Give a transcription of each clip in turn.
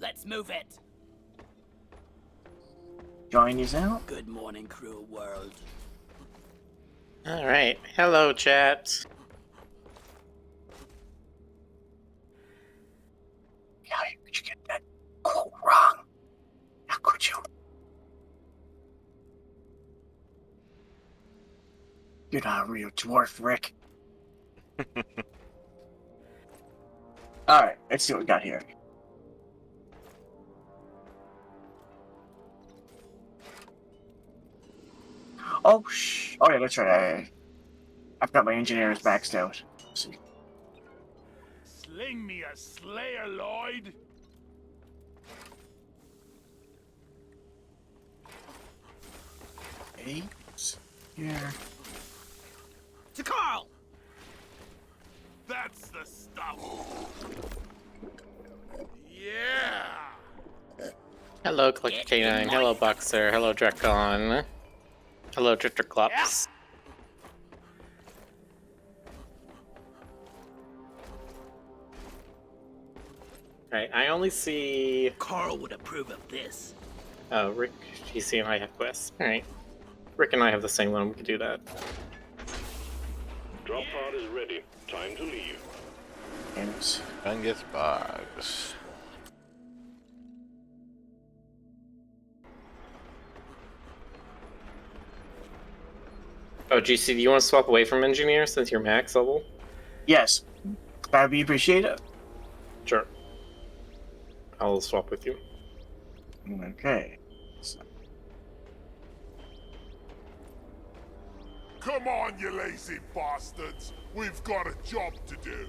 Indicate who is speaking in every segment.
Speaker 1: Let's move it.
Speaker 2: Join you out.
Speaker 1: Good morning, cruel world.
Speaker 3: Alright, hello chat.
Speaker 2: How could you get that quote wrong? How could you? You're not a real dwarf, Rick. Alright, let's see what we got here. Oh, oh yeah, that's right. I've got my engineers maxed out. Let's see.
Speaker 4: Sling me a slayer, Lloyd.
Speaker 2: Eight. Here.
Speaker 1: To Carl!
Speaker 4: That's the stuff. Yeah.
Speaker 3: Hello Click K9, hello Boxer, hello Drakon. Hello Drifterclops. Right, I only see...
Speaker 1: Carl would approve of this.
Speaker 3: Oh, Rick, GC, and I have quests. Alright. Rick and I have the same one, we can do that.
Speaker 5: Drop pod is ready. Time to leave.
Speaker 2: And
Speaker 6: Fungus bugs.
Speaker 3: Oh, GC, do you want to swap away from engineer since you're max level?
Speaker 2: yes, that'd be appreciated.
Speaker 3: Sure. I'll swap with you.
Speaker 2: Okay. So,
Speaker 4: Come on, you lazy bastards. We've got a job to do.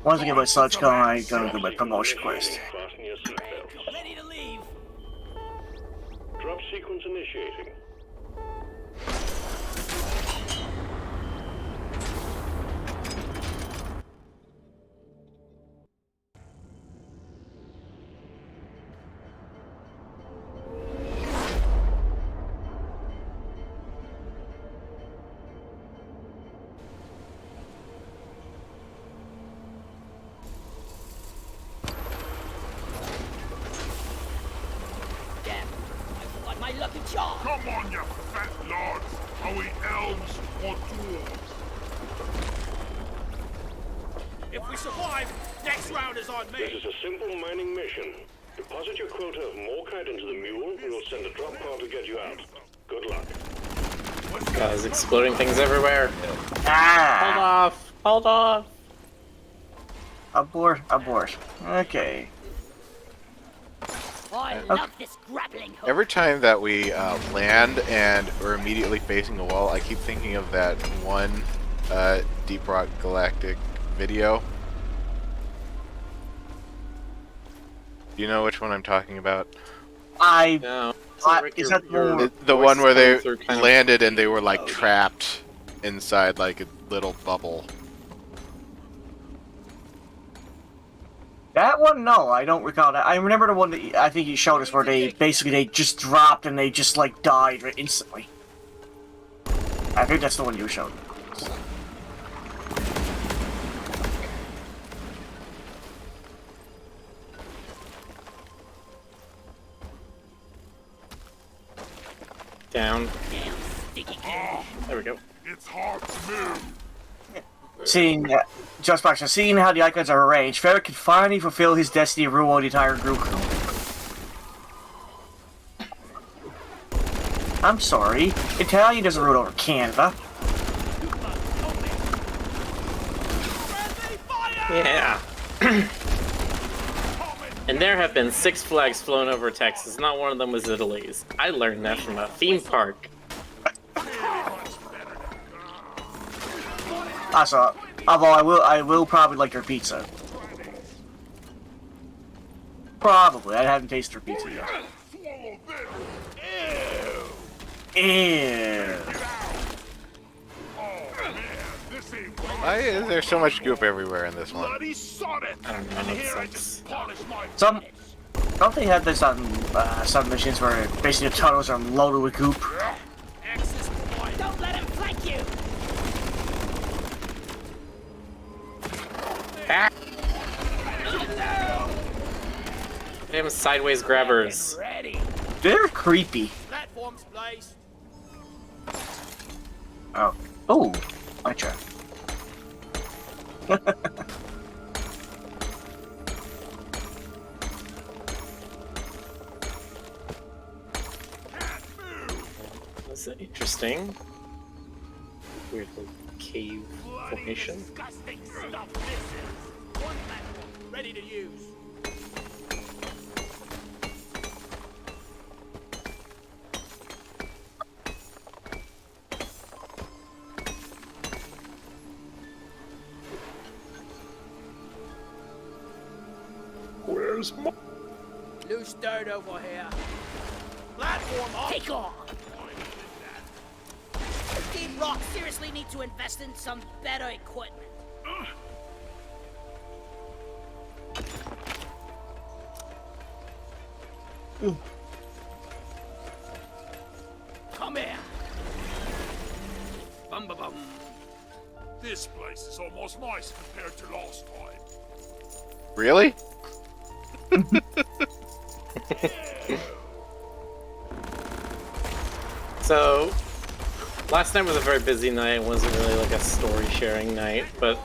Speaker 2: once I get my sludge going, I gotta do my promotion quest.
Speaker 5: Fasten your seatbelts.
Speaker 1: Ready to leave.
Speaker 5: Drop sequence initiating.
Speaker 1: Damn. I've won my lucky charm.
Speaker 4: Come on, you fat lords. Are we elves or dwarves?
Speaker 7: If we survive, next round is on
Speaker 5: This
Speaker 7: me.
Speaker 5: is a simple mining mission. Deposit your quota of morkite into the mule, and we'll send a drop pod to get you out. Good luck.
Speaker 3: Guys, exploding things everywhere. Hold
Speaker 2: Ah!
Speaker 3: off! Hold off!
Speaker 2: Abort, abort. Okay.
Speaker 1: Oh, I love this grappling hook.
Speaker 6: Every time that we land and we're immediately facing the wall, I keep thinking of that one Deep Rock Galactic video. Do you know which one I'm talking about?
Speaker 3: No. It's not like
Speaker 2: is
Speaker 3: your-
Speaker 2: that
Speaker 3: your
Speaker 2: more-
Speaker 6: The
Speaker 3: voice
Speaker 6: one where they
Speaker 3: coming through kind of-
Speaker 6: landed and they were like trapped inside like a little bubble.
Speaker 2: That one, no, I don't recall that. I remember the one that I think you showed us where they just dropped and they just like died right instantly. I think that's the one you showed.
Speaker 3: Down.
Speaker 1: Damn sticky kid.
Speaker 3: There we go.
Speaker 4: It's hard to move.
Speaker 2: Seeing, just by seeing how the icons are arranged, Ferret can finally fulfill his destiny of ruling the entire Roo Croo. I'm sorry, Italian doesn't rule over Canada.
Speaker 3: Yeah. And there have been 6 flags flown over Texas. Not one of them was Italy's. I learned that from a theme park.
Speaker 2: Also, although I will probably like your pizza. Probably, I haven't tasted your pizza yet.
Speaker 4: Swallow this.
Speaker 2: Ew.
Speaker 4: Oh man, this ain't
Speaker 6: Why is there so much goop everywhere in this one?
Speaker 4: bloody sod it.
Speaker 3: I don't know,
Speaker 4: And
Speaker 3: that
Speaker 4: here I
Speaker 3: sucks.
Speaker 4: just polish my
Speaker 2: Some-
Speaker 4: bullets.
Speaker 2: Don't they have this on some missions where basically the tunnels are loaded with goop?
Speaker 1: Axis point. Don't let him flank you.
Speaker 3: Damn sideways grabbers.
Speaker 7: Ready.
Speaker 2: They're creepy.
Speaker 7: Platforms placed.
Speaker 2: Oh. Oh. My turn.
Speaker 3: That's interesting. Weird little cave formation.
Speaker 7: Disgusting stuff this is. One platform ready to use.
Speaker 4: Where's my...
Speaker 7: Loose dirt over here. Platform off.
Speaker 8: Take off! Deep Rock seriously need to invest in some better equipment.
Speaker 7: Come here.
Speaker 4: Bum ba bum. This place is almost nice compared to last time.
Speaker 6: Really?
Speaker 3: So, last night was a very busy night. It wasn't really like a story sharing night, but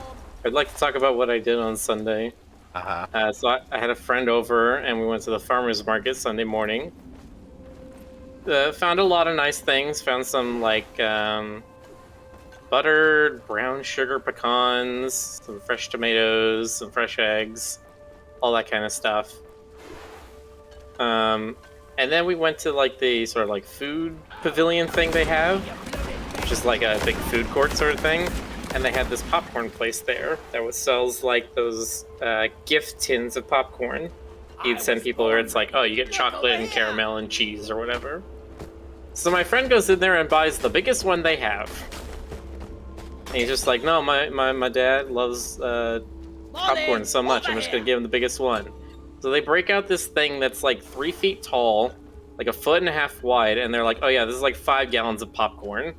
Speaker 3: I'd like to talk about what I did on Sunday. So I had a friend over and we went to the farmer's market Sunday morning. Found a lot of nice things. Found some like buttered brown sugar pecans, some fresh tomatoes, some fresh eggs, all that kind of stuff. And then we went to like the sort of like food pavilion thing they have, which is like a big food court sort of thing. And they had this popcorn place there that sells like those gift tins of popcorn. You'd send people where it's like, oh, you get chocolate and caramel and cheese or whatever. So my friend goes in there and buys the biggest one they have. And he's just like, no, my dad loves popcorn so much, I'm just gonna give him the biggest one. So they break out this thing that's like 3 feet tall, like 1.5 feet wide, and they're like, oh yeah, this is like 5 gallons of popcorn.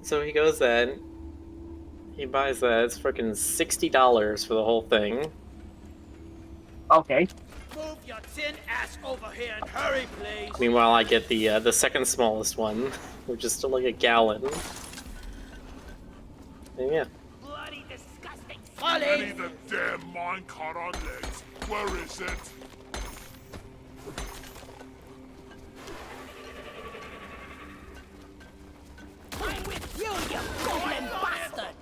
Speaker 3: So he goes in, he buys that, it's freaking $60 for the whole thing.
Speaker 2: Okay.
Speaker 7: Move your tin ass over here and hurry, please.
Speaker 3: Meanwhile, I get the second smallest one, which is still like a gallon. And yeah.
Speaker 8: Bloody disgusting.
Speaker 4: I need the damn minecart on legs. Where is it?
Speaker 8: I'm with you, you goblin bastard!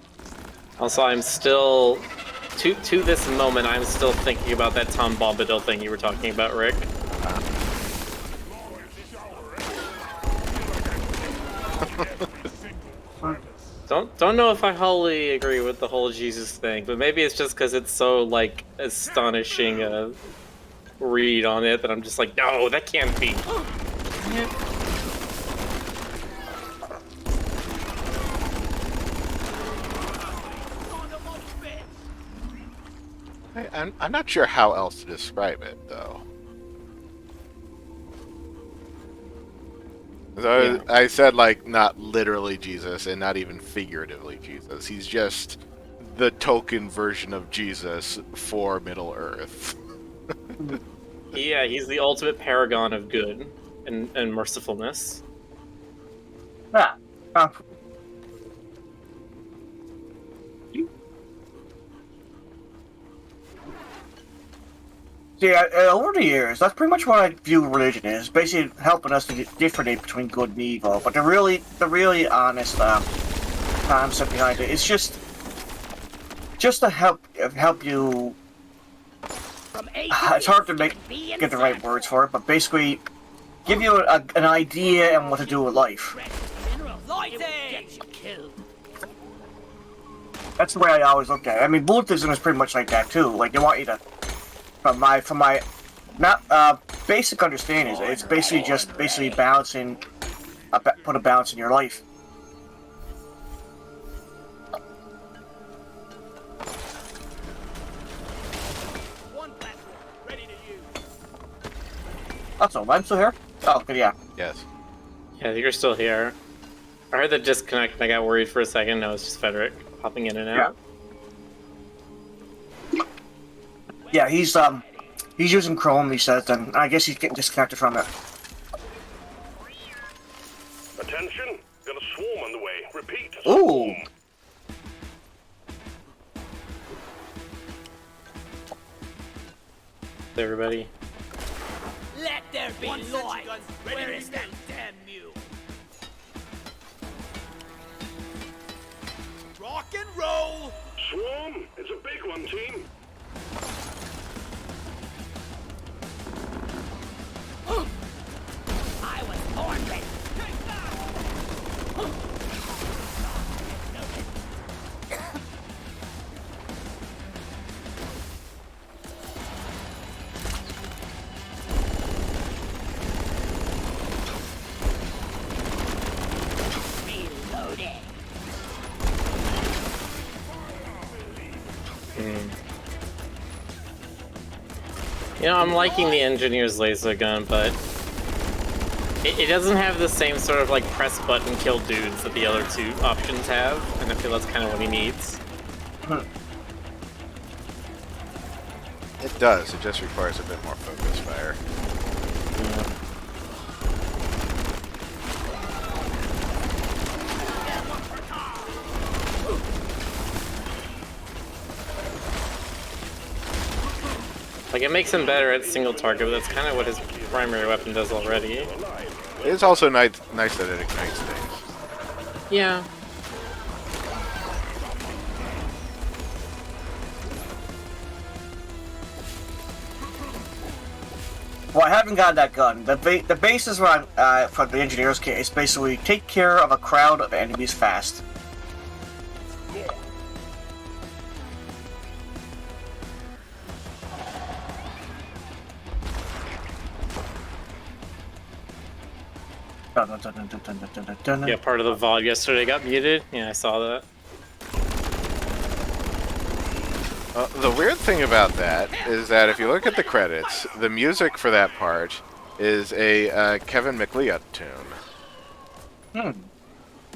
Speaker 3: Also, I'm still, to this moment, I'm still thinking about that Tom Bombadil thing you were talking about, Rick. Don't know if I wholly agree with the whole Jesus thing, but maybe it's just because it's so, like, astonishing a read on it that I'm just like, no, that can't be.
Speaker 6: I'm not sure how else to describe it, though. So I said, like, not literally Jesus and not even figuratively Jesus. He's just the token version of Jesus for Middle Earth.
Speaker 3: Yeah, he's the ultimate paragon of good and mercifulness.
Speaker 2: Yeah. Yeah, over the years, that's pretty much what I view religion is. Basically helping us to differentiate between good and evil. But the really honest concept behind it is just to help you. It's hard to get the right words for it, but basically give you an idea and what to do with life. That's the way I always look at it. I mean, Buddhism is pretty much like that too. Like they want you to. From my not basic understanding, it's basically balancing, put a balance in your life.
Speaker 7: One platform ready to use.
Speaker 2: That's all. I'm still here. Oh, good, yeah.
Speaker 6: Yes.
Speaker 3: Yeah, you're still here. I heard the disconnect and I got worried for a second. No, it's just Frederick popping in and out.
Speaker 2: Yeah, he's using Chrome, he says, and I guess he's getting disconnected from it.
Speaker 5: Attention! Got a swarm on the way. Repeat.
Speaker 2: Ooh!
Speaker 5: Swarm.
Speaker 3: Everybody.
Speaker 8: Let there be
Speaker 7: One sentry
Speaker 8: light.
Speaker 7: gun, ready
Speaker 8: Where
Speaker 7: to
Speaker 8: is
Speaker 7: be
Speaker 8: that
Speaker 7: moved.
Speaker 8: damn mule?
Speaker 7: Rock and roll!
Speaker 5: Swarm! It's a big one, team.
Speaker 8: I was born ready. Reloading.
Speaker 3: You know, I'm liking the engineer's laser gun, but it doesn't have the same sort of like press button kill dudes that the other two options have, and I feel that's kind of what he needs.
Speaker 6: It does. It just requires a bit more focus fire.
Speaker 3: Like, it makes him better at single target, but that's kind of what his primary weapon does already.
Speaker 6: It's also nice that it ignites things.
Speaker 3: Yeah.
Speaker 2: Well, I haven't got that gun. The basis run for the engineer's kit is basically take care of a crowd of enemies fast.
Speaker 3: Yeah, part of the VOD yesterday got muted. Yeah, I saw that.
Speaker 6: The weird thing about that is that if you look at the credits, the music for that part is a Kevin MacLeod tune. And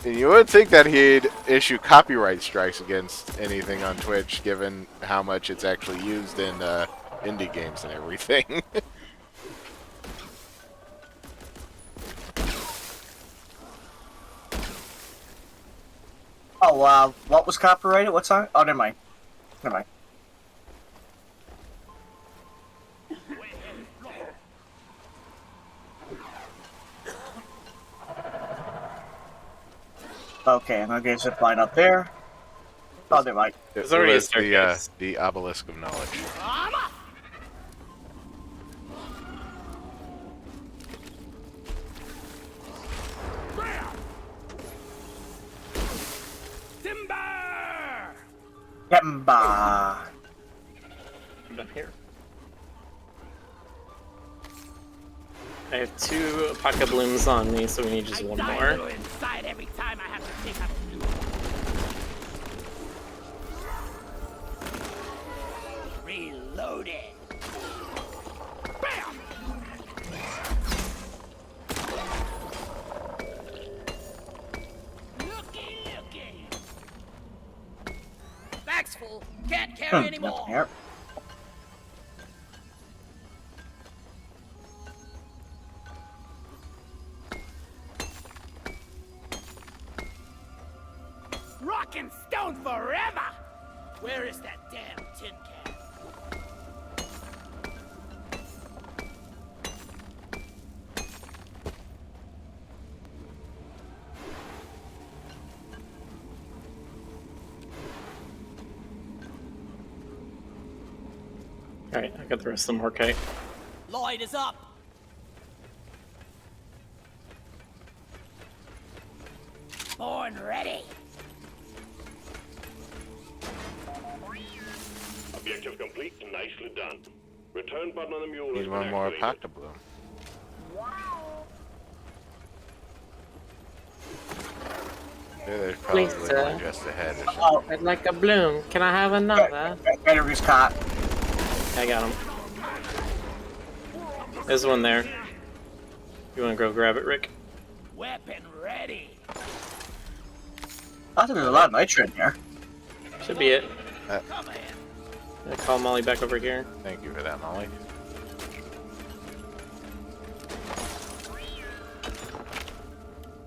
Speaker 6: you would think that he'd issue copyright strikes against anything on Twitch, given how much it's actually used in indie games and everything.
Speaker 2: Oh, what was copyrighted? What song? Oh, never mind. Never mind. Okay, I'm gonna get a zip line up there. Oh, never mind.
Speaker 3: There's already a
Speaker 6: was
Speaker 3: staircase.
Speaker 6: the obelisk of knowledge.
Speaker 2: Kemba.
Speaker 3: Up here. I have 2 Pocket Blooms on me, so we need just one
Speaker 8: die a
Speaker 3: more.
Speaker 8: little inside every time I have to pick up. Reloading. Bam! Looky. Bag's full. Can't carry anymore.
Speaker 2: Nothing here.
Speaker 8: Rock and stone forever! Where is that damn tin can?
Speaker 3: Alright, I got the rest of them okay.
Speaker 8: Lloyd is up! Born ready!
Speaker 5: Objective complete. Nicely done. Return button on the mule has
Speaker 6: Need
Speaker 5: been
Speaker 6: one more
Speaker 5: activated.
Speaker 6: Pocket Bloom. Yeah, there's probably
Speaker 3: Please,
Speaker 6: one just ahead. Or something.
Speaker 2: Oh,
Speaker 3: I'd like a bloom. Can I have another?
Speaker 2: battery's caught.
Speaker 3: I got him. There's one there. You wanna go grab it, Rick?
Speaker 8: Weapon ready!
Speaker 2: I think there's a lot of nitro in here.
Speaker 3: Should be it.
Speaker 8: Come in!
Speaker 3: I call Molly back over here.
Speaker 6: Thank you for that, Molly.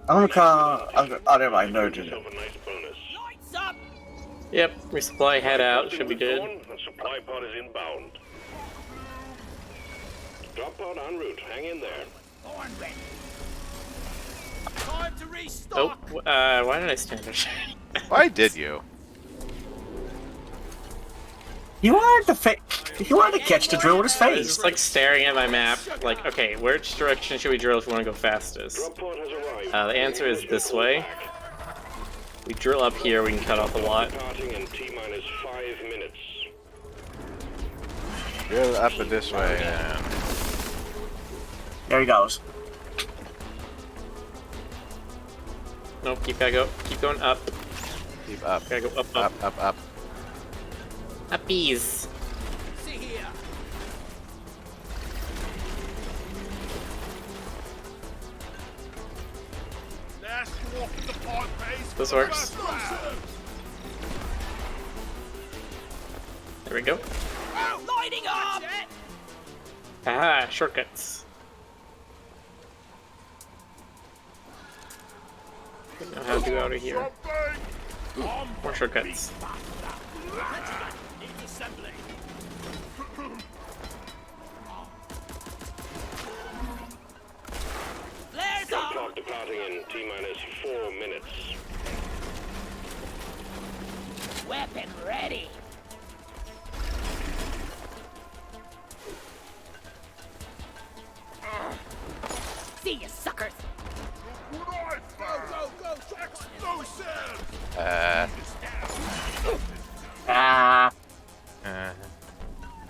Speaker 2: I'm gonna call. Oh, never mind. No,
Speaker 5: Yourself a nice bonus.
Speaker 8: Lights up!
Speaker 3: Yep, resupply, head out. Should be good.
Speaker 5: The supply pod is inbound. Drop pod en route. Hang in there.
Speaker 8: Horn ready.
Speaker 7: Time to
Speaker 3: Oh,
Speaker 7: restock.
Speaker 3: why did I stand there?
Speaker 6: Why did you?
Speaker 2: He wanted to catch the drill with his
Speaker 3: I was
Speaker 2: face.
Speaker 3: just like staring at my map, like, okay, which direction should we drill if we want to go fastest?
Speaker 5: Drop pod has arrived.
Speaker 3: The answer is this way. We drill up here, we can cut off a lot.
Speaker 5: Departing in T-minus 5 minutes.
Speaker 6: Go up and this way, and
Speaker 2: There he goes.
Speaker 3: Nope, keep going up.
Speaker 6: keep up,
Speaker 3: Gotta go up.
Speaker 6: up.
Speaker 3: Uppies.
Speaker 7: See here.
Speaker 4: Last walk at the pod base.
Speaker 3: This works. There we go.
Speaker 8: Lighting up!
Speaker 3: Aha, shortcuts. Don't know how to do out of here. More shortcuts.
Speaker 8: Assembly. Flares
Speaker 5: Drop
Speaker 8: up!
Speaker 5: pod departing in T-minus 4 minutes.
Speaker 8: Weapon ready. See you, suckers.
Speaker 4: What I found.
Speaker 7: Go,
Speaker 4: Explosive.
Speaker 2: Ah,
Speaker 6: Uh,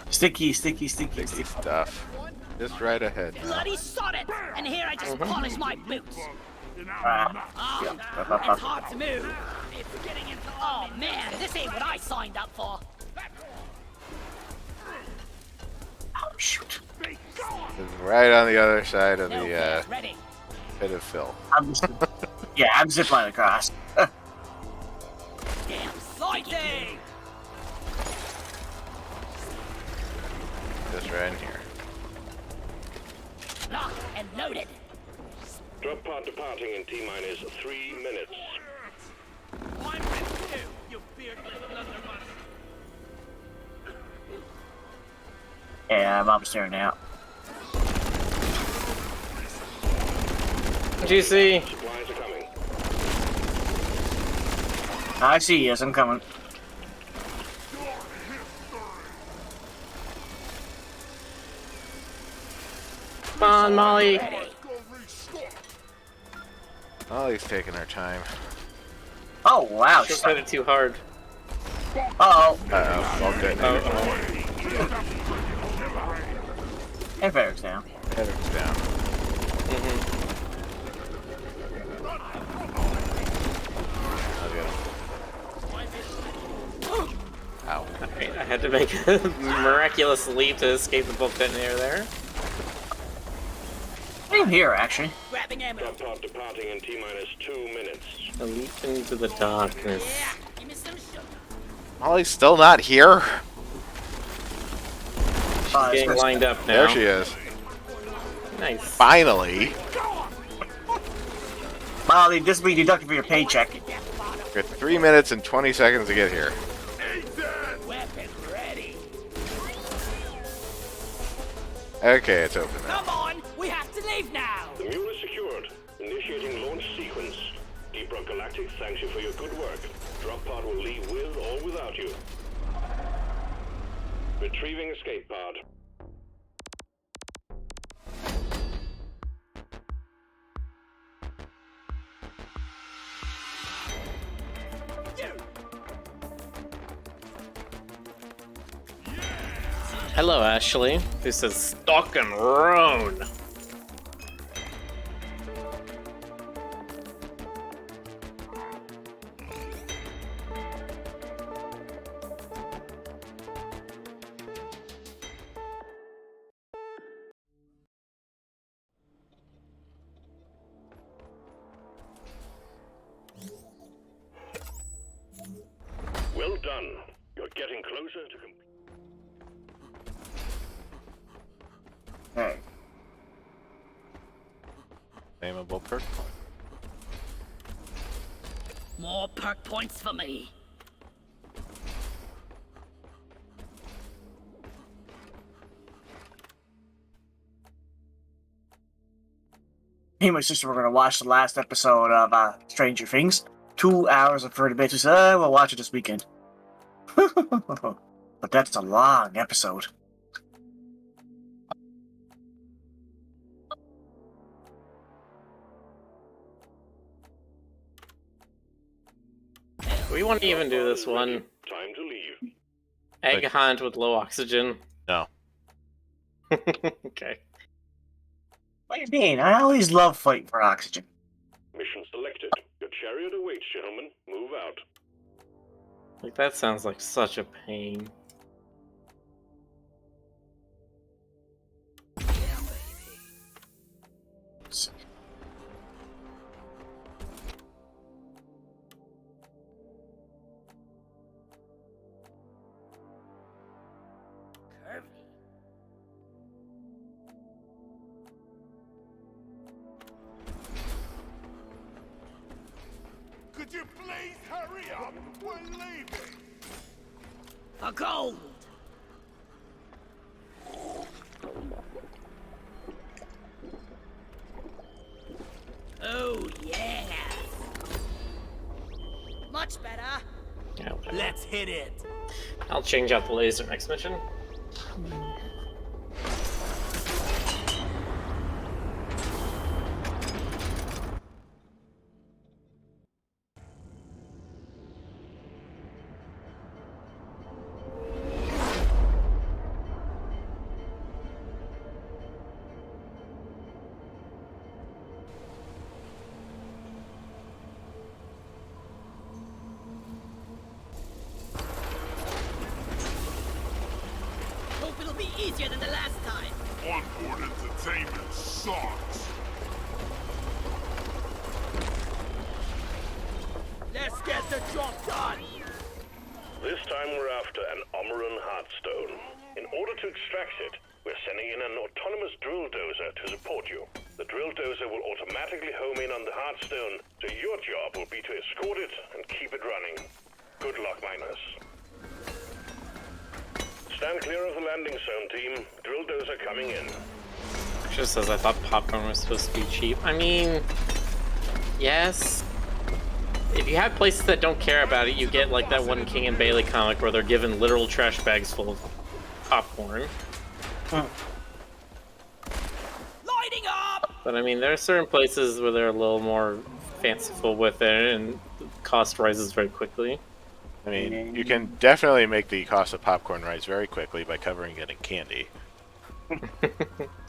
Speaker 2: sticky, sticky.
Speaker 6: stuff. Just right ahead.
Speaker 8: Bloody sod it! And here I just polish my boots.
Speaker 2: Ah.
Speaker 8: Oh, it's hard to move. It's getting into. Oh man, this ain't what I signed up for.
Speaker 2: Oh, shoot.
Speaker 6: It's right on the other side of
Speaker 8: No
Speaker 6: the
Speaker 8: flares ready.
Speaker 6: pit of Phil.
Speaker 2: I'm ziplining across.
Speaker 8: Damn lighting!
Speaker 6: Just right in here.
Speaker 8: Locked and loaded.
Speaker 5: Drop pod departing in T-minus 3 minutes.
Speaker 7: I'm ready too, you beardless blunderbuss.
Speaker 2: Yeah, I'm upstairs now.
Speaker 3: Juicy.
Speaker 5: Supplies are coming.
Speaker 2: I see, yes, I'm coming.
Speaker 3: Come on, Molly.
Speaker 6: Molly's taking her time.
Speaker 2: Oh, wow.
Speaker 3: She'll hit it too hard.
Speaker 2: Uh-oh.
Speaker 6: Uh-oh, all good.
Speaker 3: Oh.
Speaker 2: And Ferric's down.
Speaker 6: Header's down. I'll get him. Ow.
Speaker 3: Alright, I had to make a miraculous leap to escape the bulk detonator there.
Speaker 2: I'm here, actually.
Speaker 8: Grabbing ammo.
Speaker 5: Drop pod departing in T-minus 2 minutes.
Speaker 3: A leap into the darkness.
Speaker 8: Yeah, give me some sugar.
Speaker 6: Molly's still not here?
Speaker 3: Getting lined up now.
Speaker 6: There she is.
Speaker 3: Nice.
Speaker 6: Finally.
Speaker 2: Molly, this will be deducted from your paycheck.
Speaker 6: Got 3 minutes and 20 seconds to get here.
Speaker 8: Weapon ready.
Speaker 6: Okay, it's open now.
Speaker 8: Come on, we have to leave now.
Speaker 5: The mule is secured. Initiating launch sequence. Deep Rock Galactic thanks you for your good work. Drop pod will leave with or without you. Retrieving escape pod.
Speaker 3: Hello, Ashley. This is Stock and Roan.
Speaker 5: Well done. You're getting closer to complete.
Speaker 2: Okay.
Speaker 6: Nameable perk point.
Speaker 8: More perk points for me.
Speaker 2: Me and my sister were going to watch the last episode of Stranger Things. 2 hours and 30 minutes. We said, we'll watch it this weekend. But that's a long episode.
Speaker 3: We want to even do this one.
Speaker 5: Time to leave.
Speaker 3: Egg hunt with low oxygen.
Speaker 6: No.
Speaker 3: Okay.
Speaker 2: What do you mean? I always love fighting for oxygen.
Speaker 5: Mission selected. Your chariot awaits, gentlemen. Move out.
Speaker 3: Like, that sounds like such a pain.
Speaker 4: Could you please hurry up? We're leaving.
Speaker 8: For gold. Oh yes. Much better.
Speaker 3: Yeah, okay.
Speaker 7: Let's hit it.
Speaker 3: I'll change out the laser next mission.
Speaker 8: Hope it'll be easier than the last time.
Speaker 4: Onboard entertainment sucks.
Speaker 7: Let's get the job done.
Speaker 5: This time we're after an Omeran Heartstone. In order to extract it, we're sending in an autonomous drill dozer to support you. The drill dozer will automatically home in on the Heartstone, so your job will be to escort it and keep it running. Good luck, miners. Stand clear of the landing zone, team. Drill dozer coming in.
Speaker 3: Just as I thought popcorn was supposed to be cheap. I mean, yes. If you have places that don't care about it, you get like that one King and Bailey comic where they're given literal trash bags full of popcorn.
Speaker 8: Lighting up!
Speaker 3: But I mean, there are certain places where they're a little more fanciful with it, and the cost rises very quickly.
Speaker 6: I mean, you can definitely make the cost of popcorn rise very quickly by covering it in candy.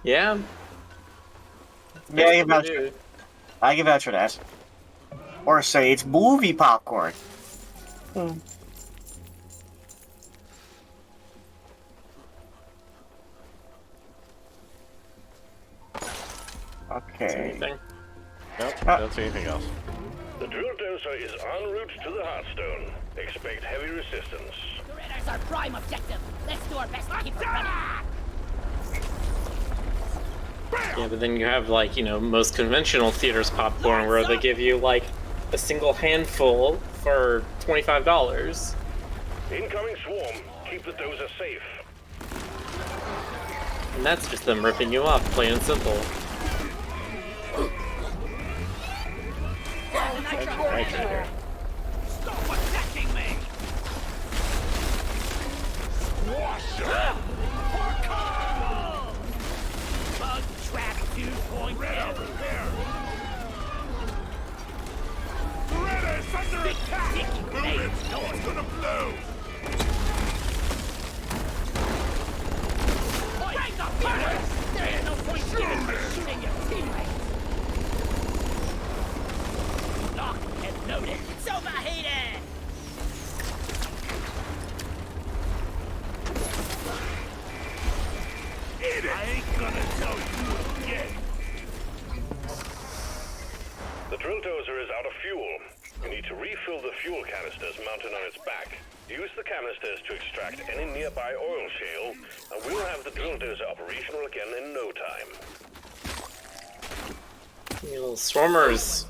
Speaker 3: Yeah.
Speaker 2: Yeah, I give out for that. Or say it's movie popcorn. Okay.
Speaker 3: Anything?
Speaker 6: Nope, don't see anything else.
Speaker 5: The drill dozer is en route to the Heartstone. Expect heavy resistance.
Speaker 8: The radar's our prime objective. Let's do our best to keep it running.
Speaker 3: Yeah, but then you have, like, you know, most conventional theaters popcorn where they give you, like, a single handful for $25.
Speaker 5: Incoming swarm. Keep the dozer safe.
Speaker 3: And that's just them ripping you off, plain and simple.
Speaker 6: Right here.
Speaker 8: Stop attacking me!
Speaker 4: Wash up.
Speaker 8: Bug trap 2.0.
Speaker 4: Red is under attack. Move it. No one's gonna blow.
Speaker 8: Break up here! There is no point shooting your teammates! Locked and loaded. It's overheated!
Speaker 4: Eat it. I ain't gonna tell you again.
Speaker 5: The drill dozer is out of fuel. You need to refill the fuel canisters mounted on its back. Use the canisters to extract any nearby oil shale, and we'll have the drill dozer operational again in no time.
Speaker 3: You little swarmers.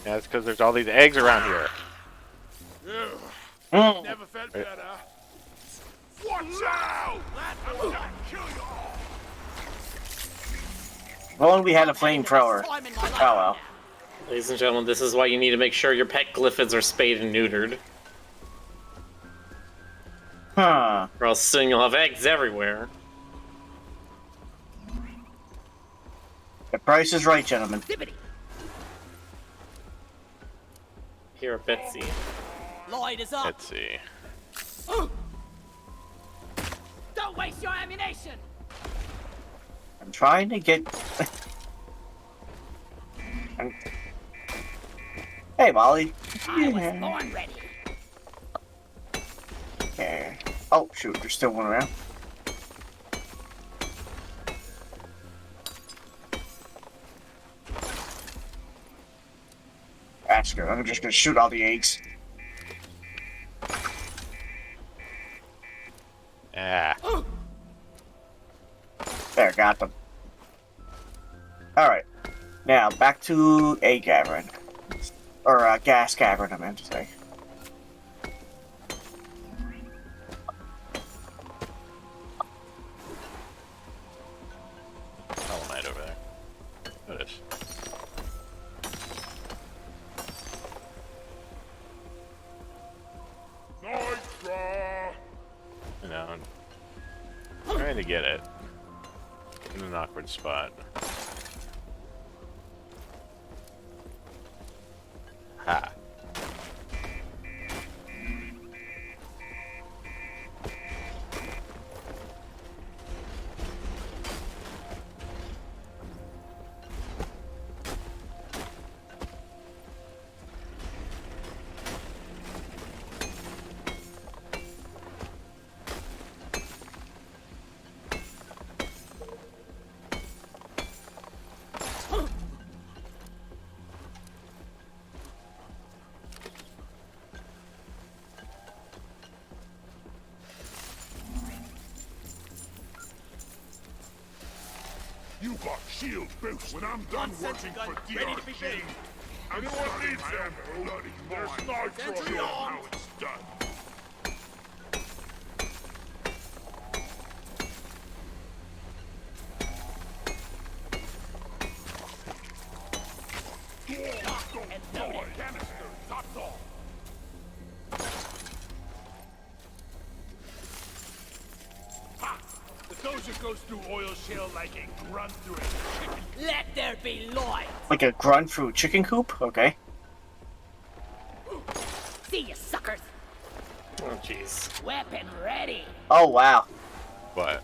Speaker 6: Yeah, it's because there's all these eggs around here.
Speaker 4: Never felt better. Watch out! I'm gonna kill you all.
Speaker 2: If only we had a flamethrower.
Speaker 1: Time in my life
Speaker 2: Oh well.
Speaker 3: Ladies and gentlemen, this is why you need to make sure your pet glyphids are spayed and neutered.
Speaker 2: Huh.
Speaker 3: Or else soon you'll have eggs everywhere.
Speaker 2: The price is right, gentlemen.
Speaker 1: Dippity.
Speaker 3: Here, Betsy.
Speaker 1: Light is up.
Speaker 6: Let's see.
Speaker 1: Don't waste your ammunition.
Speaker 2: I'm trying to get. Hey, Molly.
Speaker 1: I was born ready.
Speaker 2: Okay. Oh shoot, there's still one around. That's good. I'm just gonna shoot all the eggs.
Speaker 6: Ah.
Speaker 2: There, got them. Alright. Now, back to a cavern. Or a gas cavern, I meant to say.
Speaker 6: Hollow Knight over there. Notice.
Speaker 4: Nice try.
Speaker 6: You know, I'm trying to get it in an awkward spot. Ha.
Speaker 4: You got shield boost. When I'm done working for DRG, anyone needs them, bloody there's nitro on how it's done. And no canisters, that's all. The dozer goes through oil shale like a grunt through a chicken.
Speaker 1: Let there be light.
Speaker 2: Like a grunt through a chicken coop? Okay.
Speaker 1: See you suckers.
Speaker 3: Oh, jeez.
Speaker 1: Weapon ready.
Speaker 2: Oh, wow.
Speaker 6: What?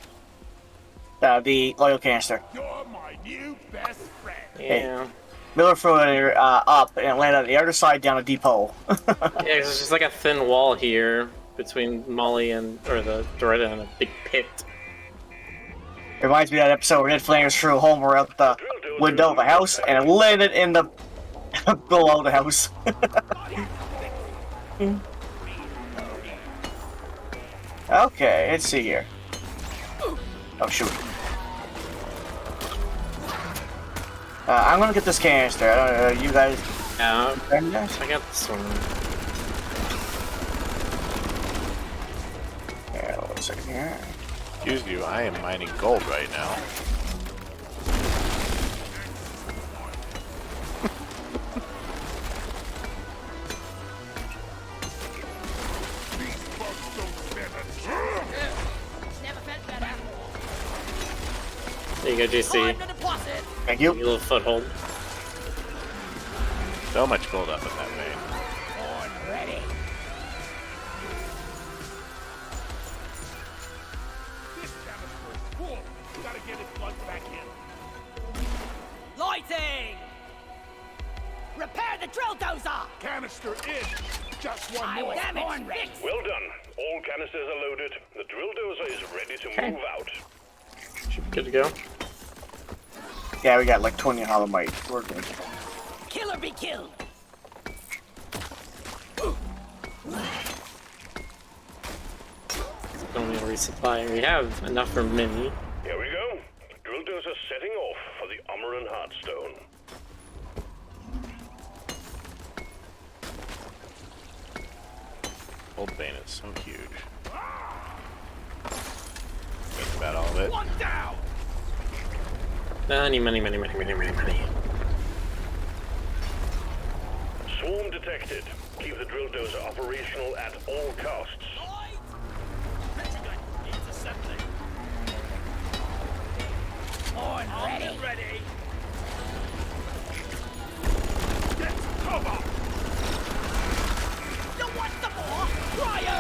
Speaker 2: The oil canister.
Speaker 4: You're my new best friend.
Speaker 3: Yeah.
Speaker 2: Miller threw it up and it landed on the other side down a deep hole.
Speaker 3: Yeah, 'cause there's just like a thin wall here between Molly and, or the Doretta and a big pit.
Speaker 2: Reminds me of that episode where Ned Flanders threw Homer out the window of a house and it landed in the below the house. Okay, let's see here. Oh shoot. I'm gonna get this canister. I don't know, you guys.
Speaker 3: Yeah,
Speaker 2: Grab that?
Speaker 3: I got this one.
Speaker 2: Yeah, hold on a second here.
Speaker 6: Excuse you, I am mining gold right now.
Speaker 1: Never felt better.
Speaker 3: There you go, JC.
Speaker 1: Time to deposit.
Speaker 2: Thank
Speaker 3: Your
Speaker 2: you.
Speaker 3: little foothold.
Speaker 6: So much gold up in that vein.
Speaker 1: Born ready.
Speaker 4: This canister is full. We gotta get it plugged back in.
Speaker 1: Lighting. Repair the drill dozer.
Speaker 4: Canister in. Just one
Speaker 1: I
Speaker 4: more.
Speaker 1: was born ready.
Speaker 5: Well done. All canisters are loaded. The drill dozer is ready to move out.
Speaker 3: Should be good to go.
Speaker 2: Yeah, we got like 20 hollow might. We're good.
Speaker 1: Kill or be killed.
Speaker 3: only a resupply. We have enough for mini.
Speaker 5: Here we go. Drill dozer setting off for the Amaran Heartstone.
Speaker 6: Old Bane is so huge. That's about all of it.
Speaker 8: One down!
Speaker 3: Money, money, money, money, money, money, money.
Speaker 5: Swarm detected. Keep the drill dozer operational at all costs.
Speaker 8: Intercepting. On ready. Ready. Get cover. You want some more? Cryo.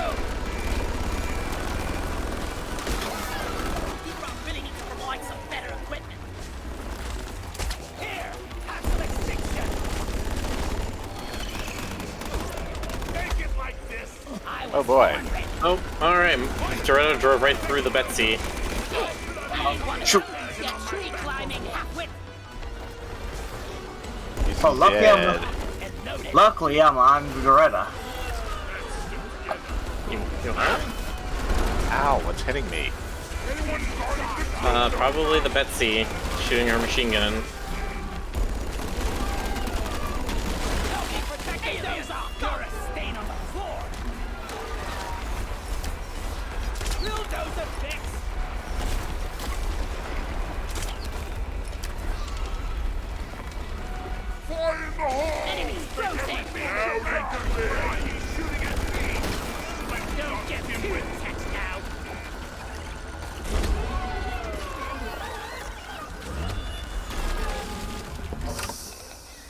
Speaker 8: Deep Rock really needs to provide some better equipment. Here, have some extinction. Make it like this.
Speaker 6: Oh boy.
Speaker 3: Oh, alright. Dorado drove right through the Betsy.
Speaker 2: Shoot.
Speaker 8: Get tree climbing halfwit.
Speaker 6: He's
Speaker 2: Oh,
Speaker 6: dead.
Speaker 2: luckily I'm on Greta.
Speaker 3: You hurt?
Speaker 6: Ow, what's hitting me?
Speaker 3: Probably the Betsy shooting her machine gun.
Speaker 8: Hey, those are you're a stain on the floor. Drill dozer fix.
Speaker 4: Fire in the hole!
Speaker 8: Enemy rotate.
Speaker 4: Now they can live! Why are you shooting at me?
Speaker 8: Don't get too intense now.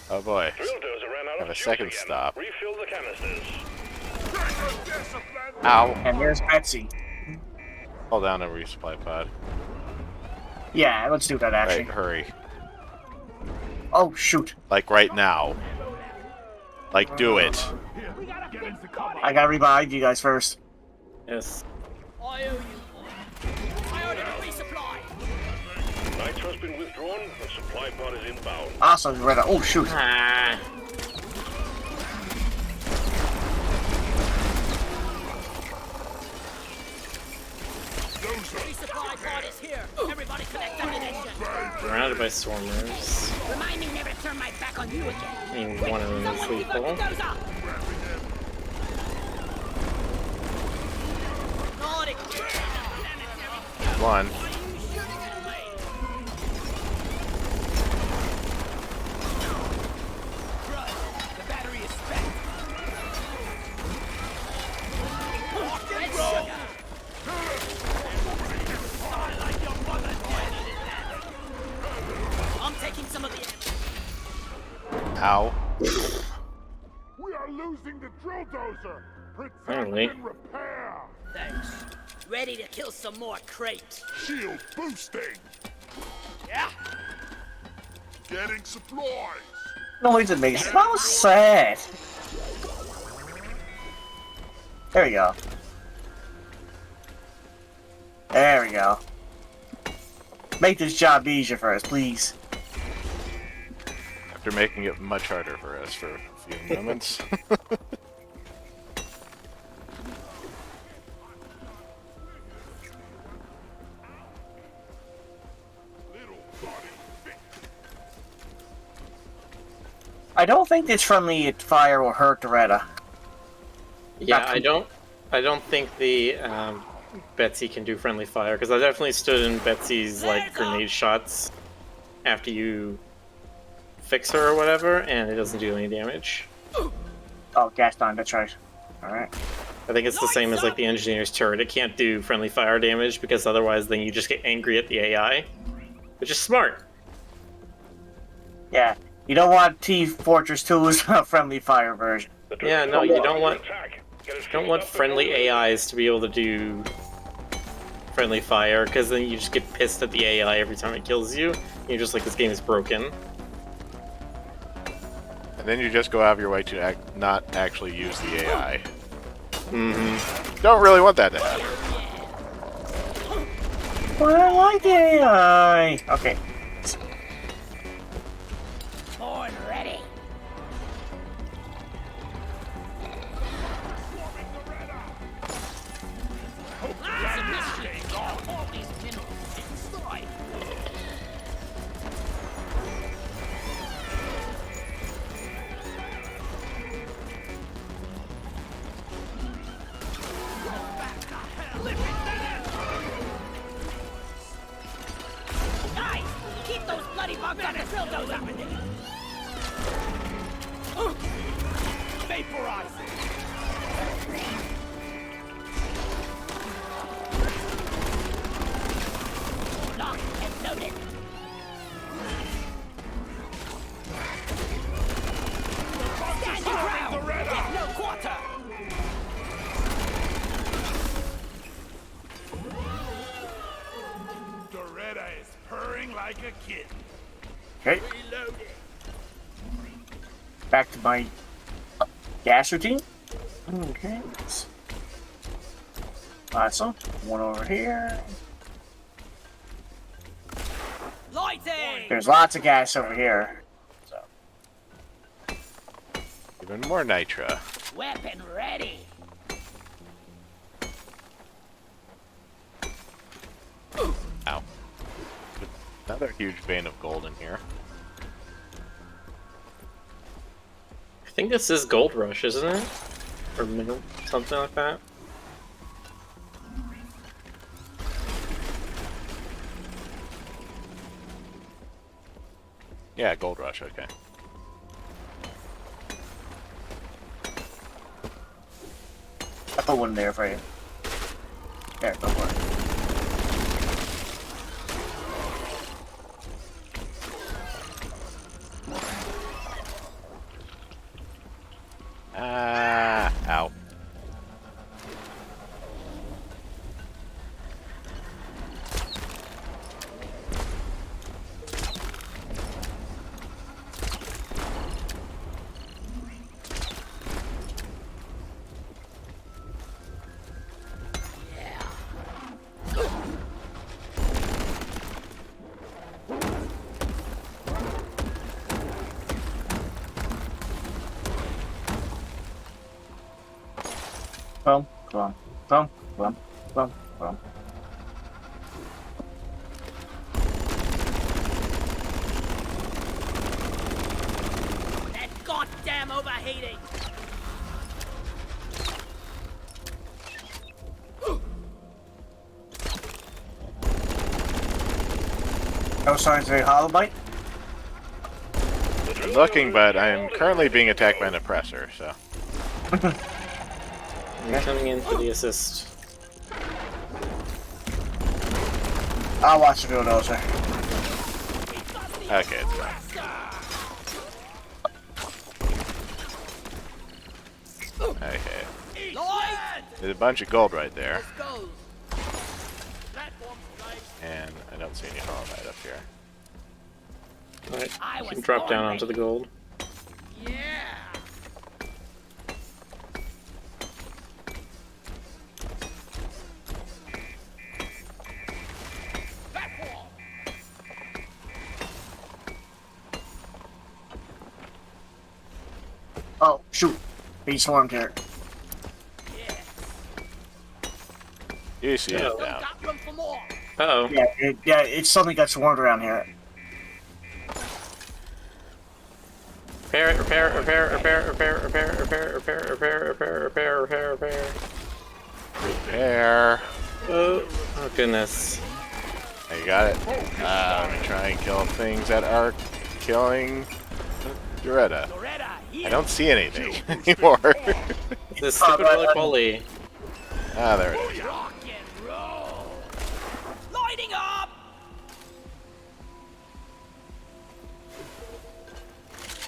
Speaker 6: Oh boy.
Speaker 5: Drill dozer ran out
Speaker 6: Have
Speaker 5: of
Speaker 6: a
Speaker 5: juice
Speaker 6: second
Speaker 5: again.
Speaker 6: stop.
Speaker 5: Refill the canisters.
Speaker 6: Ow.
Speaker 2: And there's Betsy.
Speaker 6: Hold down a resupply pod.
Speaker 2: Yeah, let's do that actually.
Speaker 6: Right, hurry.
Speaker 2: Oh shoot.
Speaker 6: Like right now. Like do it.
Speaker 2: I gotta revive you guys first.
Speaker 3: Yes.
Speaker 8: I owe you one. I ordered a resupply.
Speaker 5: Nitro's been withdrawn. The supply pod is inbound.
Speaker 2: Awesome, Greta. Oh shoot.
Speaker 3: Ah.
Speaker 8: Resupply pod is here. Everybody connect ammunition.
Speaker 3: Surrounded by swarmers.
Speaker 8: Remind me never to turn my back on you again.
Speaker 3: I mean, one of them is
Speaker 8: Someone keep
Speaker 3: lethal.
Speaker 8: those up. Nordic.
Speaker 6: One.
Speaker 8: The battery is spent. Red sugar. I'm taking some of the
Speaker 6: Ow.
Speaker 4: We are losing the drill dozer! Protect
Speaker 3: Finally.
Speaker 4: and repair!
Speaker 8: Thanks. Ready to kill some more crates.
Speaker 4: Shield boosting!
Speaker 8: Yeah.
Speaker 4: Getting supplies!
Speaker 2: Noise it makes so sad. There we go. There we go. Make this job easier for us, please.
Speaker 6: After making it much harder for us for a few moments.
Speaker 2: I don't think this friendly fire will hurt Doretta.
Speaker 3: Yeah,
Speaker 2: Not
Speaker 3: I don't think the Betsy can do friendly fire because I definitely stood in Betsy's like grenade shots after you fix her or whatever, and it doesn't do any damage.
Speaker 2: Oh, gas time, that's right. Alright.
Speaker 3: I think it's the same as like the engineer's turret. It can't do friendly fire damage because otherwise then you just get angry at the AI, which is smart.
Speaker 2: Yeah. You don't want T-Fortress 2's friendly fire version.
Speaker 3: Yeah, no, you don't want friendly AIs to be able to do friendly fire because then you just get pissed at the AI every time it kills you. You're just like, this game is broken.
Speaker 6: And then you just go out of your way to not actually use the AI.
Speaker 3: Mm-hmm.
Speaker 6: Don't really want that to happen.
Speaker 2: Well, I like the AI. Okay.
Speaker 8: Born ready. drill dozer! Vaporize it! Locked and loaded! Stand your ground! Get no quarter!
Speaker 4: Doretta is purring like a kitten.
Speaker 2: Okay,
Speaker 8: Reloading!
Speaker 2: back to my gas routine. Okay. Awesome. One over here.
Speaker 8: Lighting!
Speaker 2: There's lots of gas over here. So.
Speaker 6: Even more nitro.
Speaker 8: Weapon ready!
Speaker 6: Ow. Another huge vein of gold in here.
Speaker 3: I think this is Gold Rush, isn't it? Or mineral, something like that.
Speaker 6: Yeah, Gold Rush, okay.
Speaker 2: I put one there for you. There, go for it.
Speaker 6: Ah, ow.
Speaker 2: Boom, boom, boom, boom, boom, boom.
Speaker 8: That goddamn overheating!
Speaker 2: No signs of a hollow bite?
Speaker 6: I'm looking, but I am currently being attacked by an oppressor, so.
Speaker 3: I'm coming in for the assist.
Speaker 2: I'll watch the bulldozer.
Speaker 6: Okay, it's fine. Okay.
Speaker 8: Light!
Speaker 6: There's a bunch of gold right there,
Speaker 8: Goes! Platform's right.
Speaker 6: and I don't see any hollow up here.
Speaker 3: Alright,
Speaker 8: I
Speaker 3: you
Speaker 8: was
Speaker 3: can drop
Speaker 8: born
Speaker 3: down onto the
Speaker 8: ready.
Speaker 3: gold.
Speaker 8: Yeah! Platform!
Speaker 2: Oh, shoot. He swarmed here.
Speaker 8: Yes!
Speaker 6: You see it
Speaker 3: Oh.
Speaker 6: down.
Speaker 8: Got room for more!
Speaker 3: Uh-oh.
Speaker 2: Yeah, it suddenly got swarmed around here.
Speaker 3: Repair it, repair, repair, repair, repair, repair, repair, repair, repair, repair, repair, repair, repair.
Speaker 6: Repair.
Speaker 3: Oh goodness.
Speaker 6: I got it. Let me try and kill things that are killing Doretta.
Speaker 8: Doretta, here!
Speaker 6: I don't see anything anymore.
Speaker 3: This stupid bully bully.
Speaker 6: Ah, there it is.
Speaker 8: Rock and roll! Lighting up!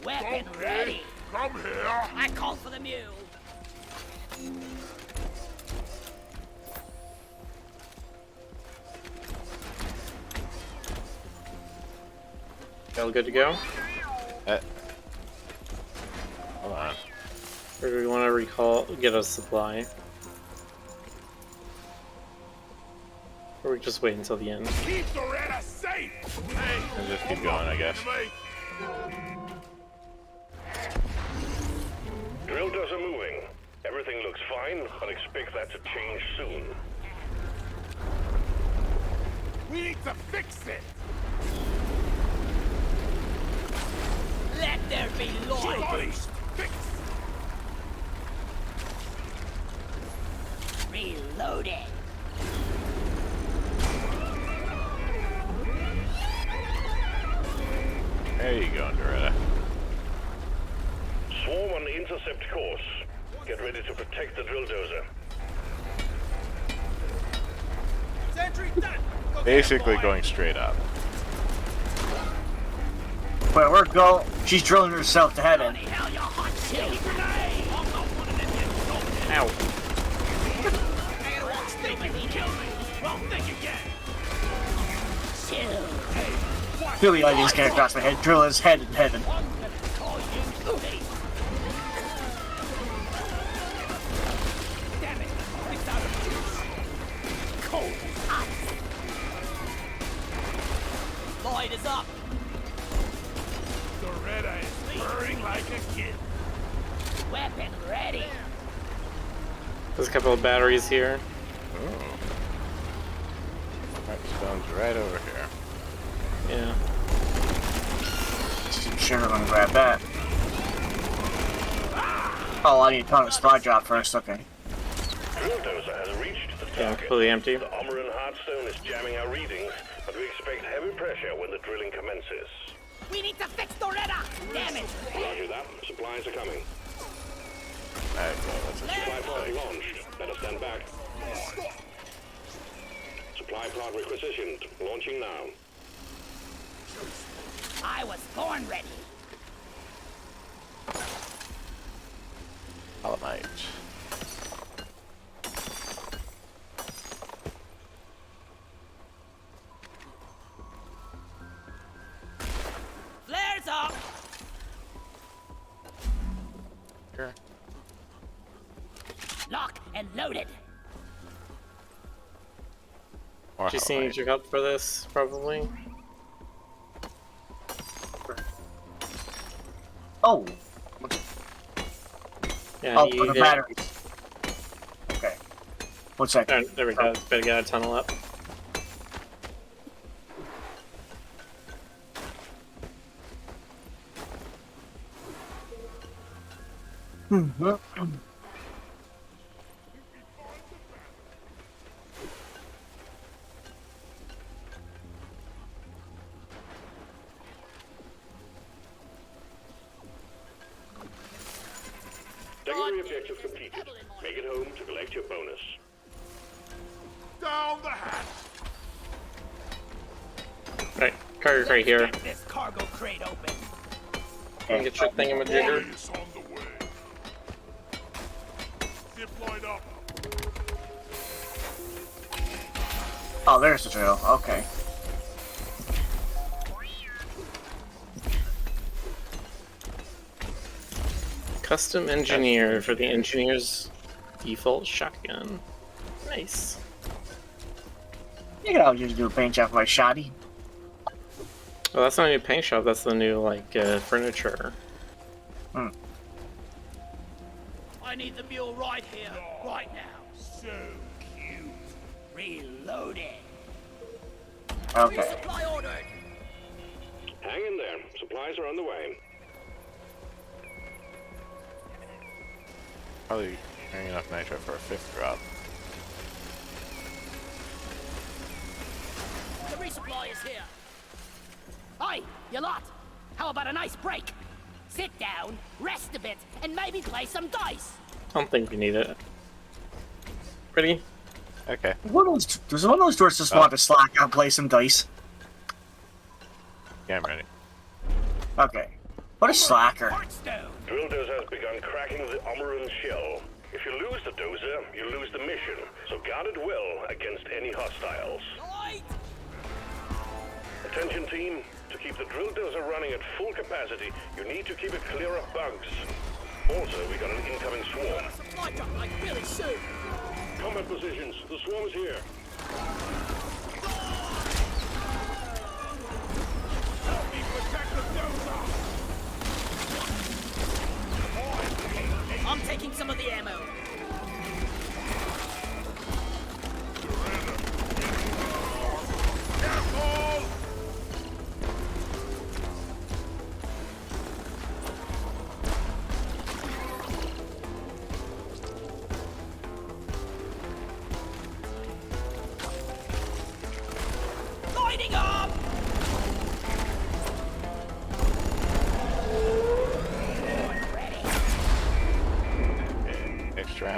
Speaker 8: Weapon ready!
Speaker 4: Come here.
Speaker 8: I call for the mule!
Speaker 3: All good to go?
Speaker 6: Hold on.
Speaker 3: Or do we want to recall, get a supply? Or we just wait until the end?
Speaker 4: Keep Doretta safe. Hey,
Speaker 6: And just keep going, I guess.
Speaker 5: Drill dozer moving. Everything looks fine, but expect that to change soon.
Speaker 4: we need to fix it.
Speaker 8: Let there be light!
Speaker 4: Unleashed. Fix.
Speaker 8: Reloading!
Speaker 5: intercept course. Get ready to protect the drill dozer.
Speaker 7: Sentry done. Go
Speaker 6: Basically
Speaker 7: get him, boy.
Speaker 6: going straight up.
Speaker 2: Where we're going, she's drilling herself to heaven.
Speaker 8: Bloody hell, you hot chili grenade! I'm not one of them yet.
Speaker 3: Ow.
Speaker 8: I gotta watch thinking he killed me. Wrong thing again. Chill. Hey,
Speaker 2: Really, I just get across my head, drill his head in heaven.
Speaker 8: I'm gonna call you Goody. Damn it. It's out of juice. Cold as ice.
Speaker 7: Light is up.
Speaker 4: Doretta is purring like a kid.
Speaker 8: Weapon ready.
Speaker 3: There's a couple of batteries here.
Speaker 6: Oh. Right, stone's right over here.
Speaker 3: Yeah.
Speaker 2: Sure, I'm gonna grab that. Oh, I need to ton of supply drop first, okay.
Speaker 5: Drill dozer has reached the
Speaker 3: Yeah,
Speaker 5: target.
Speaker 3: completely empty.
Speaker 5: The Omeran Heartstone is jamming our readings, but we expect heavy pressure when the drilling commences.
Speaker 8: We need to fix Doretta. Damn it.
Speaker 5: Roger that. Supplies are coming.
Speaker 6: Alright, so that's a
Speaker 5: Supply pod launched. Let us stand back. Supply pod requisitioned. Launching now.
Speaker 8: I was born ready.
Speaker 6: Calamite.
Speaker 8: Flares up.
Speaker 6: Sure.
Speaker 8: Locked and loaded.
Speaker 6: More
Speaker 3: She
Speaker 6: calamite.
Speaker 3: needs your help for this, probably.
Speaker 2: Oh!
Speaker 3: Yeah,
Speaker 2: Oh,
Speaker 3: you
Speaker 2: for the
Speaker 3: hit.
Speaker 2: batteries. Okay. 1 second.
Speaker 3: There we go. Better get a tunnel up.
Speaker 5: Secondary objective completed. Make it home to collect your bonus.
Speaker 4: Down the hatch.
Speaker 3: Right, cargo crate here.
Speaker 8: Get this cargo crate open.
Speaker 3: Can get your thingamajigger.
Speaker 4: Boy is on the way. Zip line up.
Speaker 2: Oh, there's the drill. Okay.
Speaker 3: Custom engineer for the engineer's default shotgun. Nice.
Speaker 2: You can always just do a paint job by shoddy.
Speaker 3: Well, that's not a new paint shop. That's the new furniture.
Speaker 8: I need the mule right here, right now.
Speaker 4: So cute.
Speaker 8: Reloading.
Speaker 2: Okay.
Speaker 7: Resupply ordered.
Speaker 5: Hang in there. Supplies are on the way.
Speaker 6: Probably carrying enough nitro for a 5th drop.
Speaker 8: The resupply is here. Hi, you lot. How about a nice break? Sit down, rest a bit, and maybe play some dice.
Speaker 3: I don't think we need it. Pretty?
Speaker 6: Okay.
Speaker 2: Does one of those doors just want to slack and play some dice?
Speaker 6: Yeah, I'm ready.
Speaker 2: Okay. What a slacker.
Speaker 8: Heartstone.
Speaker 5: Drill dozer has begun cracking the Omeran shell. If you lose the dozer, you lose the mission. So guard it well against any hostiles.
Speaker 7: Light.
Speaker 5: Attention team, to keep the drill dozer running at full capacity, you need to keep it clear of bugs. Also, we got an incoming swarm.
Speaker 7: Supply drop like really soon.
Speaker 5: Combat positions, the swarm is here.
Speaker 4: Help me protect the dozer.
Speaker 7: I'm taking some of the ammo.
Speaker 4: Careful.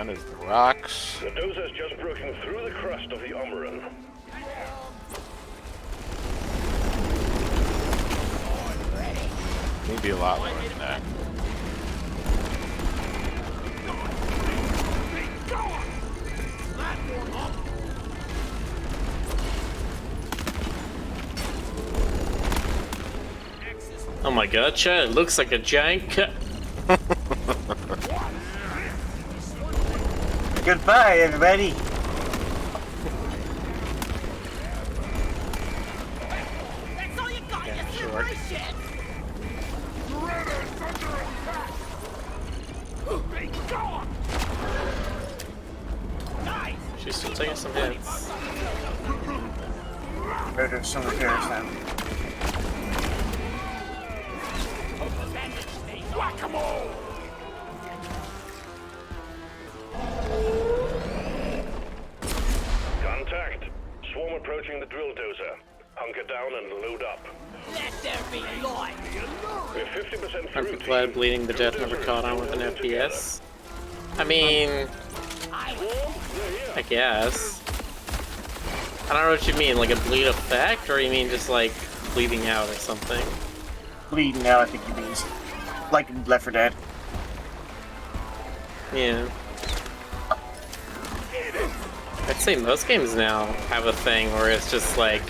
Speaker 6: Down is the rocks.
Speaker 5: The dozer's just broken through the crust of the Omeran.
Speaker 6: Maybe a lot more than that.
Speaker 3: Oh my god, Chad, it looks like a giant cut.
Speaker 2: Goodbye, everybody.
Speaker 8: That's all you got, you threw my shit!
Speaker 4: Shredder's under attack! Be gone!
Speaker 8: Nice!
Speaker 3: She's still taking some hits.
Speaker 2: Better do some repairs now.
Speaker 4: Whack-a-mole!
Speaker 5: Contact. Swarm approaching the drill dozer. Hunker down and load up.
Speaker 8: Let there be light!
Speaker 5: We're 50%
Speaker 3: I'm
Speaker 5: through.
Speaker 3: glad Bleeding the Death never caught on with an FPS. I mean, I guess. I don't know what you mean, like a bleed effect, or you mean just like bleeding out or something?
Speaker 2: Bleeding out, I think he means. Like in Left 4 Dead.
Speaker 3: Yeah. I'd say most games now have a thing where it's just like,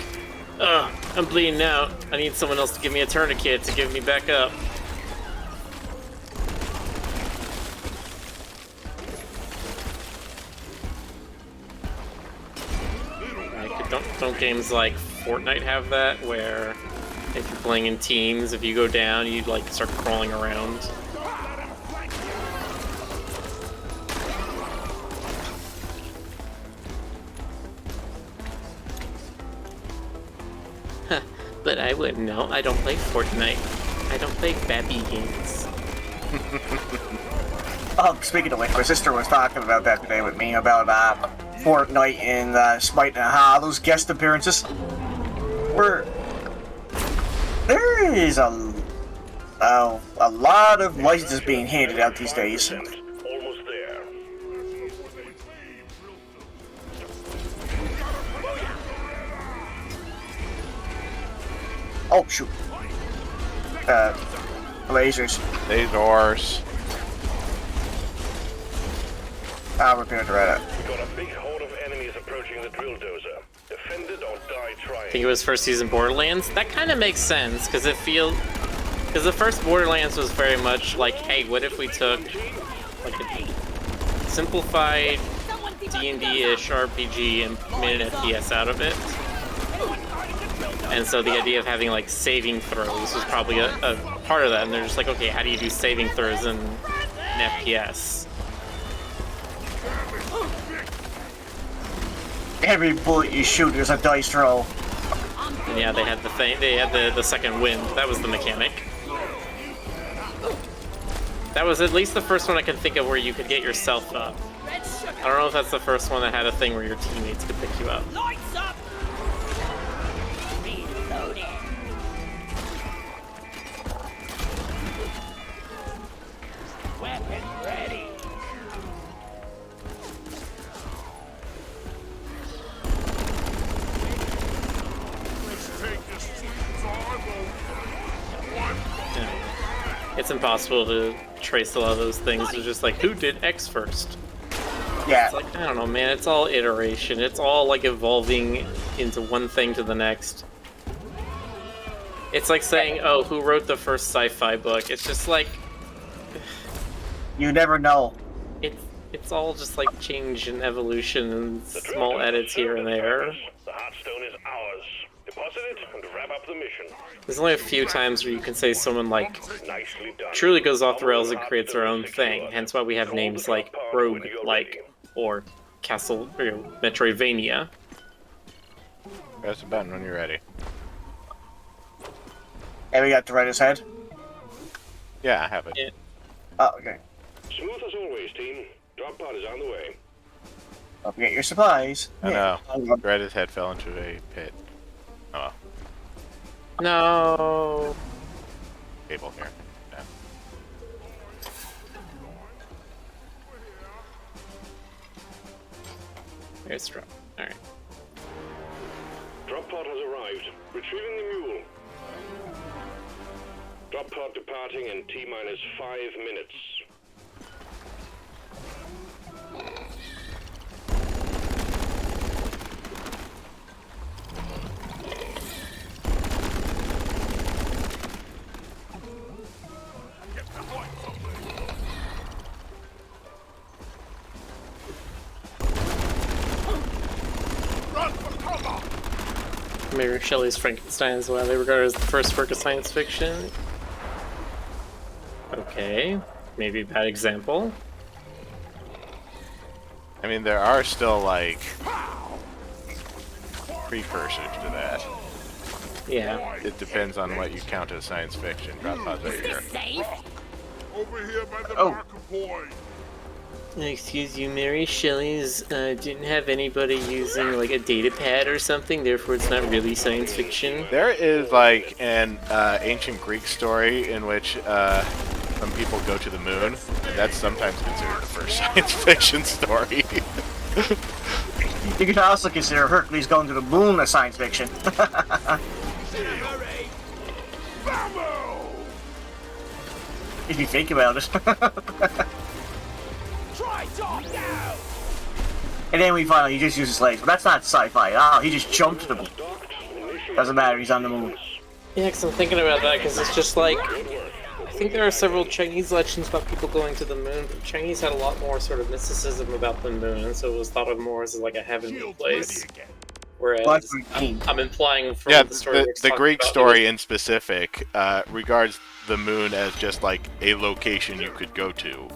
Speaker 3: ugh, I'm bleeding out. I need someone else to give me a tourniquet to give me back up. Like, don't games like Fortnite have that, where if you're playing in teams, if you go down, you like start crawling around? But I wouldn't know. I don't play Fortnite. I don't play Babby games.
Speaker 2: Oh, speaking of which, my sister was talking about that today with me about Fortnite and Smite and those guest appearances. Where there is a lot of licenses being handed out these days.
Speaker 5: Almost there.
Speaker 2: Oh shoot. Lasers.
Speaker 6: Lasers.
Speaker 2: I'll repair the Reddit.
Speaker 5: We got a big horde of enemies approaching the drill dozer. Defend it or die trying.
Speaker 3: I think it was first season Borderlands. That kind of makes sense, because it feels... Because the first Borderlands was very much like, hey, what if we took like a simplified D&D-ish RPG and made an FPS out of it? And so the idea of having like saving throws was probably a part of that, and they're just like, okay, how do you do saving throws in an FPS?
Speaker 2: Every bullet you shoot is a dice roll.
Speaker 3: And yeah, they had the thing, they had the second wind. That was the mechanic. That was at least the first one I can think of where you could get yourself up. I don't know if that's the first one that had a thing where your teammates could pick you up.
Speaker 8: Lights up! Reloading. Weapon ready.
Speaker 4: Let's take this to its eyeball. One
Speaker 3: Yeah. It's impossible to trace a lot of those things. It's just like, who did X first?
Speaker 2: Yeah.
Speaker 3: It's like, I don't know, man. It's all iteration. It's all like evolving into one thing to the next. It's like saying, oh, who wrote the first sci-fi book? It's just like,
Speaker 2: You never know.
Speaker 3: it's all just like change and evolution and small edits here and there.
Speaker 5: The Heartstone is ours. Deposit it and wrap up the mission.
Speaker 3: There's only a few times where you can say someone like
Speaker 5: Nicely done.
Speaker 3: truly goes off the rails and creates their own thing. Hence why we have names like Rogue like or Castle or Metroidvania.
Speaker 6: Press the button when you're ready.
Speaker 2: And we got the Reddit's head.
Speaker 6: Yeah, I have it.
Speaker 3: Yeah.
Speaker 2: Oh, okay.
Speaker 5: Smooth as always, team. Drop pod is on the way.
Speaker 2: Don't forget your supplies.
Speaker 6: I know.
Speaker 2: Yeah.
Speaker 6: Red's head fell into a pit. Oh well.
Speaker 3: No.
Speaker 6: Cable here. Yeah.
Speaker 3: There's drop. Alright.
Speaker 5: Drop pod has arrived. Retrieving the mule. Drop pod departing in T-minus 5 minutes.
Speaker 3: Mary Shelley's Frankenstein is why they regard as the first work of science fiction. Okay, maybe a bad example.
Speaker 6: I mean, there are still, like, precursors to that.
Speaker 3: Yeah.
Speaker 6: It depends on what you count as science fiction. Drop pods right here.
Speaker 8: Safe?
Speaker 4: Over here by the
Speaker 2: Oh.
Speaker 4: marker point.
Speaker 3: Excuse you, Mary Shelley's didn't have anybody using like a data pad or something, therefore it's not really science fiction.
Speaker 6: There is, like, an ancient Greek story in which some people go to the moon, and that's sometimes considered the first science fiction story.
Speaker 2: You could also consider Hercules going to the moon a science fiction. If you think about it.
Speaker 7: Try top now!
Speaker 2: And then we find out he just uses legs. But that's not sci-fi. Oh, he just jumped to the moon. Doesn't matter, he's on the moon.
Speaker 3: Yeah, because I'm thinking about that, because it's just like, I think there are several Chinese legends about people going to the moon, but Chinese had a lot more sort of mysticism about the moon, so it was thought of more as like a heavenly place. Whereas I'm implying from
Speaker 6: Yeah,
Speaker 3: the story
Speaker 6: the Greek story in specific regards the moon as just like a location you could go to.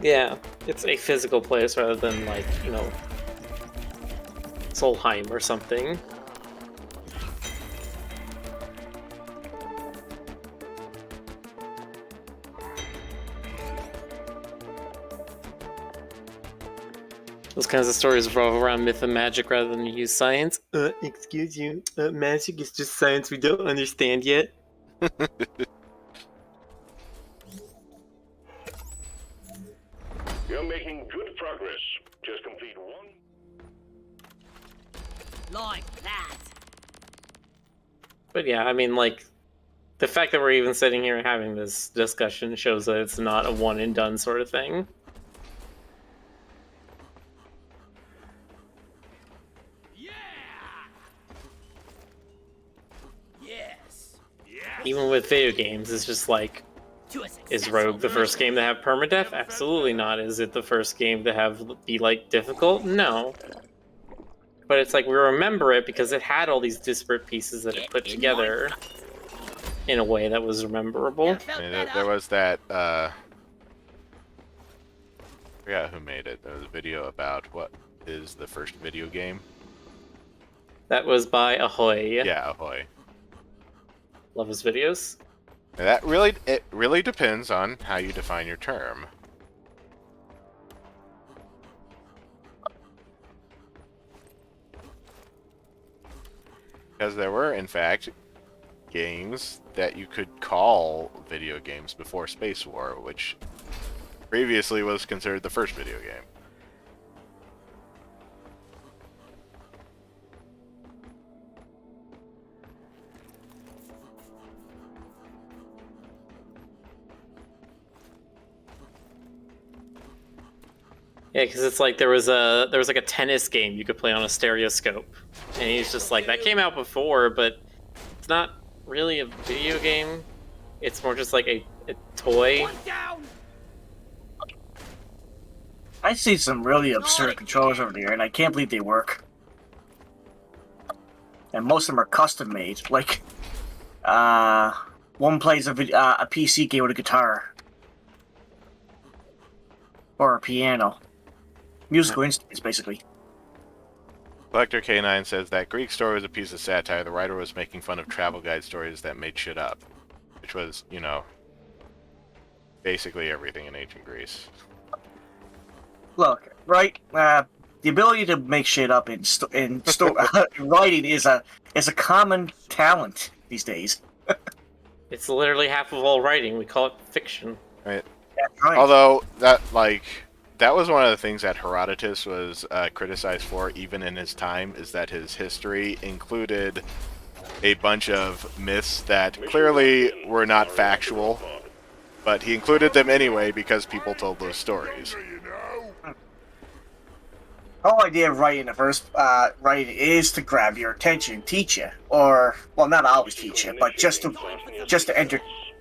Speaker 3: Yeah, it's a physical place rather than like, you know, Solheim or something. Those kinds of stories revolve around myth and magic rather than use science. Excuse you, magic is just science we don't understand yet.
Speaker 5: You're making good progress. Just complete one.
Speaker 8: Like that.
Speaker 3: But yeah, I mean, like, the fact that we're even sitting here having this discussion shows that it's not a one and done sort of thing.
Speaker 7: Yeah! Yes!
Speaker 3: Even with video games, it's just like, is Rogue the first game to have permadeath? Absolutely not. Is it the first game to have be like difficult? No. But it's like we remember it because it had all these disparate pieces that it put together in a way that was rememberable.
Speaker 6: I mean, there was that, I forgot who made it. There was a video about what is the first video game.
Speaker 3: That was by Ahoy.
Speaker 6: Yeah, Ahoy.
Speaker 3: Love his videos.
Speaker 6: And it really depends on how you define your term. Because there were, in fact, games that you could call video games before Space War, which previously was considered the first video game.
Speaker 3: Yeah, because it's like there was like a tennis game you could play on a stereoscope, and he's just like, that came out before, but it's not really a video game. It's more just like a toy.
Speaker 7: One down!
Speaker 2: I see some really absurd controllers over there, and I can't believe they work. And most of them are custom made. Like, one plays a PC game with a guitar. Or a piano. Musical instruments, basically.
Speaker 6: Collector K9 says that Greek story was a piece of satire. The writer was making fun of travel guide stories that made shit up. Which was, you know, basically everything in ancient Greece.
Speaker 2: Look, right? The ability to make shit up in writing is a common talent these days.
Speaker 3: It's literally half of all writing. We call it fiction.
Speaker 6: Right.
Speaker 2: That's right.
Speaker 6: Although, that, like, that was one of the things that Herodotus was criticized for, even in his time, is that his history included a bunch of myths that clearly were not factual, but he included them anyway because people told those stories.
Speaker 2: The whole idea of writing the first writing is to grab your attention, teach you, or well, not always teach you, but just to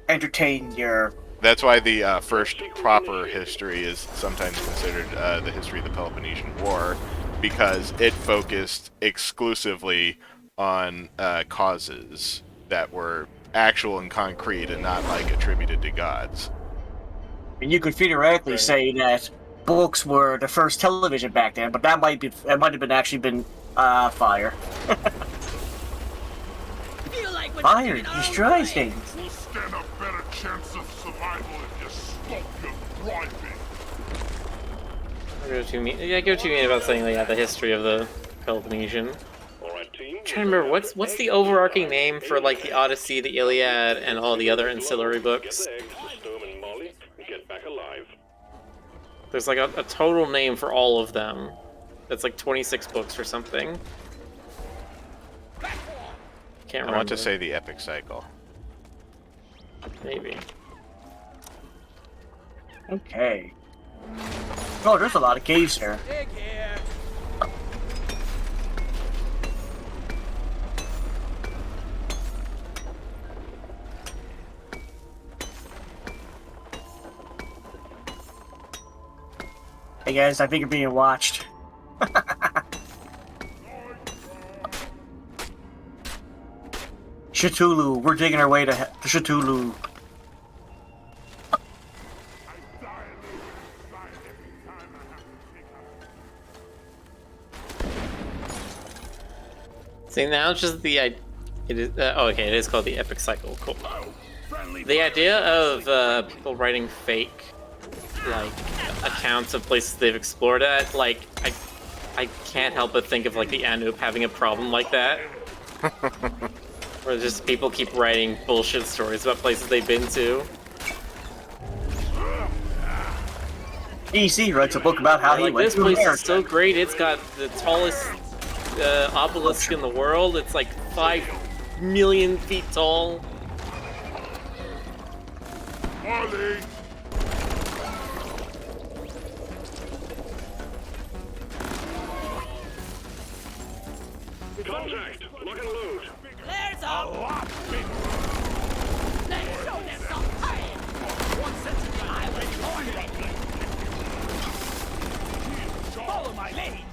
Speaker 2: entertain your.
Speaker 6: That's why the first proper history is sometimes considered the history of the Peloponnesian War, because it focused exclusively on causes that were actual and concrete and not like attributed to gods.
Speaker 2: And you could theoretically say that books were the first television back then, but that might have been actually been fire.
Speaker 8: Feel like we're
Speaker 2: Fire
Speaker 8: taking our
Speaker 2: destroys
Speaker 8: way.
Speaker 2: things.
Speaker 4: We'll stand a better chance of survival if you stop your griping.
Speaker 3: I get what you mean about saying like, the history of the Peloponnesian.
Speaker 5: Alright, team.
Speaker 3: I'm trying to remember what's the overarching name for like the Odyssey, the Iliad, and all the other ancillary books.
Speaker 5: Get the eggs to Storm and Molly and get back alive.
Speaker 3: There's like a total name for all of them. That's like 26 books or something. Can't remember.
Speaker 6: I want to say the Epic Cycle.
Speaker 3: Maybe.
Speaker 2: Okay. Oh, there's a lot of caves here.
Speaker 7: Dig here.
Speaker 2: Hey guys, I think you're being watched. Cthulhu, we're digging our way to Cthulhu.
Speaker 3: See, now it's just the it is okay, it is called the Epic Cycle. Cool. The idea of people writing fake like accounts of places they've explored at, like I can't help but think of like the Anoop having a problem like that. Where just people keep writing bullshit stories about places they've been to.
Speaker 2: EC writes a book about how he
Speaker 3: Like
Speaker 2: went
Speaker 3: this
Speaker 2: to
Speaker 3: place
Speaker 2: America.
Speaker 3: is so great, it's got the tallest obelisk in the world. It's like 5 million feet tall.
Speaker 4: Molly!
Speaker 5: Contact! Lock and load!
Speaker 8: Flares up! Let's show them some pain! One century I was born ready! Follow my lead!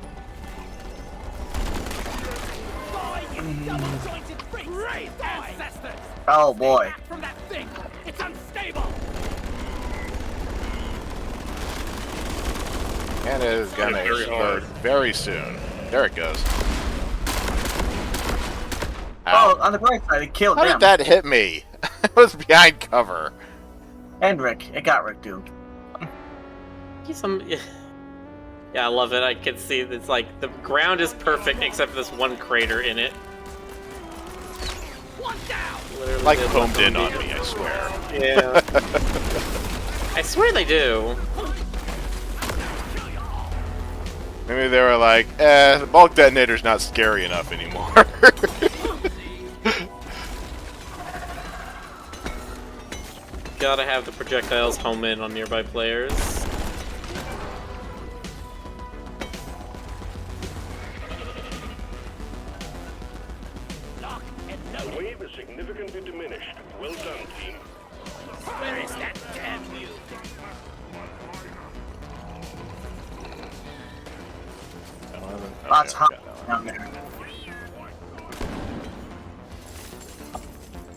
Speaker 8: Die, you double-jointed freaks! Great ancestors!
Speaker 2: Oh boy.
Speaker 8: Back from that thing! It's unstable!
Speaker 6: And it is gonna explode very soon. There it goes.
Speaker 2: Oh,
Speaker 6: Ow.
Speaker 2: on the bright side, it killed
Speaker 6: How
Speaker 2: them.
Speaker 6: did that hit me? It was behind cover.
Speaker 2: And Rick. It got Rick too.
Speaker 3: Yeah, I love it. I can see it's like the ground is perfect except for this one crater in it.
Speaker 8: One down!
Speaker 3: Literally
Speaker 6: Like
Speaker 3: did
Speaker 6: homed
Speaker 3: one
Speaker 6: in on
Speaker 3: meter.
Speaker 6: me, I swear.
Speaker 3: Yeah. I swear they do.
Speaker 6: Maybe they were like, the bulk detonator's not scary enough anymore.
Speaker 3: Gotta have the projectiles home in on nearby players.
Speaker 8: Lock and
Speaker 5: The
Speaker 8: load!
Speaker 5: wave is significantly diminished. Well done, team.
Speaker 8: Where is that damn mule?
Speaker 2: Lots hot down there.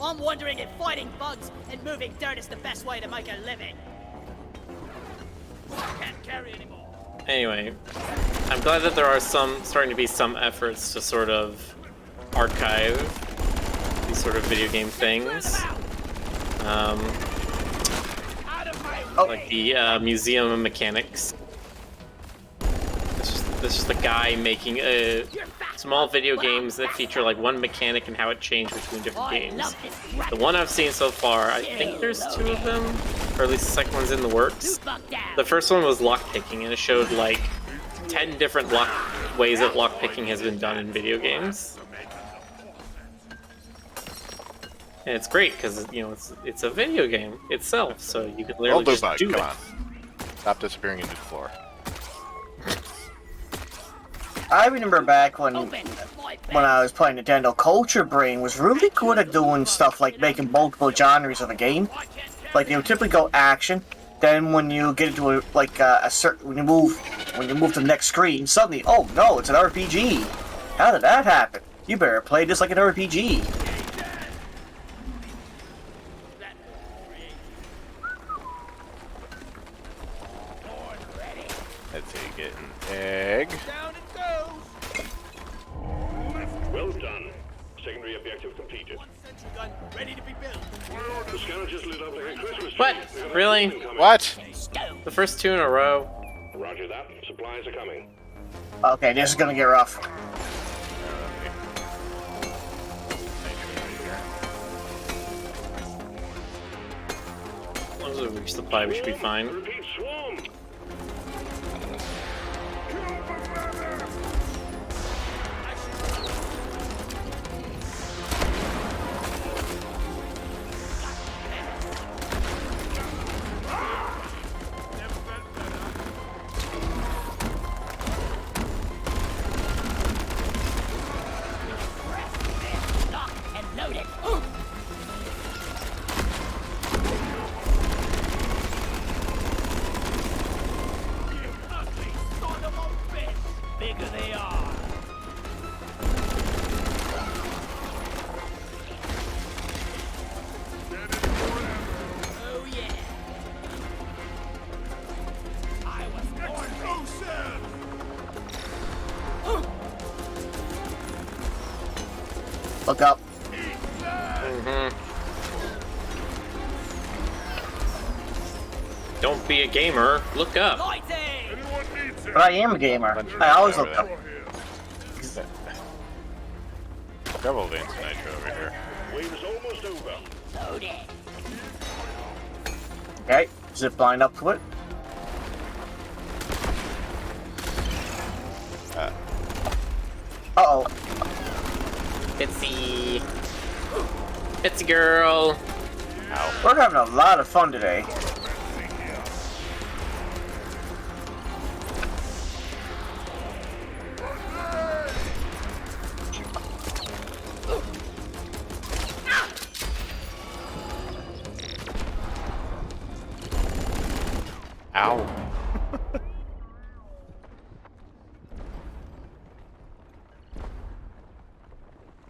Speaker 8: I'm wondering if fighting bugs and moving dirt is the best way to make a living. Can't carry anymore.
Speaker 3: Anyway, I'm glad that there are starting to be some efforts to sort of archive these sort of video game things.
Speaker 8: Out of my
Speaker 3: Like the Museum of Mechanics. It's just a guy making small video games that feature like one mechanic and how it changed between different
Speaker 8: I
Speaker 3: games.
Speaker 8: love this crap.
Speaker 3: The one I've seen so far, I think there's 2 of them. or at least the second one's in the works.
Speaker 8: Fuck down.
Speaker 3: The first one was lockpicking, and it showed like 10 different ways that lockpicking has been done in video games. And it's great because you know it's a video game itself, so you can literally just
Speaker 6: bug,
Speaker 3: do
Speaker 6: come
Speaker 3: it.
Speaker 6: on. Stop disappearing into the floor.
Speaker 2: I remember back when
Speaker 8: Open.
Speaker 2: I was playing Nintendo, Culture Brain was really good at doing stuff like making multiple genres of a game. Like they would typically go action, then when you get into a certain when you move to the next screen, suddenly, oh no, it's an RPG. How did that happen? You better play this like an RPG.
Speaker 6: Let's see, get an egg.
Speaker 7: Down it goes.
Speaker 5: Well done. Secondary objective completed.
Speaker 7: Sentry gun ready to be built.
Speaker 5: The scanner just lit up like a Christmas tree.
Speaker 3: What? Really?
Speaker 6: What?
Speaker 3: The first two in a row.
Speaker 5: Roger that. Supplies are coming.
Speaker 2: Okay, this is gonna get rough.
Speaker 3: As long as we reach supply, we should be fine.
Speaker 5: Repeat, swarm.
Speaker 8: Lock and load it.
Speaker 7: Ugly son of a bitch. Bigger they are. Oh yeah. I was born
Speaker 2: Look up.
Speaker 3: Don't be a gamer. Look up.
Speaker 7: lighting.
Speaker 4: Anyone needs it?
Speaker 2: But I am a gamer. I always look up.
Speaker 6: Double Vance Nitro over here.
Speaker 5: Wave is almost over.
Speaker 8: Load it.
Speaker 2: Okay, zip line up to it. Uh-oh.
Speaker 3: Bitsy. Bitsy girl.
Speaker 2: We're having a lot of fun today.
Speaker 6: Ow.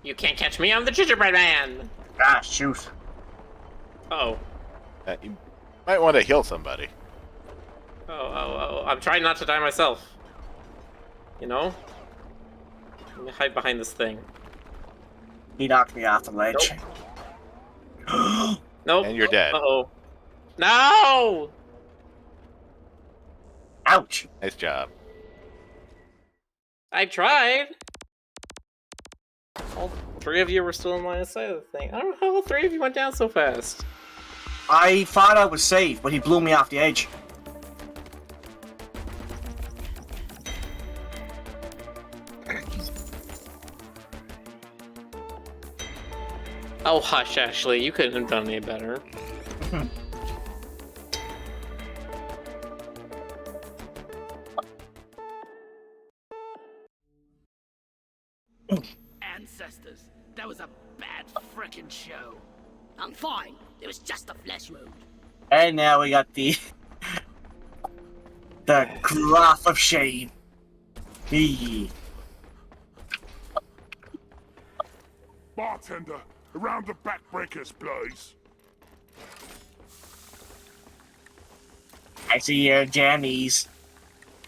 Speaker 3: You can't catch me, I'm the gingerbread man!
Speaker 2: Ah, shoot.
Speaker 3: Oh.
Speaker 6: You might want to heal somebody.
Speaker 3: Oh. I'm trying not to die myself. You know? Let me hide behind this thing.
Speaker 2: He knocked me off the ledge.
Speaker 3: Nope.
Speaker 6: And you're dead.
Speaker 3: Uh-oh. No!
Speaker 2: Ouch.
Speaker 6: Nice job.
Speaker 3: I tried! All three of you were still in line of sight of the thing. I don't know how all three of you went down so fast.
Speaker 2: I thought I was safe, but he blew me off the edge.
Speaker 3: Oh, hush, Ashley. You couldn't have done any better.
Speaker 8: Ancestors. That was a bad frickin' show. I'm fine. It was just a flesh wound.
Speaker 2: And now we got the graph of shame. Eee.
Speaker 4: Bartender, around the backbreakers, please.
Speaker 2: I see your jammies.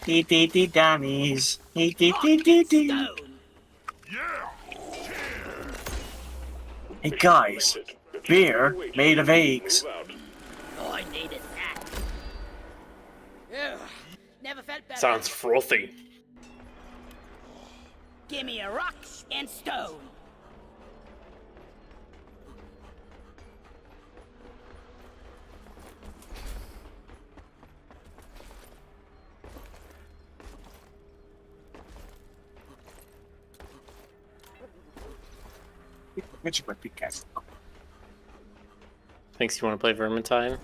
Speaker 2: Dee dee dee dummies. Dee dee dee dee dee.
Speaker 8: Stone.
Speaker 4: Yeah!
Speaker 2: Hey guys, beer made of eggs.
Speaker 5: Move out.
Speaker 8: Oh, I needed that. Ugh. Never felt better.
Speaker 3: Sounds frothy.
Speaker 8: Give me a rock and stone.
Speaker 2: Get your PK.
Speaker 3: Thinks you want to play Vermintide?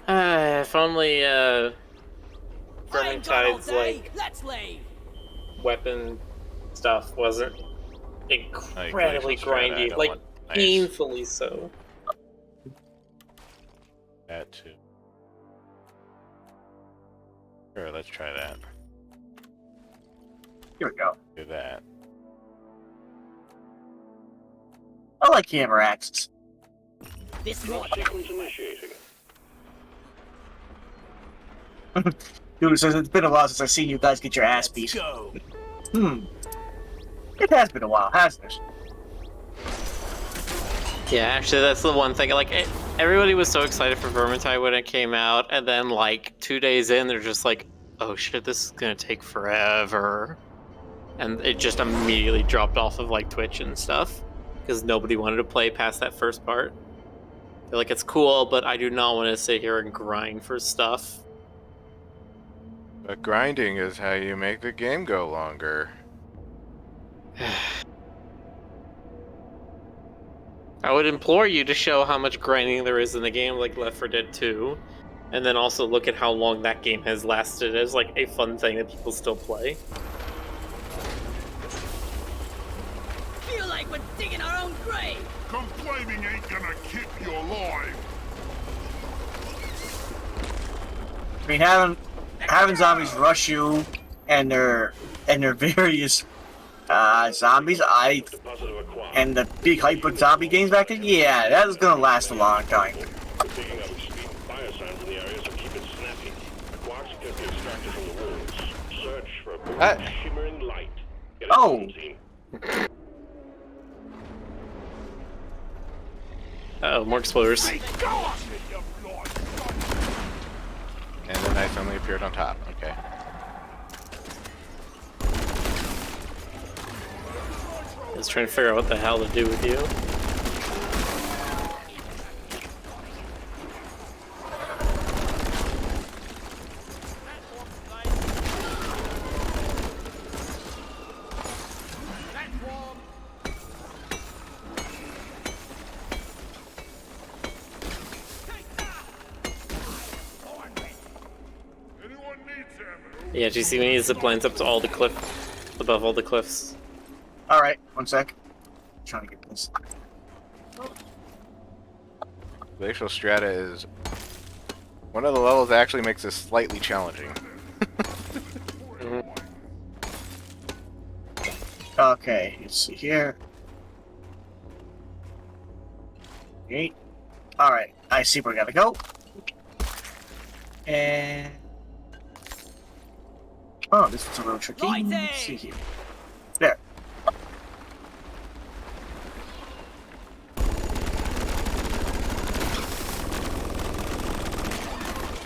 Speaker 3: If only,
Speaker 7: I ain't got all
Speaker 3: Vermintide's,
Speaker 7: day.
Speaker 3: like,
Speaker 7: Let's leave.
Speaker 3: weapon stuff wasn't incredibly
Speaker 6: Glacial Strata, I
Speaker 3: grindy.
Speaker 6: don't
Speaker 3: Like,
Speaker 6: want- nice.
Speaker 3: painfully so.
Speaker 6: That too. Sure, let's try that.
Speaker 2: Here we go.
Speaker 6: Do that.
Speaker 2: I like hammer axes.
Speaker 8: This
Speaker 5: Drop
Speaker 8: one.
Speaker 5: sequence initiating.
Speaker 2: Dude says it's been a while since I've seen you guys get your ass beat.
Speaker 7: Go.
Speaker 2: It has been a while, hasn't it?
Speaker 3: Yeah, actually, that's the one thing. Like, everybody was so excited for Vermintide when it came out, and then, like, 2 days in, they're just like, oh shit, this is gonna take forever. And it just immediately dropped off of, like, Twitch and stuff, because nobody wanted to play past that first part. They're like, it's cool, but I do not want to sit here and grind for stuff.
Speaker 6: But grinding is how you make the game go longer.
Speaker 3: I would implore you to show how much grinding there is in the game, like Left 4 Dead 2, and then also look at how long that game has lasted as like a fun thing that people still play.
Speaker 7: Feel like we're digging our own grave.
Speaker 4: Complaining ain't gonna keep you alive.
Speaker 2: I mean, having zombies rush you and their various zombies,
Speaker 5: Positive acquired.
Speaker 2: and the big hype of zombie games back then, yeah, that was gonna last a long time.
Speaker 5: Picking up speed fire signs in the area, so keep it snappy. Quarks can be extracted from the walls. Search for a blue shimmering light. Get a
Speaker 2: Oh.
Speaker 5: zoom team.
Speaker 3: Uh-oh, more exploders.
Speaker 6: And then I suddenly appeared on top. Okay.
Speaker 3: I was trying to figure out what the hell to do with you.
Speaker 4: Anyone needs ammo?
Speaker 3: Yeah, do you see when he zip lines up to all the above all the cliffs?
Speaker 2: Alright, one sec. Trying to get this.
Speaker 6: Glacial Strata is one of the levels that actually makes this slightly challenging.
Speaker 2: Okay, let's see here. Okay. Alright, I see where we gotta go. And... oh, this one's a little tricky. Let's see here. There.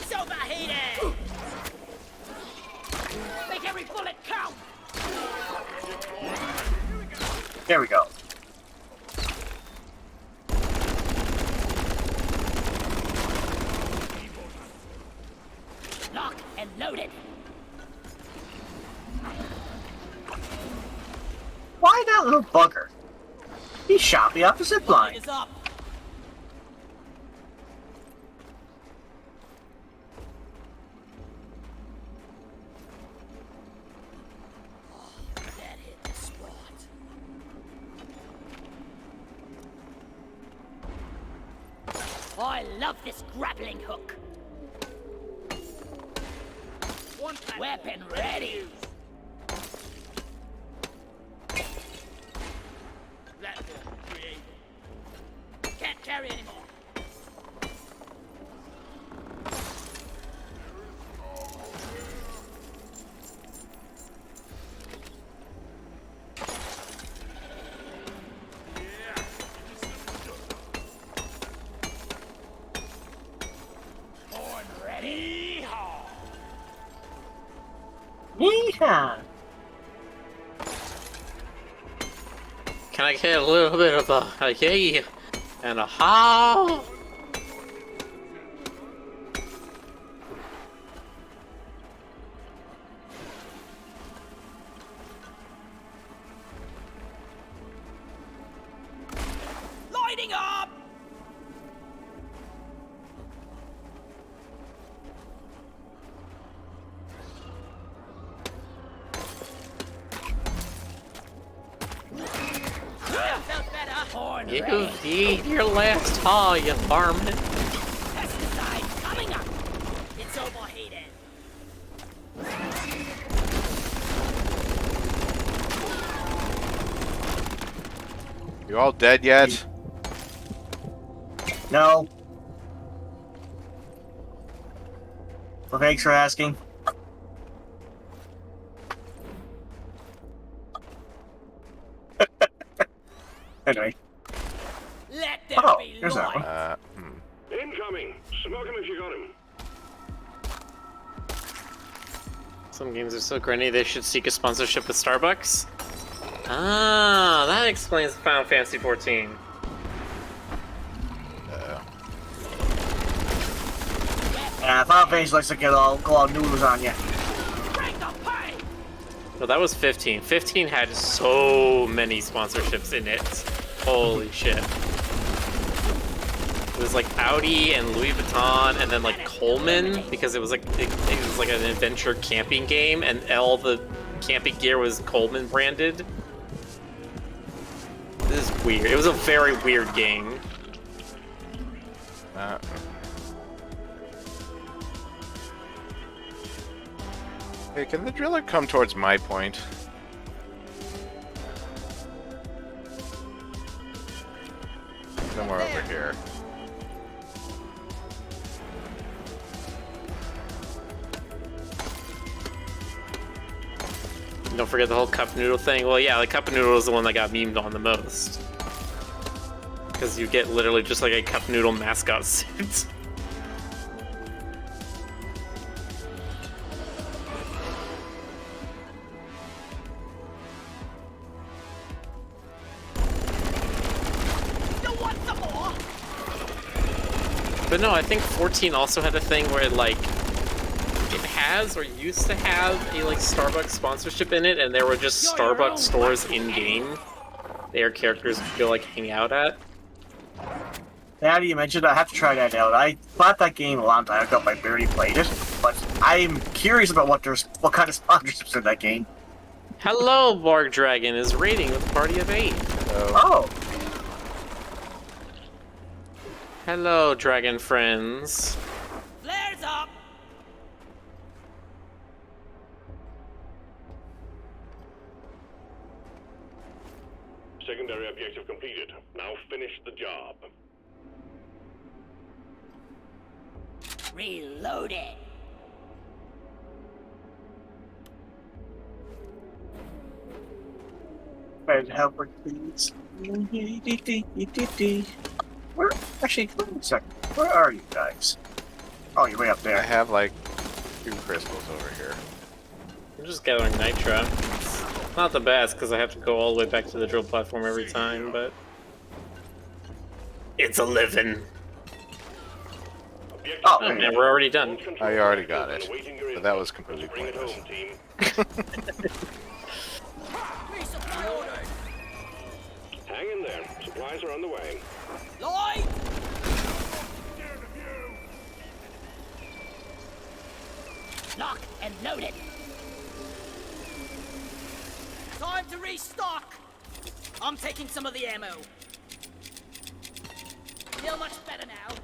Speaker 8: It's overheated. Make every bullet count.
Speaker 2: There we go.
Speaker 8: Lock and loaded.
Speaker 2: Why that little bugger? He shot me off the zip line.
Speaker 7: Is up.
Speaker 8: That hit the spot. I love this grappling hook. Weapon ready.
Speaker 7: Platform created.
Speaker 8: Can't carry anymore. Horn ready.
Speaker 2: Yeehaw!
Speaker 3: Can I get a little bit of a yay and a ha?
Speaker 8: horn
Speaker 3: You
Speaker 8: ready.
Speaker 3: eat your last haw, you varmint.
Speaker 8: Pesticide coming up. It's overheated.
Speaker 6: You all dead yet?
Speaker 2: No. Well, thanks for asking. Anyway.
Speaker 8: Let there
Speaker 2: Oh,
Speaker 8: be
Speaker 2: here's that one.
Speaker 8: light.
Speaker 5: Incoming! Smoke him if you got him.
Speaker 3: Some games are so grinny they should seek a sponsorship with Starbucks. Ah, that explains Final Fantasy 14.
Speaker 2: Yeah, Final Fantasy likes to go all noodles on you.
Speaker 8: Break the pipe.
Speaker 3: Well, that was 15. 15 had so many sponsorships in it. Holy shit. It was like Audi and Louis Vuitton, and then like Coleman, because it was like it was like an adventure camping game, and all the camping gear was Coleman branded. This is weird. It was a very weird game.
Speaker 6: Hey, can the driller come towards my point? Somewhere over here.
Speaker 3: Don't forget the whole cup noodle thing. Well, yeah, the cup noodle is the one that got memed on the most. Because you get literally just like a cup noodle mascot suit.
Speaker 8: You want some more?
Speaker 3: But no, I think 14 also had a thing where it has or used to have a like Starbucks sponsorship in it, and there were just Starbucks stores in game their characters could go like hang out at.
Speaker 2: Now that you mentioned, I have to try that out. I bought that game a long time ago, but I barely played it. But I'm curious about what kind of sponsorships in that game.
Speaker 3: Hello, Borg Dragon is raiding with a party of 8.
Speaker 2: Oh,
Speaker 3: Hello, dragon friends.
Speaker 8: Flares up.
Speaker 5: Secondary objective completed. Now finish the job.
Speaker 8: Reload it.
Speaker 2: and helper, please. Where? Actually, wait a second. Where are you guys? Oh, you're way up
Speaker 6: I
Speaker 2: there.
Speaker 6: have like 2 crystals over here.
Speaker 3: I'm just gathering nitro. It's not the best because I have to go all the way back to the drill platform every time, but it's a living.
Speaker 2: Oh,
Speaker 3: Oh, man, we're already done.
Speaker 6: I already got it, but that was completely
Speaker 5: Bring it
Speaker 6: pointless.
Speaker 5: home, team.
Speaker 8: Resupply ordered.
Speaker 5: Hang in there. Supplies are on the way.
Speaker 8: Lloyd! Lock and load it. Time to restock. I'm taking some of the ammo. Feel much better now.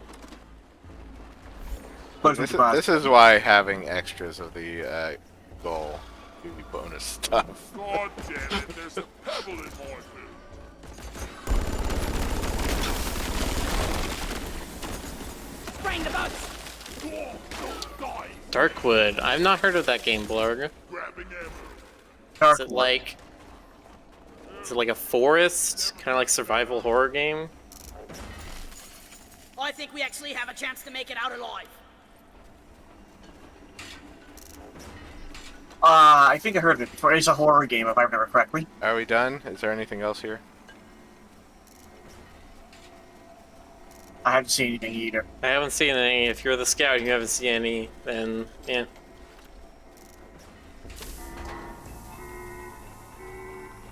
Speaker 6: This is why having extras of the goal give you bonus stuff.
Speaker 4: God damn it, there's a pebble in my boot.
Speaker 8: Bring the boats.
Speaker 4: Don't die.
Speaker 3: Darkwood. I've not heard of that game, Blurg.
Speaker 4: Grabbing ammo.
Speaker 3: Is it like a forest, kind of like survival horror game?
Speaker 8: I think we actually have a chance to make it out alive.
Speaker 2: I think I heard it. It's a horror game, if I remember correctly.
Speaker 6: Are we done? Is there anything else here?
Speaker 2: I haven't seen anything either.
Speaker 3: I haven't seen any. If you're the scout and you haven't seen any, then yeah.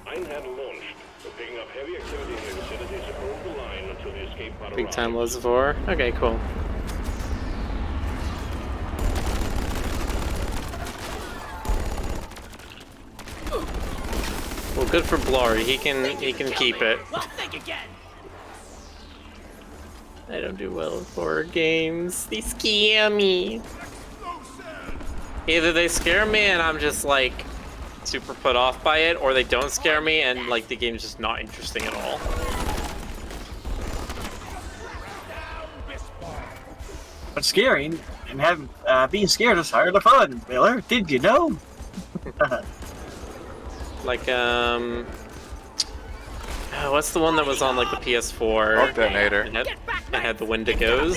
Speaker 5: Einhand launched. We're picking up heavy activity in the vicinity, so hold the line until the escape pod
Speaker 3: Big
Speaker 5: arrives.
Speaker 3: time loads of ore. Okay, cool. Well, good for Blurg. He can keep it.
Speaker 8: Well, think again.
Speaker 3: I don't do well with horror games. They scare me. Either they scare me and I'm just like super put off by it, or they don't scare me and like the game's just not interesting at all.
Speaker 2: But scaring and having being scared is part of the fun, Miller. Did you know?
Speaker 3: Like what's the one that was on like the PS4?
Speaker 6: Arc Detonator.
Speaker 3: It had the Wendigos.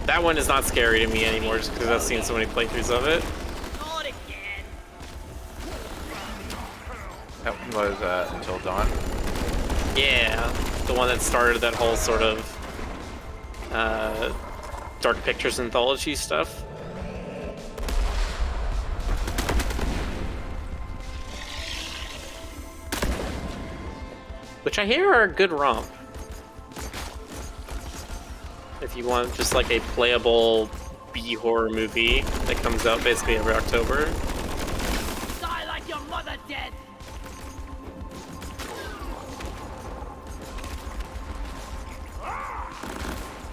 Speaker 3: That one is not scary to me anymore just because I've seen so many playthroughs of it.
Speaker 8: Not again.
Speaker 6: That one was Until Dawn.
Speaker 3: Yeah, the one that started that whole sort of Dark Pictures anthology stuff. Which I hear are a good romp. If you want just like a playable B-horror movie that comes out basically every October.
Speaker 8: Die like your mother dead.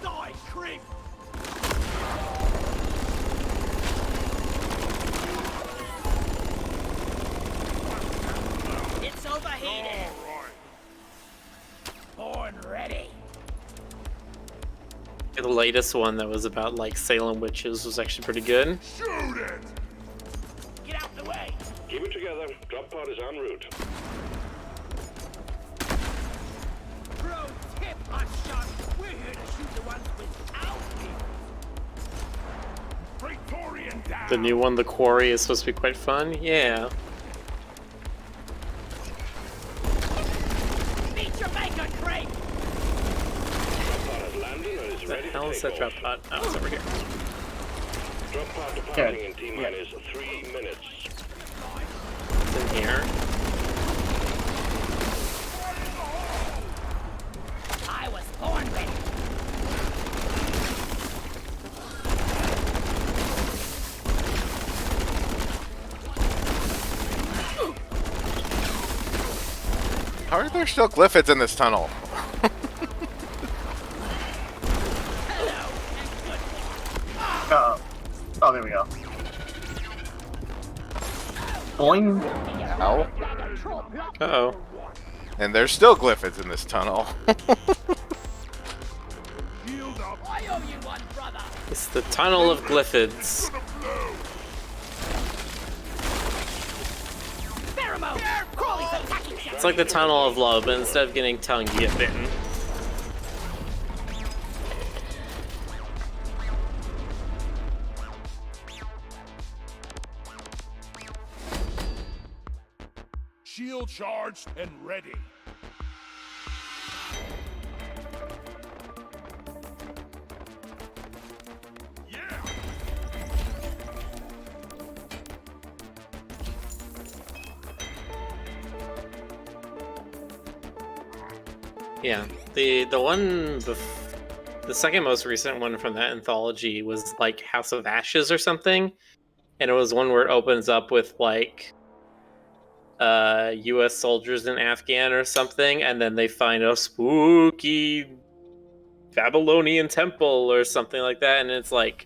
Speaker 8: Die, creep. It's overheated. Born ready.
Speaker 3: The latest one that was about like Salem witches was actually pretty good.
Speaker 4: Shoot it!
Speaker 8: Get out the way.
Speaker 5: Keep it together. Drop pod is en route.
Speaker 8: Pro tip, Hotshot. We're here to shoot the ones without me.
Speaker 4: Praetorian down!
Speaker 3: The new one, The Quarry, is supposed to be quite fun. Yeah.
Speaker 8: Meet your maker, creep.
Speaker 5: Pod has landed and is
Speaker 3: What the
Speaker 5: ready
Speaker 3: hell
Speaker 5: to
Speaker 3: is
Speaker 5: take
Speaker 3: that
Speaker 5: off.
Speaker 3: drop pod? Oh, it's over here.
Speaker 5: Drop pod departing in T-minus 3 minutes.
Speaker 3: It's in here.
Speaker 8: I was born ready.
Speaker 6: How are there still glyphids in this tunnel?
Speaker 2: Oh, there we go. Boing.
Speaker 6: Ow.
Speaker 3: Uh-oh.
Speaker 6: And there's still glyphids in this tunnel.
Speaker 4: Shield up!
Speaker 8: I owe you one, brother.
Speaker 3: It's the Tunnel of Glyphids.
Speaker 8: Pheromone. Crawley's attacking you.
Speaker 3: It's like the Tunnel of Love, but instead of getting tongue, you get bitten.
Speaker 4: Shield charged and ready. Yeah!
Speaker 3: Yeah, the second most recent one from that anthology was like House of Ashes or something, and it was one where it opens up with like U.S. soldiers in Afghan or something, and then they find a spooky Babylonian temple or something like that, and it's like,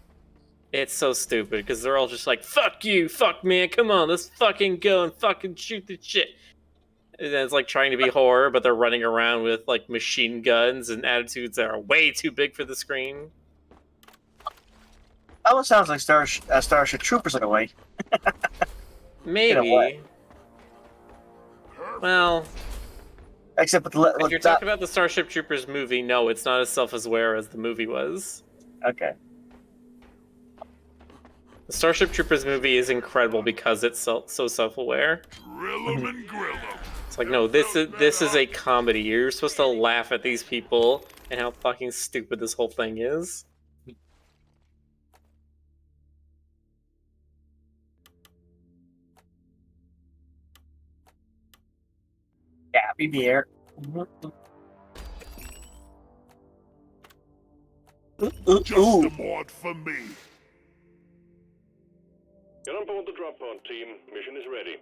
Speaker 3: it's so stupid because they're all just like, "Fuck you, fuck man, come on, let's fucking go and fucking shoot the shit." And it's like trying to be horror, but they're running around with like machine guns and attitudes that are way too big for the screen.
Speaker 2: That one sounds like Starship Troopers in a way.
Speaker 3: Maybe. Well,
Speaker 2: Except with
Speaker 3: if you're talking about the Starship Troopers movie, no, it's not as self-aware as the movie was.
Speaker 2: Okay.
Speaker 3: The Starship Troopers movie is incredible because it's so self-aware.
Speaker 4: Grill 'em and grill 'em.
Speaker 3: It's like, no, this is a comedy. You're supposed to laugh at these people and how fucking stupid this whole thing is.
Speaker 2: Yeah, be there.
Speaker 4: Just a mod for me.
Speaker 5: Get on board the drop pod, team. Mission is ready.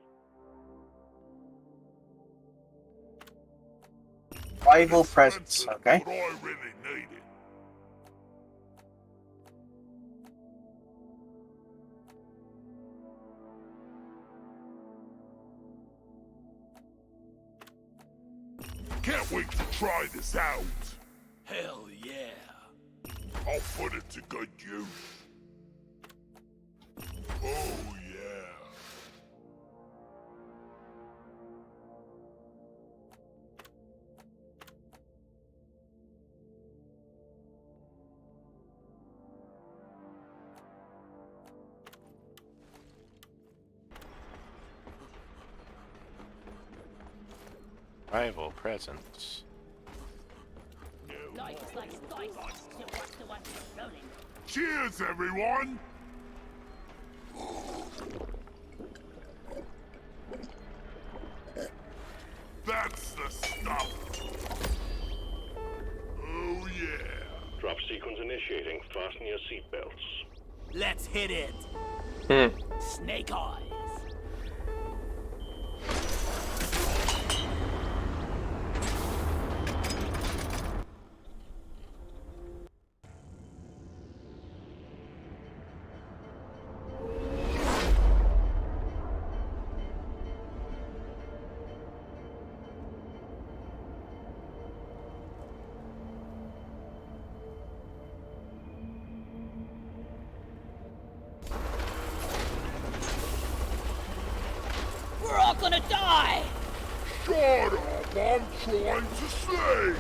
Speaker 2: Rival presence. Okay.
Speaker 4: What I really needed. wait to try this out.
Speaker 7: Hell yeah.
Speaker 4: I'll put it to good use. Oh, yeah.
Speaker 6: Rival presence.
Speaker 8: Dice like dice. So what's the one rolling?
Speaker 4: Cheers, everyone! That's the stuff! Oh, yeah.
Speaker 5: Drop sequence initiating. Fasten your seatbelts.
Speaker 7: Let's hit it.
Speaker 8: Snake eyes. We're all gonna die!
Speaker 4: Shut up! I'm trying to say!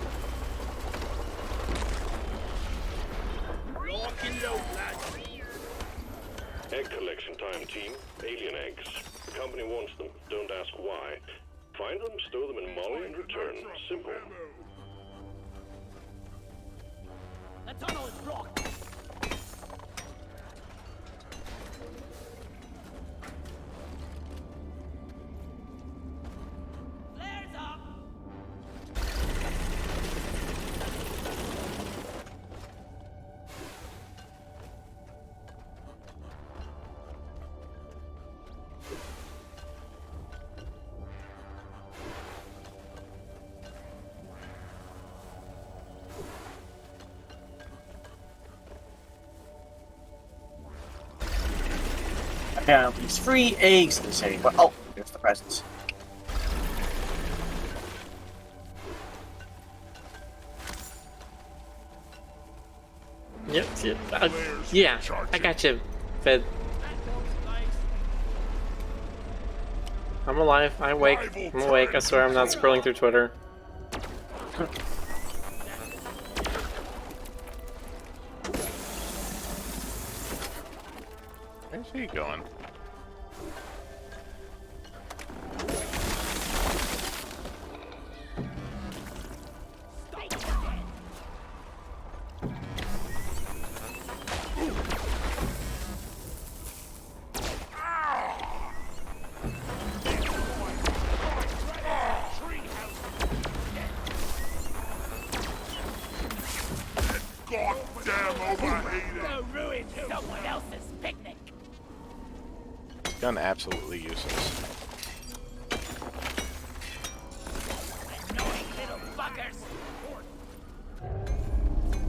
Speaker 7: Lock and load, lads.
Speaker 5: Egg collection time, team. Alien eggs. The company wants them. Don't ask why. Find them, stow them in Molly, and return. Simple.
Speaker 8: The tunnel is blocked. Flares up!
Speaker 2: Now, these free eggs in the city. But, oh, there's the presents.
Speaker 3: Yep. Yeah, I got you, Fed. I'm alive. I'm awake. I'm awake. I swear I'm not scrolling through Twitter.
Speaker 6: Where's he going?
Speaker 4: Goddamn overhated!
Speaker 8: Go ruin someone else's picnic!
Speaker 6: Gun absolutely useless.
Speaker 8: Annoying little fuckers!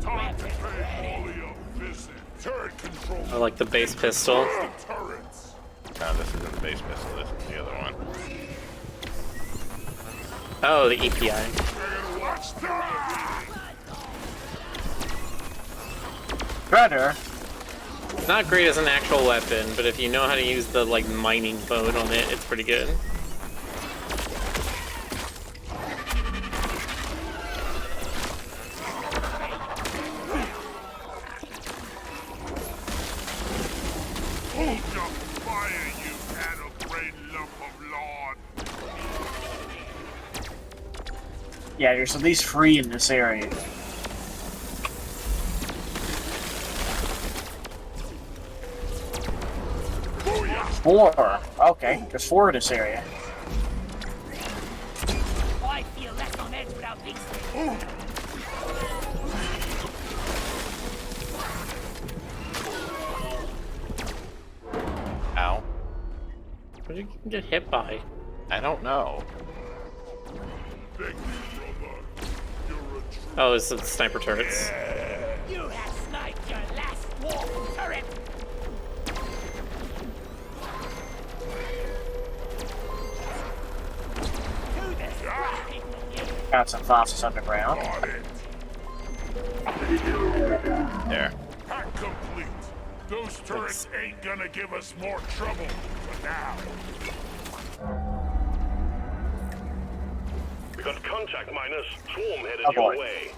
Speaker 4: Time to pay Molly a visit. Turret control.
Speaker 3: I like the base pistol.
Speaker 4: Turrets.
Speaker 6: No, this isn't the base pistol. This is the other one.
Speaker 3: Oh, the EPI.
Speaker 4: And watch that!
Speaker 2: Shredder.
Speaker 3: Not great as an actual weapon, but if you know how to use the like mining mode on it, it's pretty good.
Speaker 4: Hold your fire, you atom-brain lump of lard!
Speaker 2: Yeah, there's at least 3 in this area.
Speaker 4: Booyah!
Speaker 2: 4. Okay, there's 4 in this area.
Speaker 8: I feel less on edge without these things.
Speaker 6: Ow.
Speaker 3: What did you get hit by?
Speaker 6: I don't know.
Speaker 4: Beg you, brother. You're a true...
Speaker 3: Oh, it's the sniper turrets.
Speaker 8: You have sniped your last war turret! To the strike!
Speaker 2: Got some fossils underground.
Speaker 4: Got it.
Speaker 6: There.
Speaker 4: Hack complete. Those turrets ain't gonna give us more trouble for now.
Speaker 5: We got contact, miners. Swarm headed
Speaker 2: Oh, boy.
Speaker 5: your way.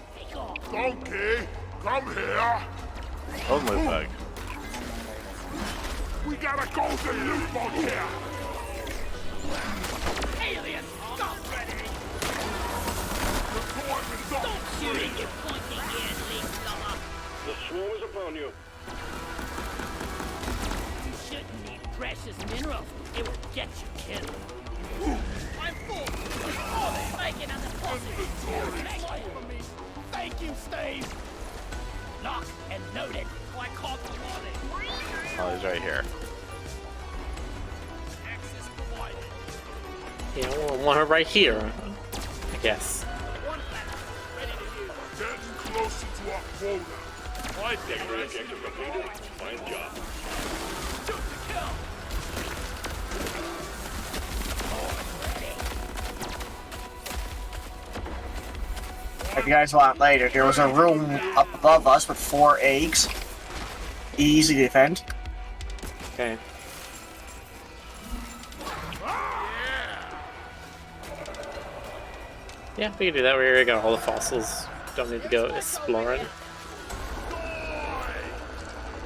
Speaker 4: Donkey, come here.
Speaker 6: Only bug.
Speaker 4: We got a golden loot bug here.
Speaker 8: Alien, stop ready!
Speaker 4: The swarm is up.
Speaker 8: Don't shoot at your pointy ears, leaf fella.
Speaker 5: The swarm is upon you.
Speaker 8: You shouldn't need precious minerals. It will get you killed. I'm full. Oh, they're making an deposit. Thank you for me. Thank you, Steve. Locked and loaded. I can't afford it.
Speaker 6: Oh, he's right here.
Speaker 8: Access provided.
Speaker 3: Yeah, well, one right here, I guess.
Speaker 8: One battle. Ready to use.
Speaker 4: Getting closer to our quota.
Speaker 8: I
Speaker 5: Secondary objective completed. Fine job.
Speaker 8: Shoot to kill.
Speaker 2: If you guys want later, there was a room up above us with 4 eggs. Easy to defend.
Speaker 3: Okay. Yeah, we can do that. We already got all the fossils. Don't need to go exploring.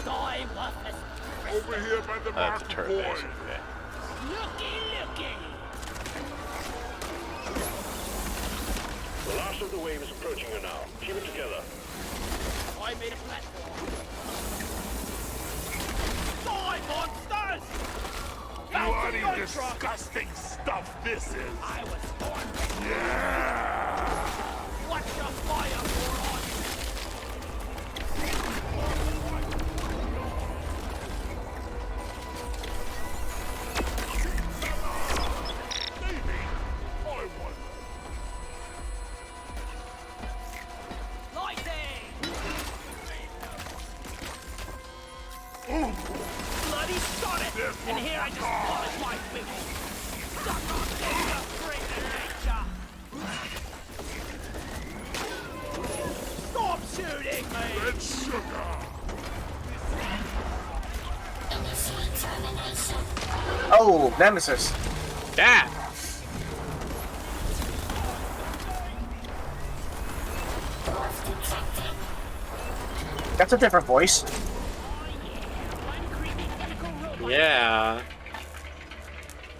Speaker 8: Die, worthless.
Speaker 4: Over here by the
Speaker 6: That's a
Speaker 4: marked
Speaker 6: turret
Speaker 4: boy.
Speaker 6: base. Okay.
Speaker 8: Looky.
Speaker 5: The last of the wave is approaching you now. Keep it together.
Speaker 8: I made a platform. Die, monsters!
Speaker 4: Bloody disgusting stuff this is.
Speaker 8: I was born ready.
Speaker 4: Yeah.
Speaker 8: Watch your fire, moron!
Speaker 4: Maybe. I won.
Speaker 8: Lighting! Bloody start it!
Speaker 4: There's
Speaker 8: And
Speaker 4: one
Speaker 8: here I just polish my wiggle. Suck on nature, bring the nature! Stop shooting me!
Speaker 4: Red sugar.
Speaker 2: Oh, Nemesis.
Speaker 3: Yeah!
Speaker 2: That's a different voice.
Speaker 3: Yeah.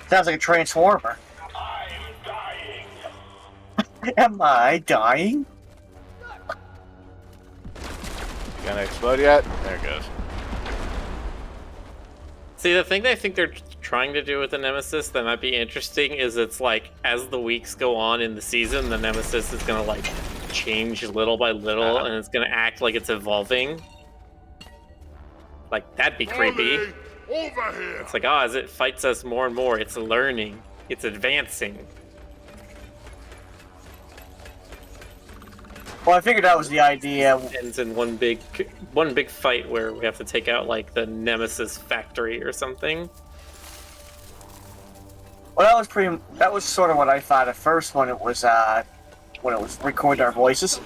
Speaker 2: Sounds like a transformer.
Speaker 4: I'm dying.
Speaker 2: Am I dying?
Speaker 6: Gonna explode yet? There it goes.
Speaker 3: See, the thing that I think they're trying to do with the Nemesis that might be interesting is it's like, as the weeks go on in the season, the Nemesis is gonna like change little by little, and it's gonna act like it's evolving. Like, that'd be creepy.
Speaker 4: Ollie, over here.
Speaker 3: It's like, as it fights us more and more, it's learning, it's advancing.
Speaker 2: Well, I figured that was the idea.
Speaker 3: Ends in one big fight where we have to take out like the Nemesis factory or something.
Speaker 2: Well, that was sort of what I thought at first when it was recording our voices.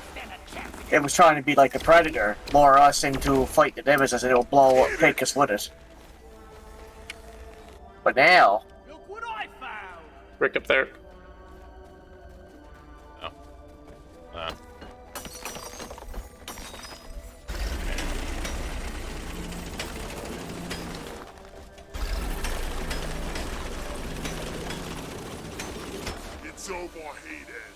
Speaker 2: It was trying to be like the Predator, lure us into fight the Nemesis, and it'll take us with it. But now,
Speaker 8: Look what I found!
Speaker 3: Rick up there.
Speaker 6: Oh.
Speaker 4: It's overheated.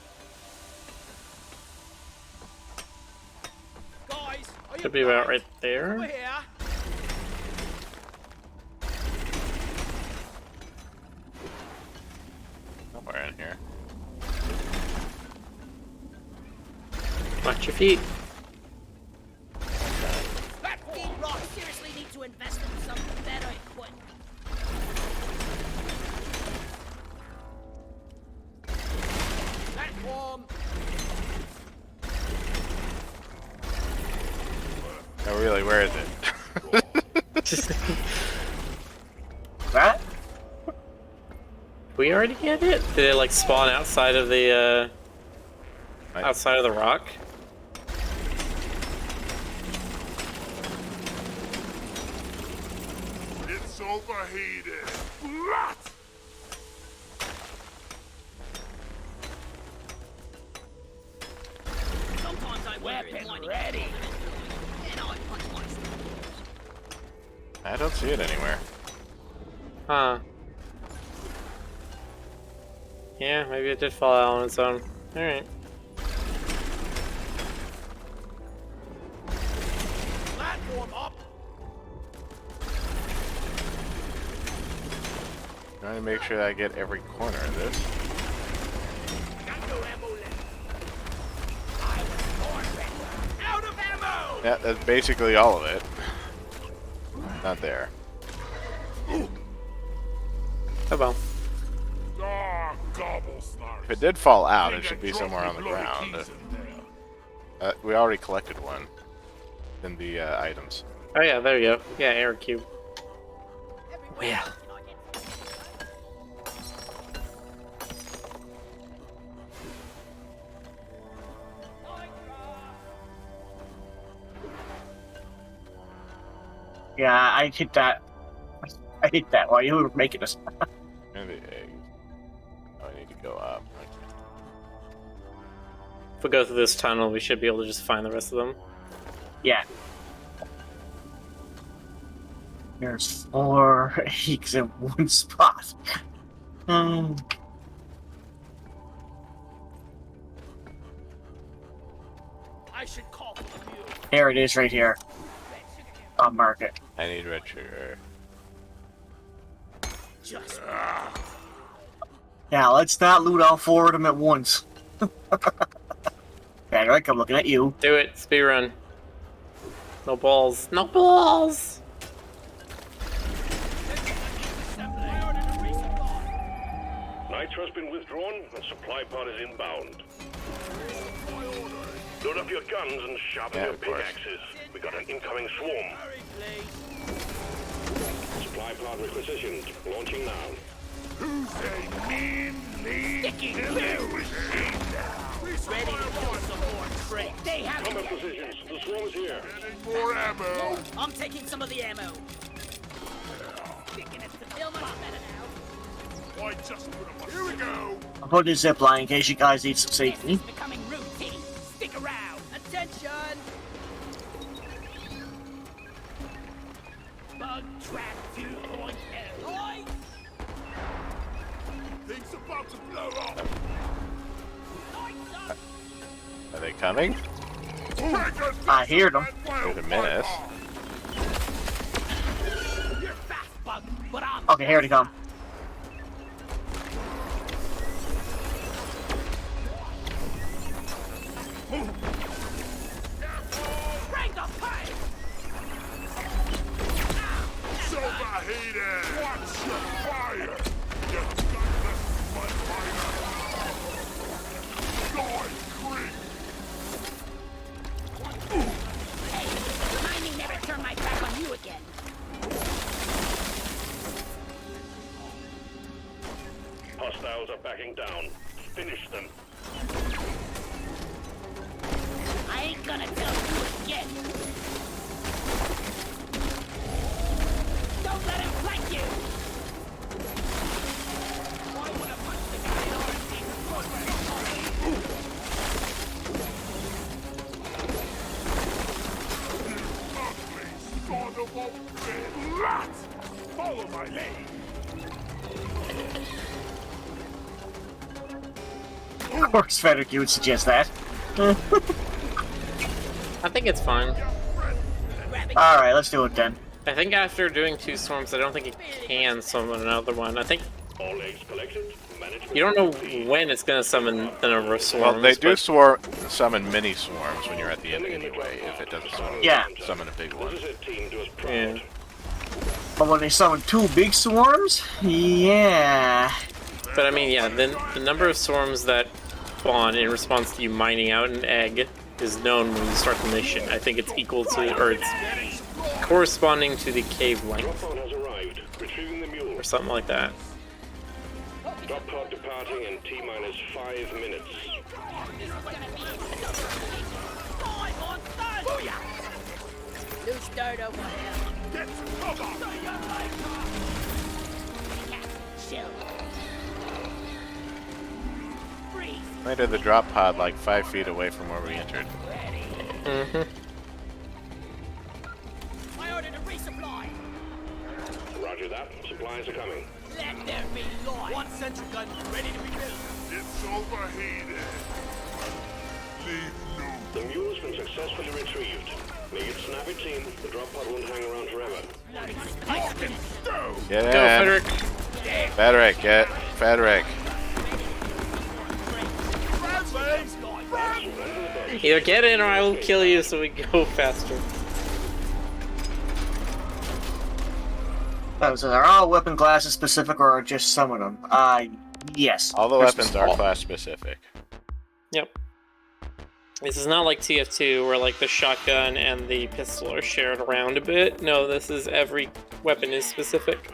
Speaker 8: Guys, are you
Speaker 3: Should be about right
Speaker 8: Over
Speaker 3: there.
Speaker 8: here!
Speaker 6: Somewhere in here.
Speaker 3: Watch your feet.
Speaker 8: That Deep Rock seriously need to invest in some better equipment. Platform!
Speaker 6: Oh, really? Where is it?
Speaker 2: that
Speaker 3: We already get it? Did it like spawn outside of the Outside of the rock?
Speaker 4: It's overheated. Blat!
Speaker 8: Sometimes I weapon ready. And I punch myself.
Speaker 6: I don't see it anywhere.
Speaker 3: Huh. Yeah, maybe it did fall out on its own. Alright.
Speaker 7: Platform up.
Speaker 6: Trying to make sure that I get every corner of this.
Speaker 7: Got no ammo left. I was born ready. Out of ammo.
Speaker 6: Yeah, that's basically all of it. Not there.
Speaker 3: Oh well.
Speaker 4: Ah, gobble snarks.
Speaker 6: If it did fall out,
Speaker 4: Think
Speaker 6: it should
Speaker 4: I
Speaker 6: be
Speaker 4: dropped
Speaker 6: somewhere
Speaker 4: me
Speaker 6: on the
Speaker 4: bloody
Speaker 6: ground.
Speaker 4: keys in there.
Speaker 6: We already collected one in the items.
Speaker 3: Oh yeah, there you go. Yeah, air cube. Well.
Speaker 2: Yeah, I hit that. I hit that while you were making us.
Speaker 6: And the eggs. Oh, I need to go up.
Speaker 3: If we go through this tunnel, we should be able to just find the rest of them.
Speaker 2: Yeah. There's 4 eggs in one spot.
Speaker 8: I should call for the mule.
Speaker 2: There it is, right here. I'll mark it.
Speaker 6: I need red sugar.
Speaker 8: Just
Speaker 2: Now let's not loot all 4 of them at once. Patrick, I'm looking at you.
Speaker 3: Do it. Speed run. No balls. No balls!
Speaker 5: Nitro has been withdrawn and supply pod is inbound. Load up your guns and sharpen
Speaker 6: Yeah,
Speaker 5: your
Speaker 6: of course.
Speaker 5: pickaxes. We got an incoming swarm.
Speaker 7: Hurry, please.
Speaker 5: Supply pod requisitioned. Launching now.
Speaker 4: Who's a mean, lean,
Speaker 8: Sticky
Speaker 4: killing
Speaker 8: glue.
Speaker 4: machine now?
Speaker 8: ready to kill some more tricks. They have
Speaker 5: Combat positions. The swarm is here.
Speaker 4: Getting more ammo.
Speaker 8: I'm taking some of the ammo. Thinking it's the feel much better now.
Speaker 4: I just put up a... Here we go.
Speaker 2: I'm putting a zip line in case you guys need some
Speaker 8: This
Speaker 2: safety.
Speaker 8: is becoming routine. Stick around. Attention. Bug trap 2.0. Oi!
Speaker 4: Things about to blow up.
Speaker 8: Lights up.
Speaker 6: Are they coming?
Speaker 2: I hear them.
Speaker 6: Wait a minute.
Speaker 8: You're fast, Bug, but I'm
Speaker 2: Okay, here they come.
Speaker 8: Bring the pipe.
Speaker 4: Overheated. Watch your fire. You gutless mud miner. Going creep.
Speaker 8: Hey, remind me never turn my back on you again.
Speaker 5: Hostiles are backing down. Finish them.
Speaker 8: I ain't gonna tell you again. Don't let him flank you. I wanna punch the guy in orange team.
Speaker 4: Ugly son of a bitch. Rat. Follow my lead.
Speaker 2: Of course, Frederick, you would suggest that.
Speaker 3: I think it's fine.
Speaker 2: Alright, let's do it then.
Speaker 3: I think after doing 2 swarms, I don't think it can summon another one. I think
Speaker 5: All eggs collected. Management.
Speaker 3: you don't know when it's gonna summon the number of swarms.
Speaker 6: Well, they do
Speaker 3: but-
Speaker 6: summon mini swarms when you're at the end anyway, if it doesn't
Speaker 2: Yeah.
Speaker 6: summon a big one.
Speaker 5: This is a team to us proud.
Speaker 3: Yeah.
Speaker 2: But when they summon 2 big swarms, yeah.
Speaker 3: But I mean, yeah, the number of swarms that spawn in response to you mining out an egg is known when you start the mission. I think it's equal to, or it's corresponding to the cave length,
Speaker 5: Phone has arrived. Retrieving the mule.
Speaker 3: or something like that.
Speaker 5: Drop pod departing in T-minus 5 minutes.
Speaker 8: Loose dirt over there.
Speaker 4: Get cover!
Speaker 8: Chill. Freeze.
Speaker 6: Landed the drop pod like 5 feet away from where we entered.
Speaker 8: I ordered a resupply.
Speaker 5: Roger that. Supplies are coming.
Speaker 8: Let there be light. One sentry gun ready to be built.
Speaker 4: It's overheated. Leave no.
Speaker 5: The mule's been successfully retrieved. Make it snappy, team. The drop pod won't hang around forever.
Speaker 4: Fucking stone!
Speaker 6: Get
Speaker 3: Go,
Speaker 6: in.
Speaker 3: Frederick.
Speaker 6: Frederick, get Frederick.
Speaker 3: Either get in or I will kill you so we go faster.
Speaker 2: Oh, so are all weapon classes specific or just some of them? Yes.
Speaker 6: All the
Speaker 2: They're
Speaker 6: weapons are
Speaker 2: specific.
Speaker 6: class specific.
Speaker 3: Yep. This is not like TF2 where like the shotgun and the pistol are shared around a bit. No, this is every weapon is specific.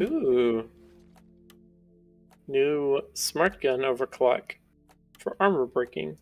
Speaker 3: Ooh. New smart gun overclock for armor breaking.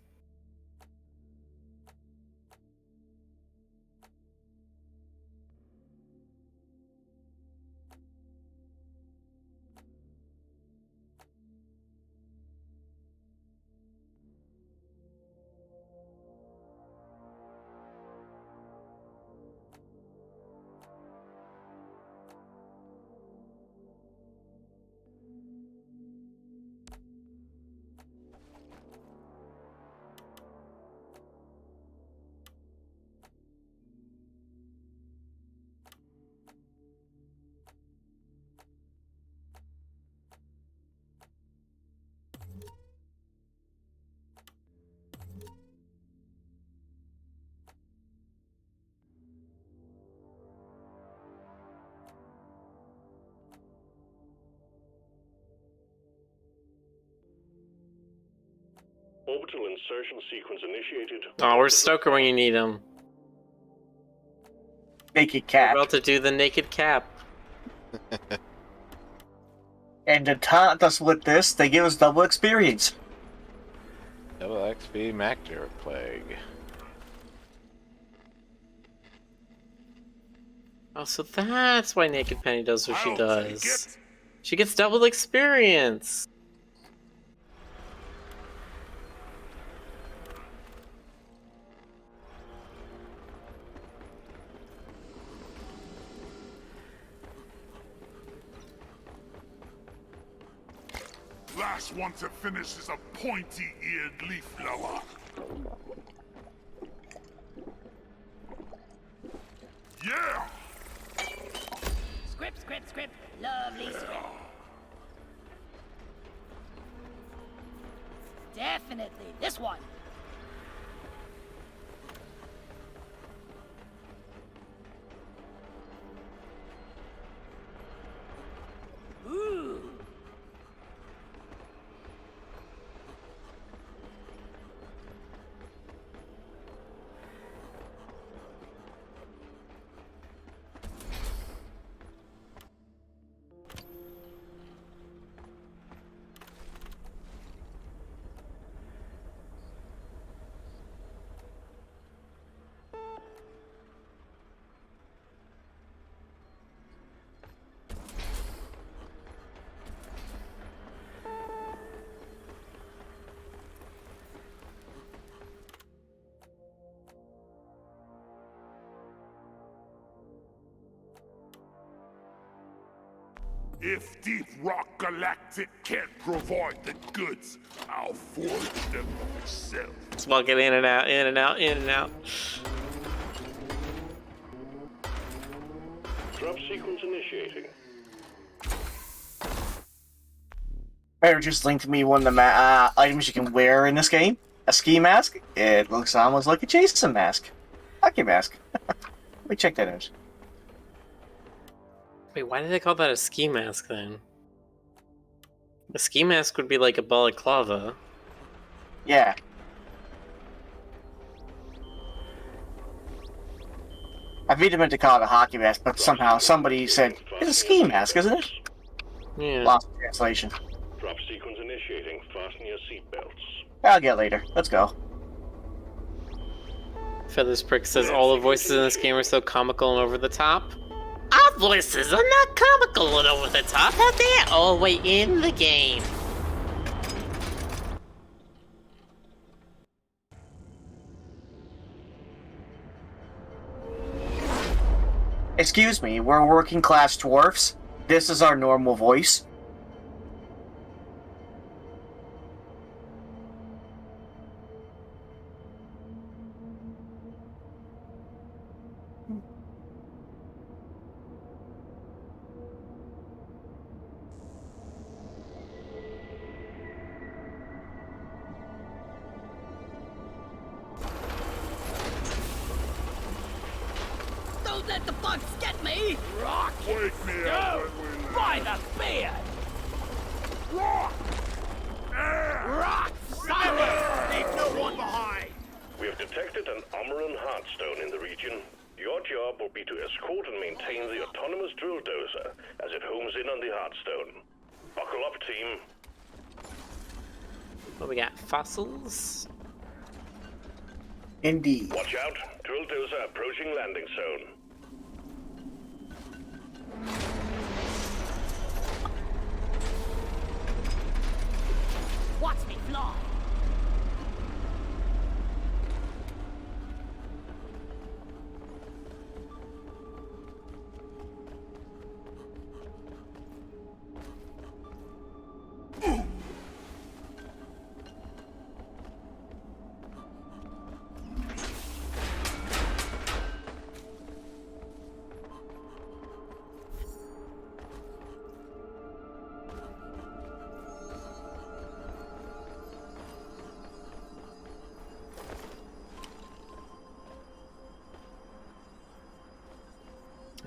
Speaker 5: Orbital insertion sequence initiated.
Speaker 3: Oh, where's Stoker when you need him?
Speaker 2: Naked
Speaker 3: We're
Speaker 2: Cap.
Speaker 3: about to do the naked cap.
Speaker 2: And to taunt us with this, they give us double experience.
Speaker 6: Double XP Mactor Plague.
Speaker 3: Oh, so that's why Naked Penny does what she
Speaker 4: I'll
Speaker 3: does.
Speaker 4: take it.
Speaker 3: She gets double experience.
Speaker 4: Last one to finish is a pointy-eared leaf blower. Yeah!
Speaker 8: Script, script, script. Lovely script. Definitely. This one. Ooh.
Speaker 4: If Deep Rock Galactic can't provide the goods, I'll forge them myself.
Speaker 3: Just walking in and out, in and out, in and out.
Speaker 5: Drop sequence initiating.
Speaker 2: Better just linked me one of the items you can wear in this game. A ski mask. It looks almost like a Jason mask. Hockey mask. Let me check that out.
Speaker 3: Wait, why did they call that a ski mask then? A ski mask would be like a balaclava.
Speaker 2: Yeah. I beat him to call it a hockey mask, but somehow somebody said, it's a ski mask, isn't it?
Speaker 3: Yeah.
Speaker 2: Lost in translation.
Speaker 5: Drop sequence initiating. Fasten your seatbelts.
Speaker 2: I'll get later. Let's go.
Speaker 3: Feathers Prick says all the voices in this game are so comical and over the top. Our voices are not comical and over the top, but they're all the way in the game.
Speaker 2: Excuse me, we're working class dwarfs. This is our normal voice.
Speaker 8: Don't let the bugs get me! Rock!
Speaker 4: Wake me up when we
Speaker 8: By the beard!
Speaker 4: rock!
Speaker 8: Rock! Silence! Leave no one behind!
Speaker 5: We have detected an Amaran Heartstone in the region. Your job will be to escort and maintain the autonomous drill dozer as it homes in on the Heartstone. Buckle up, team.
Speaker 3: What we got? Fossils?
Speaker 2: Indeed.
Speaker 5: Watch out. Drill dozer approaching landing zone.
Speaker 8: Watch me fly!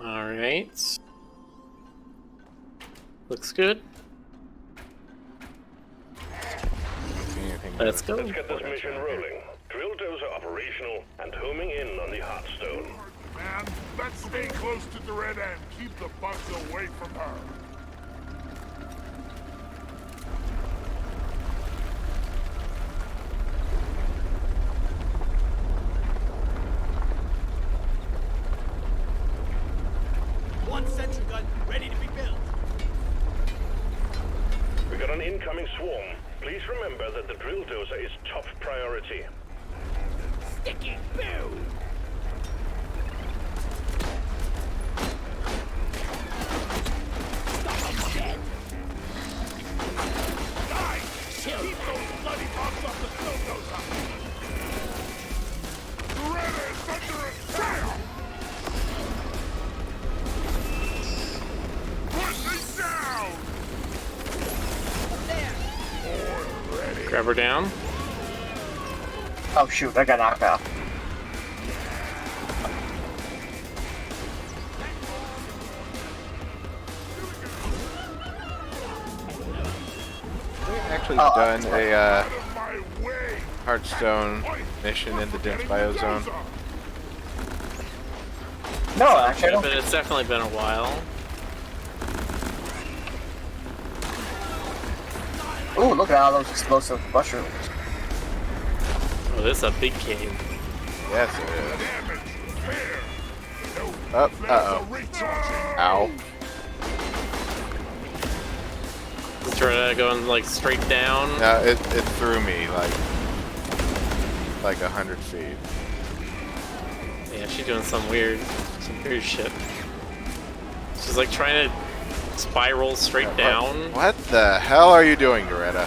Speaker 3: Alright. Looks good. Let's go.
Speaker 5: Let's get this mission rolling. Drill dozer operational and homing in on the Heartstone.
Speaker 4: Man, let's stay close to the red end. Keep the bugs away from her.
Speaker 7: One sentry gun ready to be built.
Speaker 5: We got an incoming swarm. Please remember that the drill dozer is top priority.
Speaker 8: Sticky boo! Stop him dead!
Speaker 4: Die!
Speaker 8: Chill
Speaker 4: Keep those bloody bugs off the drill dozer! Loretta is under attack! Pushing down!
Speaker 3: Grab her down.
Speaker 2: Oh shoot, I got knocked out.
Speaker 6: We've actually
Speaker 2: Oh,
Speaker 6: done a
Speaker 4: Out of my way!
Speaker 6: Hearthstone mission in the dense biozone.
Speaker 2: No, actually, I
Speaker 3: But
Speaker 2: don't.
Speaker 3: it's definitely been a while.
Speaker 2: Ooh, look at all those explosive mushrooms.
Speaker 3: Oh, this is a big cave.
Speaker 6: Yes, it is.
Speaker 4: Damage! Fair! No,
Speaker 6: Oh,
Speaker 4: there's
Speaker 6: uh-oh.
Speaker 4: a recharging!
Speaker 6: Ow.
Speaker 3: Try to go like straight down.
Speaker 6: No, it threw me like 100 feet.
Speaker 3: Yeah, she's doing some weird shit. She's like trying to spiral straight down.
Speaker 6: What the hell are you doing, Doretta?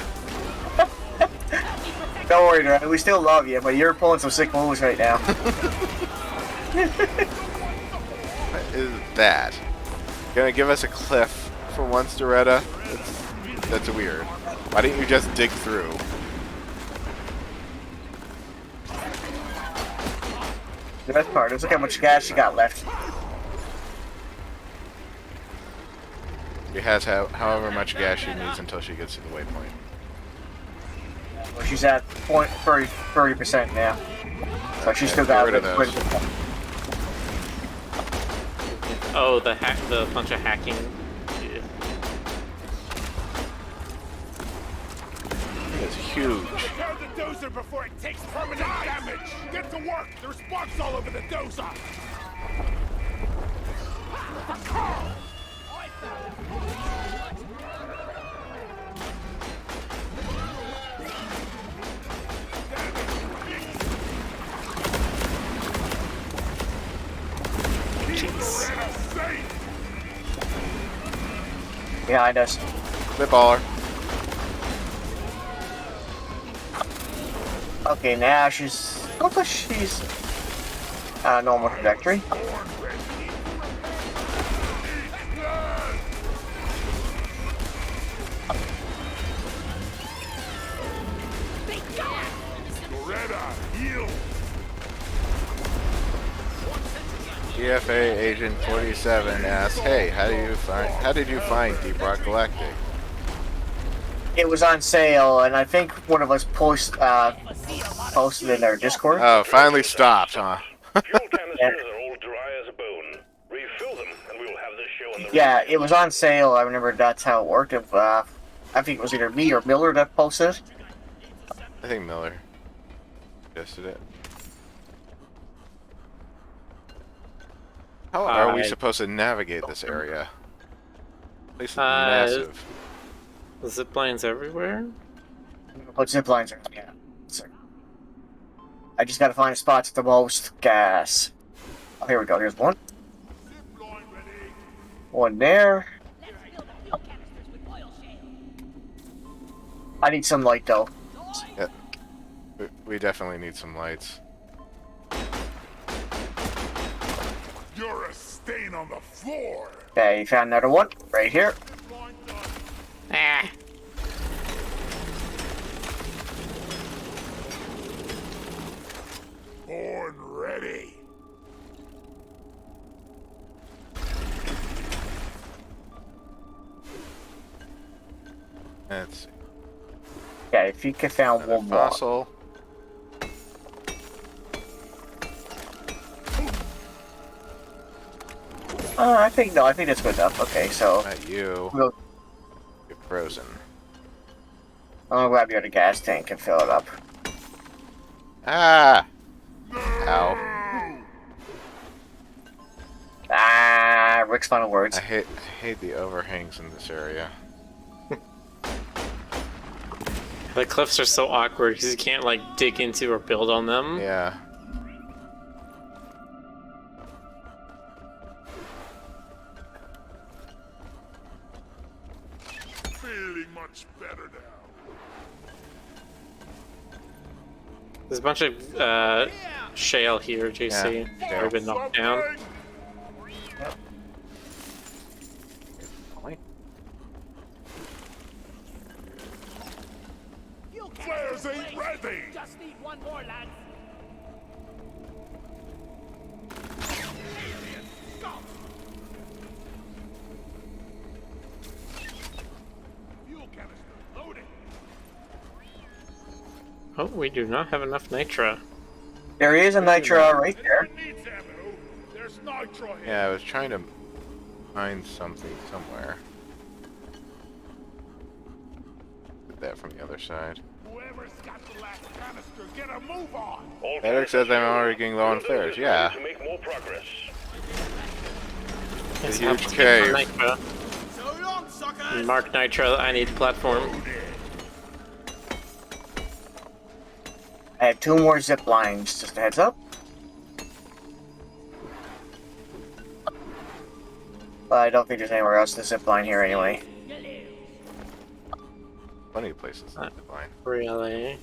Speaker 2: Don't worry, Dre, we still love you, but you're pulling some sick moves right now.
Speaker 6: What is that? Gonna give us a cliff for once, Doretta? That's weird. Why didn't you just dig through?
Speaker 2: The best part is look how much gas she got left.
Speaker 6: She has however much gas she needs until she gets to the waypoint.
Speaker 2: Well, she's at 30% now. So she's still got
Speaker 6: Get rid of those.
Speaker 3: Oh, the bunch of hacking. Yeah.
Speaker 6: It's huge.
Speaker 7: Repair the dozer before it takes permanent damage. Get to work. There's sparks all over the dozer.
Speaker 2: Behind us.
Speaker 6: Spitballer.
Speaker 2: Okay, now she's. Looks like she's normal trajectory.
Speaker 6: GFA Agent 47 asks, "Hey, how did you find Deep Rock Galactic?"
Speaker 2: It was on sale, and I think one of us posted in our Discord.
Speaker 6: Oh, finally stopped, huh?
Speaker 5: Fuel canisters are all dry as a bone. Refill them, and we will have this show on the
Speaker 2: Yeah, it was on sale. I remember that's how it worked. I think it was either me or Miller that posted it.
Speaker 6: I think Miller suggested it. How are we supposed to navigate this area? This place is massive.
Speaker 3: The zip lines everywhere?
Speaker 2: Put zip lines in. Yeah. Sorry. I just gotta find spots with the most gas. Oh, here we go. Here's one. One there. I need some light though.
Speaker 6: Yeah. We definitely need some lights.
Speaker 4: You're a stain on the floor.
Speaker 2: Okay, you found another one right here.
Speaker 3: Ah.
Speaker 4: Born ready.
Speaker 6: Let's see.
Speaker 2: Okay, if you can found
Speaker 6: Another
Speaker 2: one more.
Speaker 6: fossil.
Speaker 2: I think that's good enough. Okay, so
Speaker 6: Not you.
Speaker 2: we'll,
Speaker 6: You're frozen.
Speaker 2: I'm gonna grab you at the gas tank and fill it up.
Speaker 6: Ah! Ow.
Speaker 2: Ah, Rick's final words.
Speaker 6: I hate the overhangs in this area.
Speaker 3: The cliffs are so awkward because you can't like dig into or build on them.
Speaker 6: Yeah.
Speaker 4: Feeling much better now.
Speaker 3: There's a bunch of shale here, JC.
Speaker 6: Yeah.
Speaker 3: They've been knocked down.
Speaker 4: Flares ain't ready.
Speaker 8: Just need one more, lads.
Speaker 4: Fuel canister loaded.
Speaker 3: Oh, we do not have enough nitro.
Speaker 2: There is a nitro right there.
Speaker 4: Needs ammo. There's nitro here.
Speaker 6: Yeah, I was trying to find something somewhere. Did that from the other side.
Speaker 4: Whoever's got the last canister, get a move on.
Speaker 5: All
Speaker 6: Eric says I'm already getting low on flares. Yeah.
Speaker 5: To make more progress.
Speaker 3: Yes,
Speaker 6: huge
Speaker 3: have to get
Speaker 6: cave.
Speaker 3: more nitro.
Speaker 7: So long, suckers.
Speaker 3: Mark nitro. I need platform.
Speaker 2: I have 2 more zip lines. Just a heads up. But I don't think there's anywhere else to zip line here anyway.
Speaker 6: Plenty of places to find.
Speaker 3: Really?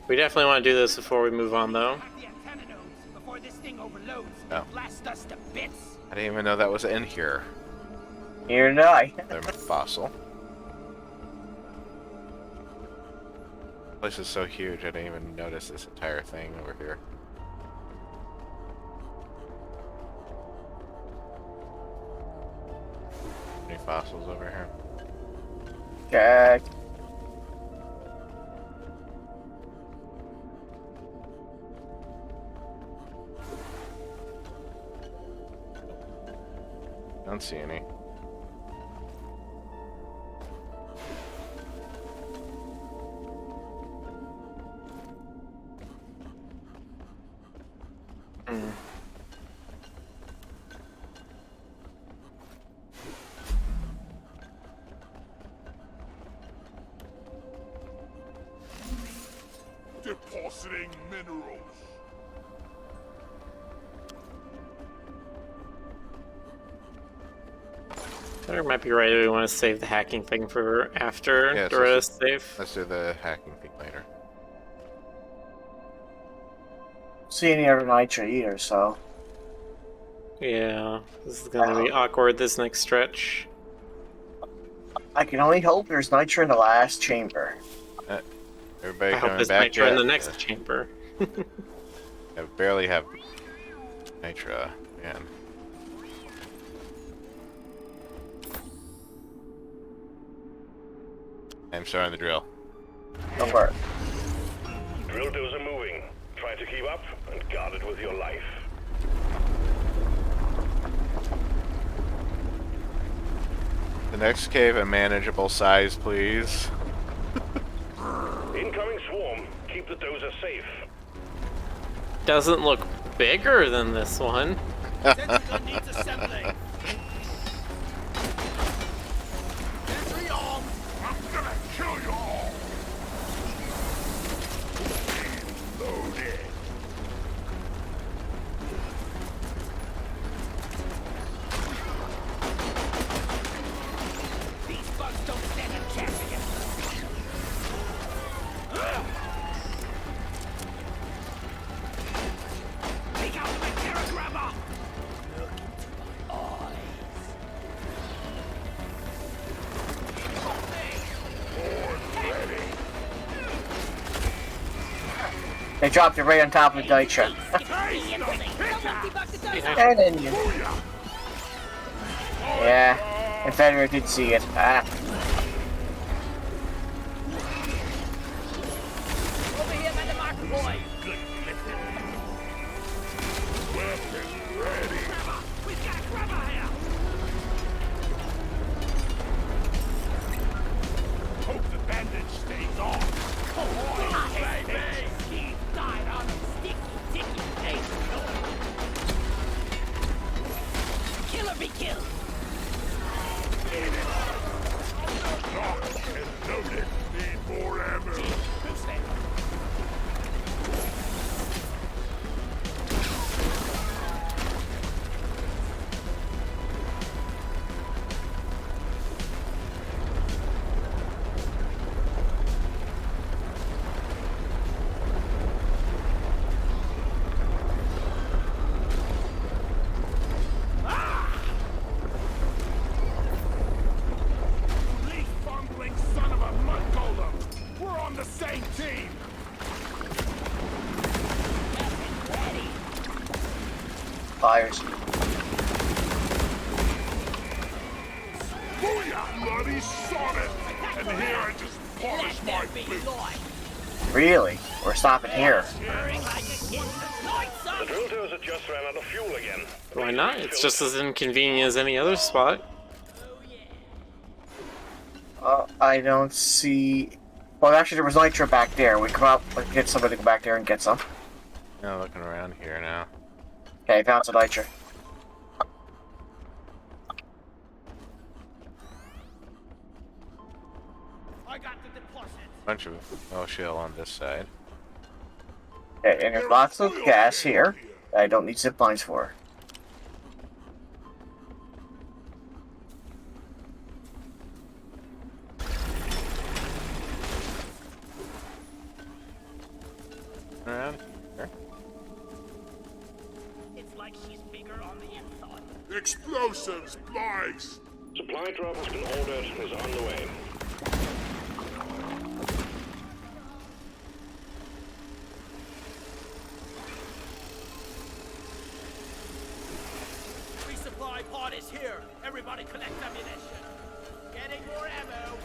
Speaker 3: We definitely want to do this before we move on, though.
Speaker 8: The antenna nodes before this thing overloads
Speaker 6: Oh.
Speaker 8: and blast us to bits.
Speaker 6: I didn't even know that was in here.
Speaker 2: Here and I.
Speaker 6: Another fossil. This place is so huge, I didn't even notice this entire thing over here. Any fossils over here?
Speaker 2: Check.
Speaker 6: Don't see any.
Speaker 4: Depositing minerals.
Speaker 3: There might be right. We want to save the hacking thing for after
Speaker 6: Yeah,
Speaker 3: Dora's safe.
Speaker 6: Let's do the hacking thing later.
Speaker 2: See any other nitra either, so.
Speaker 3: Yeah, this is gonna be awkward this next stretch.
Speaker 2: I can only hope there's nitra in the last chamber.
Speaker 6: Everybody
Speaker 3: I hope
Speaker 6: coming
Speaker 3: there's
Speaker 6: back
Speaker 3: nitro in
Speaker 6: yet?
Speaker 3: the next chamber.
Speaker 6: I barely have nitra, man. I'm starting the drill.
Speaker 2: Don't worry.
Speaker 5: Drill dozer moving. Try to keep up and guard it with your life.
Speaker 6: The next cave a manageable size, please.
Speaker 5: Incoming swarm. Keep the dozer safe.
Speaker 3: Doesn't look bigger than this one.
Speaker 7: Sentry gun needs assembling. Sentry on.
Speaker 4: I'm gonna kill you all. Loaded.
Speaker 7: These bugs don't stand a chance against us. Take out my terror grabber. Look into my eyes.
Speaker 2: They dropped it right on top of the nitra. And then you. Yeah, Confederate did see it. Ah.
Speaker 7: Over here by the marker boy.
Speaker 4: Good Griffin. Weapon ready.
Speaker 7: Grabber. We've got a grabber here.
Speaker 4: Hope the bandage stays on.
Speaker 7: Oh, baby. He died on a sticky, ticky pace. Killer be killed.
Speaker 4: Locked and loaded. Need more ammo.
Speaker 7: Who's there?
Speaker 4: Leaf fumbling son of a mud golem. We're on the same team.
Speaker 2: Fires.
Speaker 4: Booyah! Bloody sonnet. And here I just polish my boots.
Speaker 2: Really? We're stopping here.
Speaker 5: The drill dozer just ran out of fuel again.
Speaker 3: Why not? It's just as inconvenient as any other spot.
Speaker 2: I don't see. Well, actually, there was nitra back there. We come out, let's get somebody to go back there and get some.
Speaker 6: Now looking around here now.
Speaker 2: Okay, found some nitra.
Speaker 7: I got the deposit.
Speaker 6: Bunch of shell on this side.
Speaker 2: Okay, and there's lots of gas here. I don't need zip lines for.
Speaker 6: Around here.
Speaker 7: It's like she's bigger on the inside.
Speaker 4: Explosives, please.
Speaker 5: Supply drop has been ordered and is on the way.
Speaker 7: pod is here. Everybody collect ammunition. Getting more ammo.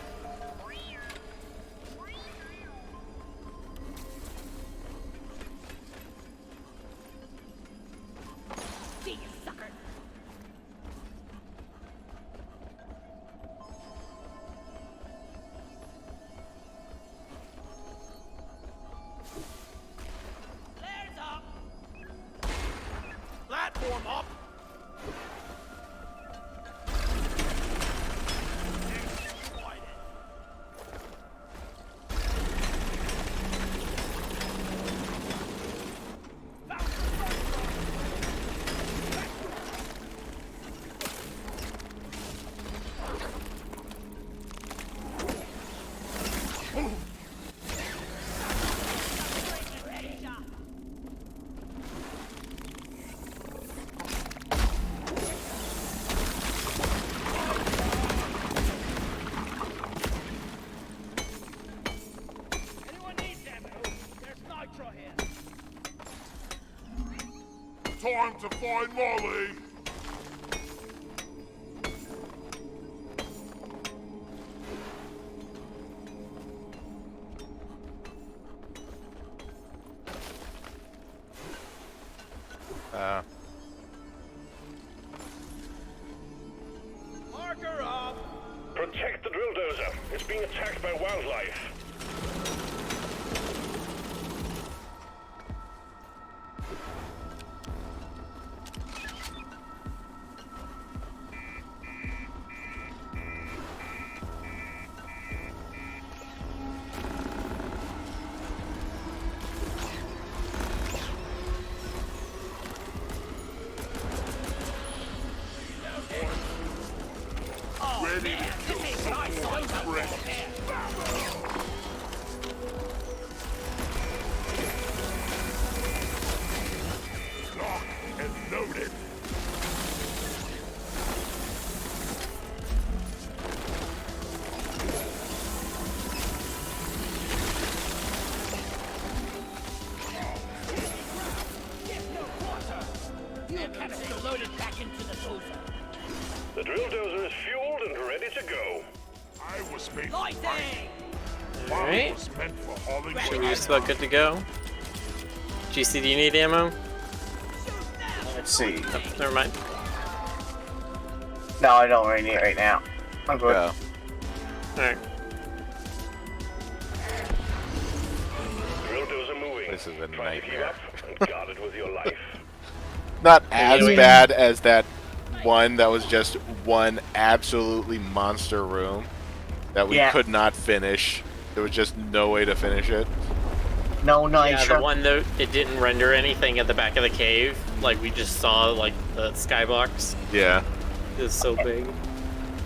Speaker 8: See you, sucker.
Speaker 7: Flares up. Platform up. Anyone needs ammo? There's nitro here.
Speaker 4: Time to find Molly!
Speaker 7: Marker up.
Speaker 5: Protect the drill dozer. It's being attacked by wildlife.
Speaker 4: Ready to kill some more threats. Locked and loaded.
Speaker 8: There's no quarter. Fuel canister loaded back into the dozer.
Speaker 5: The drill dozer is fueled and ready to go.
Speaker 4: I was made for
Speaker 7: Lighting.
Speaker 4: fighting.
Speaker 3: Alright.
Speaker 4: Was meant for hauling
Speaker 3: We're
Speaker 4: weight.
Speaker 3: just about good to go. GC, do you need ammo?
Speaker 2: Let's see.
Speaker 3: Oh, never mind.
Speaker 2: No, I don't really need it right now. I'm good.
Speaker 6: Yeah.
Speaker 3: Alright.
Speaker 5: Drill dozer moving.
Speaker 6: This is a
Speaker 5: Try to keep
Speaker 6: nightmare.
Speaker 5: up and guard it with your life.
Speaker 6: Not as
Speaker 3: Anyway.
Speaker 6: bad as that one that was just one absolutely monster room that we
Speaker 2: Yeah.
Speaker 6: could not finish. There was just no way to finish it.
Speaker 2: No
Speaker 3: Yeah,
Speaker 2: nitro.
Speaker 3: the one that it didn't render anything at the back of the cave. Like we just saw like the skybox.
Speaker 6: Yeah.
Speaker 3: It's so big.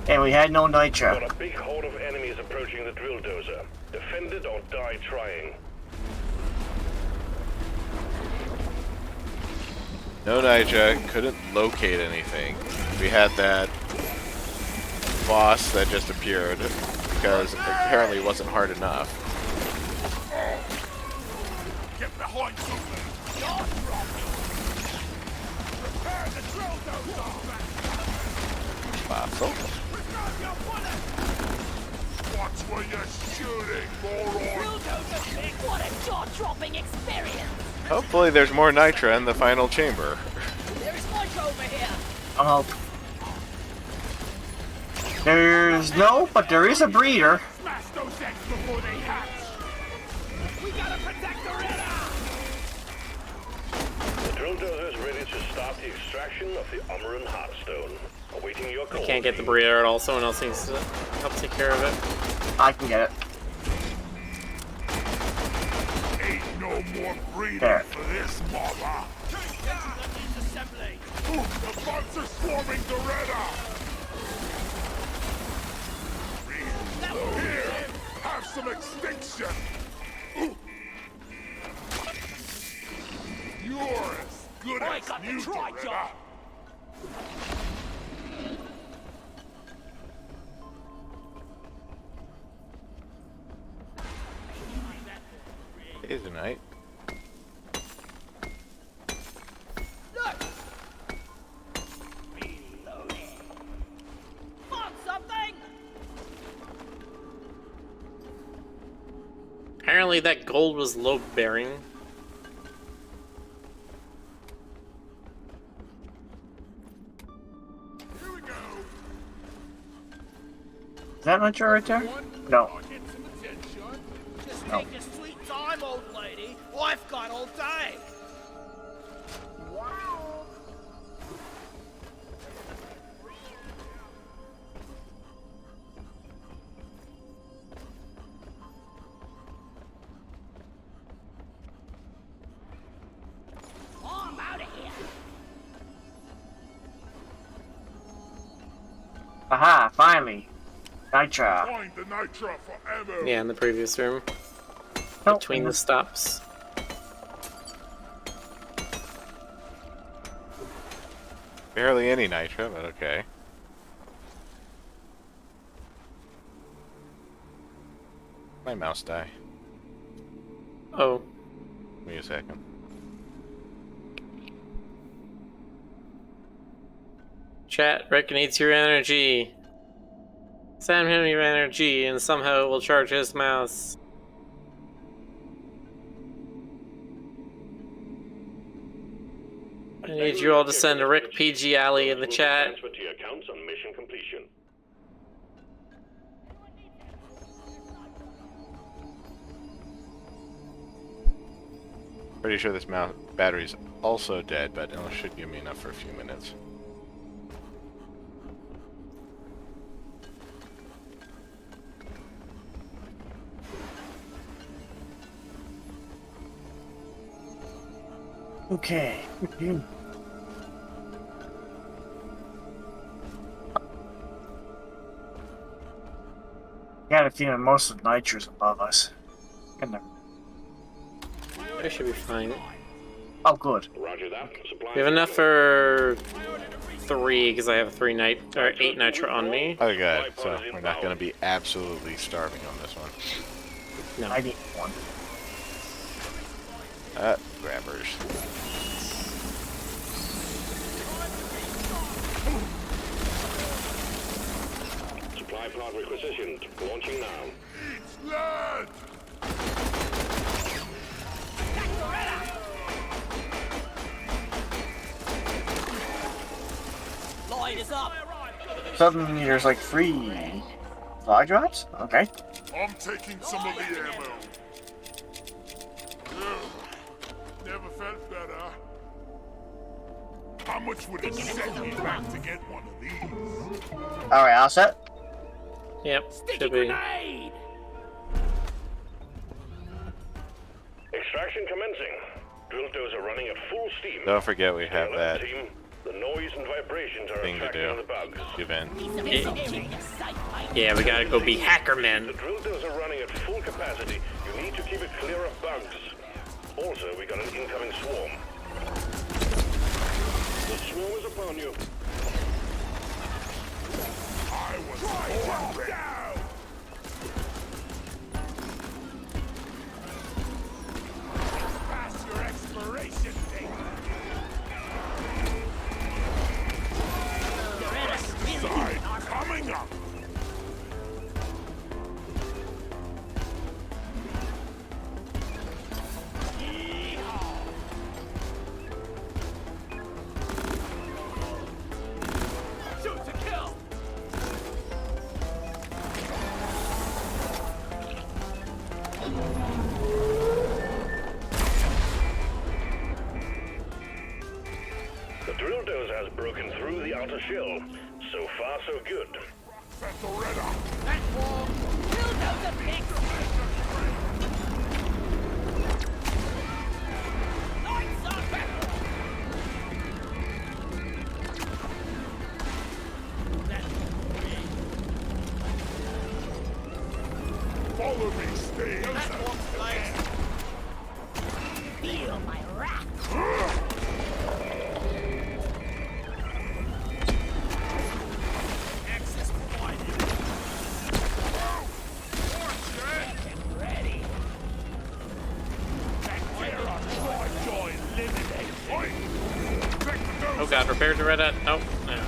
Speaker 2: And we had no nitro.
Speaker 5: Got a big horde of enemies approaching the drill dozer. Defend it or die trying.
Speaker 6: No Nitra, couldn't locate anything. We had that boss that just appeared because apparently it wasn't hard enough.
Speaker 4: Get behind something. Prepare the drill dozer.
Speaker 6: Fossil.
Speaker 4: Watch where you're shooting, moron.
Speaker 8: Bulldozer big. What a jaw-dropping experience.
Speaker 6: Hopefully there's more Nitra in the final chamber.
Speaker 8: There's nitro over here.
Speaker 2: Oh. There's no, but there is a breeder.
Speaker 7: Smash those eggs before they hatch. We gotta protect the radar.
Speaker 5: The drill dozer is ready to start the extraction of the Amaran Heartstone. Awaiting your call.
Speaker 3: Can't get the burrito at all. Someone else needs to help take care of it.
Speaker 2: I can get it.
Speaker 4: Ain't no more breathing
Speaker 2: There.
Speaker 4: for this mother.
Speaker 7: Disassembly.
Speaker 4: Ooh, the bugs are swarming the radar. Here, have some extinction. Ooh. You're as good
Speaker 7: I
Speaker 4: as
Speaker 7: got the
Speaker 4: new,
Speaker 7: try
Speaker 4: Doretta.
Speaker 7: job.
Speaker 6: It is a night.
Speaker 7: Look. Reloading.
Speaker 3: Apparently that gold was low bearing.
Speaker 4: Here we go.
Speaker 2: Is that nitro right there? No.
Speaker 7: I'll get some attention.
Speaker 8: Just
Speaker 2: No.
Speaker 8: take your sweet time, old lady. I've got all day. Oh, I'm out of here.
Speaker 2: Aha, finally. Nitro.
Speaker 4: Find the nitro forever.
Speaker 3: Yeah, in the previous room.
Speaker 2: Nope.
Speaker 3: Between the stops.
Speaker 6: Barely any nitro, but okay. My mouse die.
Speaker 3: Oh.
Speaker 6: Give me a second.
Speaker 3: Chat, Rick needs your energy. Send him your energy and somehow it will charge his mouse. I need you all to send a Rick PG Alley in the chat.
Speaker 5: Transfer to your accounts on mission completion.
Speaker 6: Pretty sure this mouse battery's also dead, but it should give me enough for a few minutes.
Speaker 2: Okay. Got a feeling most of Nitro's above us. Gonna-
Speaker 3: I should be fine.
Speaker 2: Oh, good.
Speaker 5: Roger that. Supply
Speaker 3: We have enough for 3 because I have 8 nitro on me.
Speaker 6: Oh good, so we're not going to be absolutely starving on this one.
Speaker 3: No.
Speaker 2: I need one.
Speaker 6: Grabbers.
Speaker 5: Supply pod requisitioned. Launching now.
Speaker 4: Eat land.
Speaker 8: Light is up.
Speaker 2: Suddenly there's like 3 fly drops? Okay.
Speaker 4: I'm taking some of the ammo. Ugh. Never felt better. How much would it set me back to get one of these?
Speaker 2: Alright, all set?
Speaker 3: Yep,
Speaker 8: Sticky
Speaker 3: should be.
Speaker 8: grenade.
Speaker 5: Extraction commencing. Drill dozer running at full steam.
Speaker 6: Don't forget we have
Speaker 5: Alert,
Speaker 6: that
Speaker 5: team. The noise and vibrations are
Speaker 6: thing to
Speaker 5: attracting
Speaker 6: do.
Speaker 5: the bugs.
Speaker 6: Event.
Speaker 3: Yeah, we gotta go be hacker
Speaker 5: The
Speaker 3: men.
Speaker 5: drill dozer running at full capacity. You need to keep it clear of bugs. Also, we got an incoming swarm. The swarm is upon you.
Speaker 4: I was born ready. Past your expiration date. Side coming up.
Speaker 8: Shoot to kill.
Speaker 5: The drill dozer has broken through the outer shell. So far, so good.
Speaker 4: Venturetta.
Speaker 8: That wall. Bulldozer fix. Lights up.
Speaker 4: Follow me, stay.
Speaker 8: Platform's blazed. Feel my wrath. Access provided. Ready.
Speaker 4: Joy eliminate.
Speaker 3: Oh god, repair to red at. Oh, no.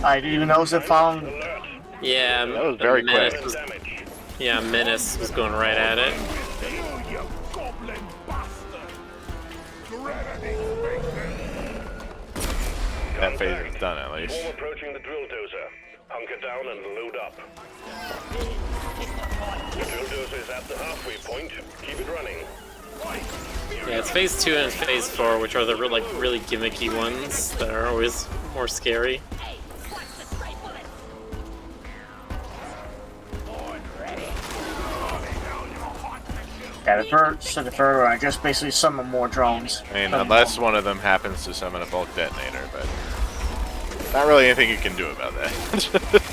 Speaker 2: I didn't even notice it found.
Speaker 5: Alert.
Speaker 3: Yeah,
Speaker 6: That was
Speaker 3: the
Speaker 6: very
Speaker 3: menace
Speaker 6: quick.
Speaker 3: was
Speaker 5: Damage.
Speaker 3: Yeah, Menace was going right at it.
Speaker 4: Kill, you goblin bastard! Gravity,
Speaker 6: That phase is done at least.
Speaker 5: Swarm approaching the drill dozer. Hunker down and load up. The drill dozer is at the halfway point. Keep it running.
Speaker 3: Yeah, it's phase 2 and phase 4, which are the really gimmicky ones that are always more scary.
Speaker 2: Yeah, the third one, I just basically summon more drones.
Speaker 6: I mean, unless one of them happens to summon a bulk detonator, but not really anything you can do about that.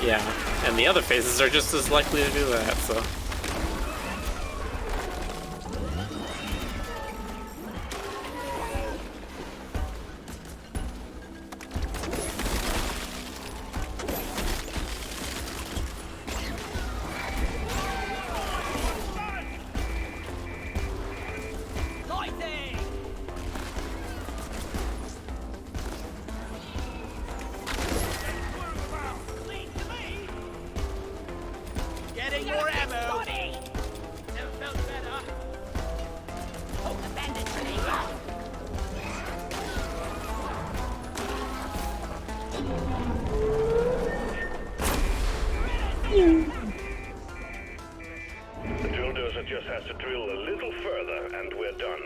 Speaker 3: Yeah, and the other phases are just as likely to do that, so...
Speaker 8: Lighting! Clean to me! Getting more ammo! Never felt better. Hope the bandits are able.
Speaker 5: The drill dozer just has to drill a little further and we're done.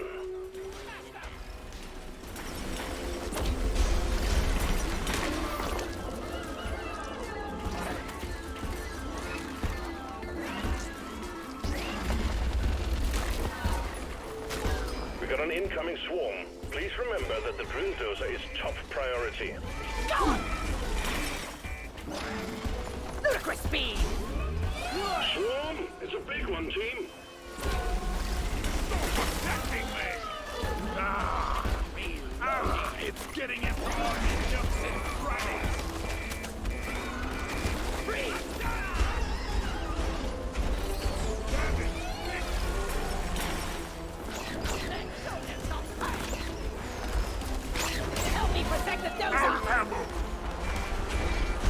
Speaker 5: We got an incoming swarm. Please remember that the drill dozer is top priority.
Speaker 8: Ludicrous speed!
Speaker 5: Swarm, it's a big one, team.
Speaker 4: protecting me! It's getting into our nooks and crannies!
Speaker 8: Help me protect the dozer!
Speaker 4: Ammo!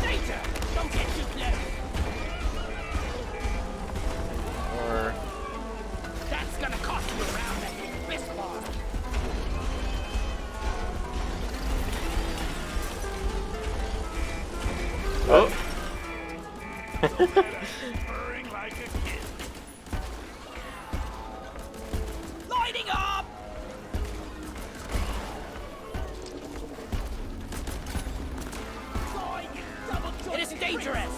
Speaker 8: Danger! Don't get too close!
Speaker 6: Or
Speaker 8: That's gonna cost you around that this bar!
Speaker 3: Oh!
Speaker 4: Purring like a kid!
Speaker 8: Lighting up! It is dangerous!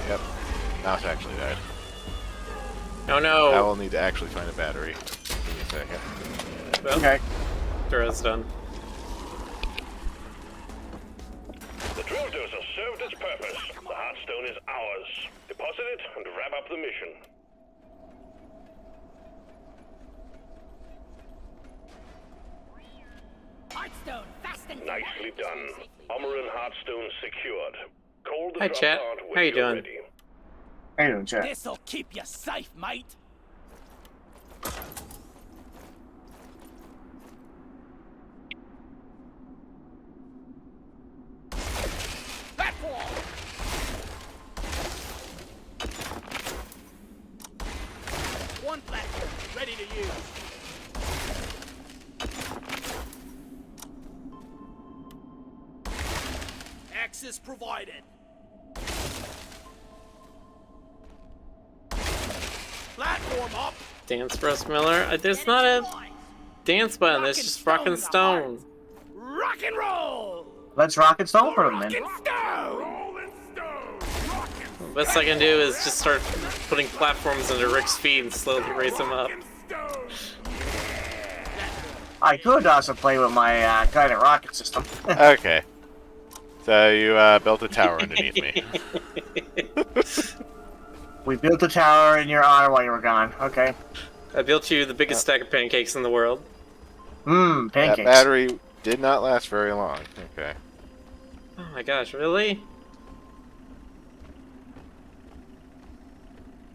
Speaker 6: yep. Mouse actually died.
Speaker 3: Oh
Speaker 6: I
Speaker 3: no!
Speaker 6: will need to actually find a battery. Give me a second.
Speaker 3: Well,
Speaker 2: Okay.
Speaker 3: Dura's done.
Speaker 5: The drill dozer served its purpose. The Heartstone is ours. Deposit it and wrap up the mission.
Speaker 8: Heartstone, fast and
Speaker 5: Nicely done. Armor and Heartstone secured. Call the
Speaker 3: Hi,
Speaker 5: drop
Speaker 3: chat.
Speaker 5: card when
Speaker 3: How you
Speaker 5: you're
Speaker 3: doing?
Speaker 5: ready.
Speaker 2: How you doing, chat?
Speaker 8: This'll keep you safe, mate. Platform! One platform, ready to use. Access provided. Platform up.
Speaker 3: Dance for us, Miller. There's not a dance button, there's just rock and stone.
Speaker 8: Rock and roll!
Speaker 2: Let's rock and stone for them,
Speaker 8: Rock
Speaker 2: then.
Speaker 8: and stone!
Speaker 4: Rolling stone! Rockin'
Speaker 3: The best I can do is just start putting platforms under Rick's feet and slowly raise him up.
Speaker 4: stone!
Speaker 2: I could also play with my guided rocket system.
Speaker 6: Okay. So you built a tower underneath me.
Speaker 2: We built a tower in your honor while you were gone. Okay.
Speaker 3: I built you the biggest stack of pancakes in the world.
Speaker 6: That
Speaker 2: Pancakes.
Speaker 6: battery did not last very long. Okay.
Speaker 3: Oh my gosh, really?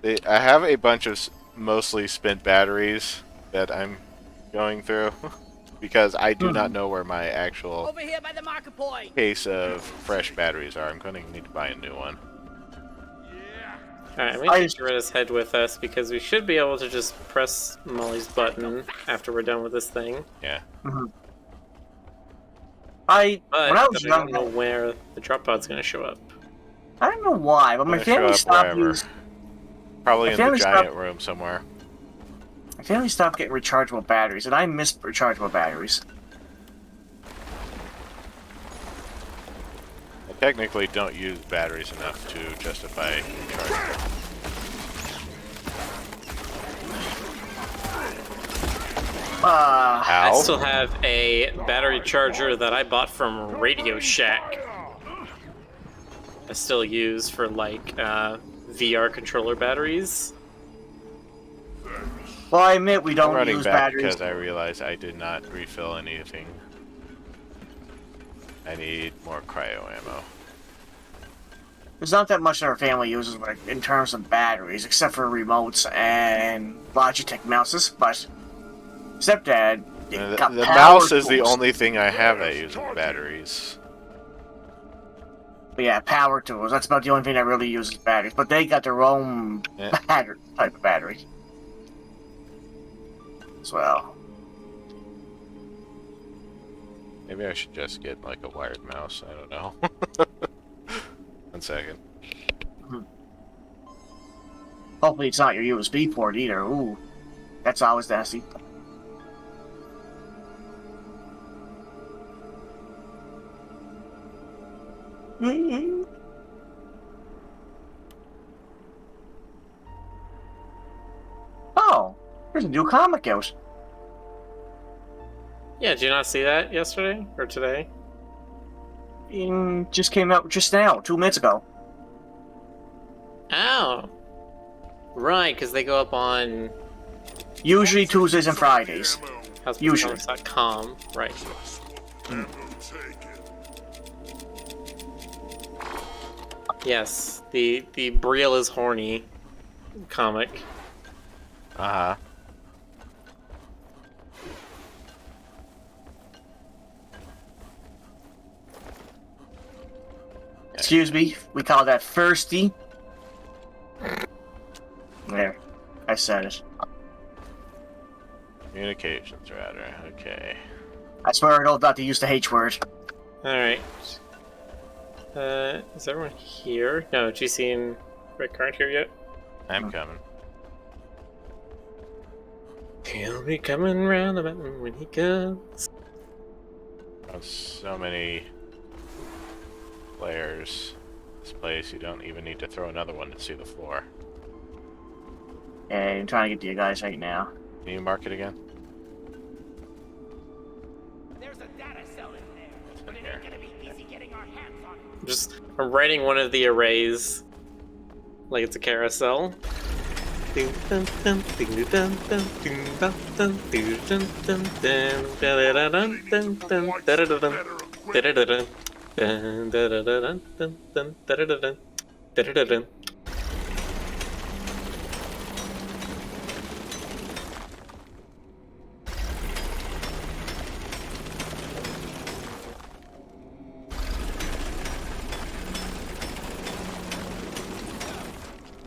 Speaker 6: I have a bunch of mostly spent batteries that I'm going through because I do not know where my actual
Speaker 8: Over here by the marker point.
Speaker 6: case of fresh batteries are. I'm going to need to buy a new one.
Speaker 3: Alright, I'm gonna take Dorita's head with us because we should be able to just press Molly's button after we're done with this thing.
Speaker 6: Yeah.
Speaker 2: Mhm.
Speaker 3: But
Speaker 2: when I was
Speaker 3: I don't know
Speaker 2: young,
Speaker 3: where the drop pod's gonna show up.
Speaker 2: I don't know why, but my
Speaker 6: Gonna show
Speaker 2: family
Speaker 6: up
Speaker 2: stopped
Speaker 6: wherever.
Speaker 2: using.
Speaker 6: Probably
Speaker 2: My
Speaker 6: in the
Speaker 2: family
Speaker 6: giant
Speaker 2: stopped-
Speaker 6: room somewhere.
Speaker 2: My family stopped getting rechargeable batteries, and I miss rechargeable batteries.
Speaker 6: I technically don't use batteries enough to justify charging.
Speaker 3: I
Speaker 6: Ow.
Speaker 3: still have a battery charger that I bought from Radio Shack. I still use for like VR controller batteries.
Speaker 2: Well, I admit we
Speaker 6: I'm
Speaker 2: don't
Speaker 6: running
Speaker 2: use
Speaker 6: back
Speaker 2: batteries.
Speaker 6: because I realized I did not refill anything. I need more cryo ammo.
Speaker 2: There's not that much that our family uses like, in terms of batteries, except for remotes and Logitech mouses. But stepdad
Speaker 6: The
Speaker 2: got power
Speaker 6: mouse is the
Speaker 2: tools.
Speaker 6: only thing I have that uses batteries.
Speaker 2: But yeah, power tools. That's about the only thing that really uses batteries. But they got their own
Speaker 6: Yeah.
Speaker 2: type of battery as well.
Speaker 6: Maybe I should just get like a wired mouse. I don't know. 1 second.
Speaker 2: Hopefully, it's not your USB port either. Ooh, that's always nasty. Oh, there's a new comic out.
Speaker 3: Yeah, did you not see that yesterday or today?
Speaker 2: Just came out just now, 2 minutes ago.
Speaker 3: Oh, right, because they go up on
Speaker 2: Usually Tuesdays and Fridays. Usually.
Speaker 3: housecomics.com. Right. Yes, the Brielle is horny comic.
Speaker 6: Uh-huh.
Speaker 2: Excuse me, we call that thirsty. There, I said it.
Speaker 6: Communications router. Okay.
Speaker 2: I swear I don't not to use the H word.
Speaker 3: Alright. Is everyone here? No, GC and Rick aren't here yet.
Speaker 6: I'm coming.
Speaker 3: He'll be coming round the mountain when he comes.
Speaker 6: Oh, so many players. This place, you don't even need to throw another one to see the floor.
Speaker 2: Hey, I'm trying to get to you guys right now.
Speaker 6: Can you mark it again?
Speaker 8: There's a data cell in there, but it ain't gonna be easy getting our hands on it.
Speaker 3: I'm writing one of the arrays like it's a carousel.
Speaker 8: We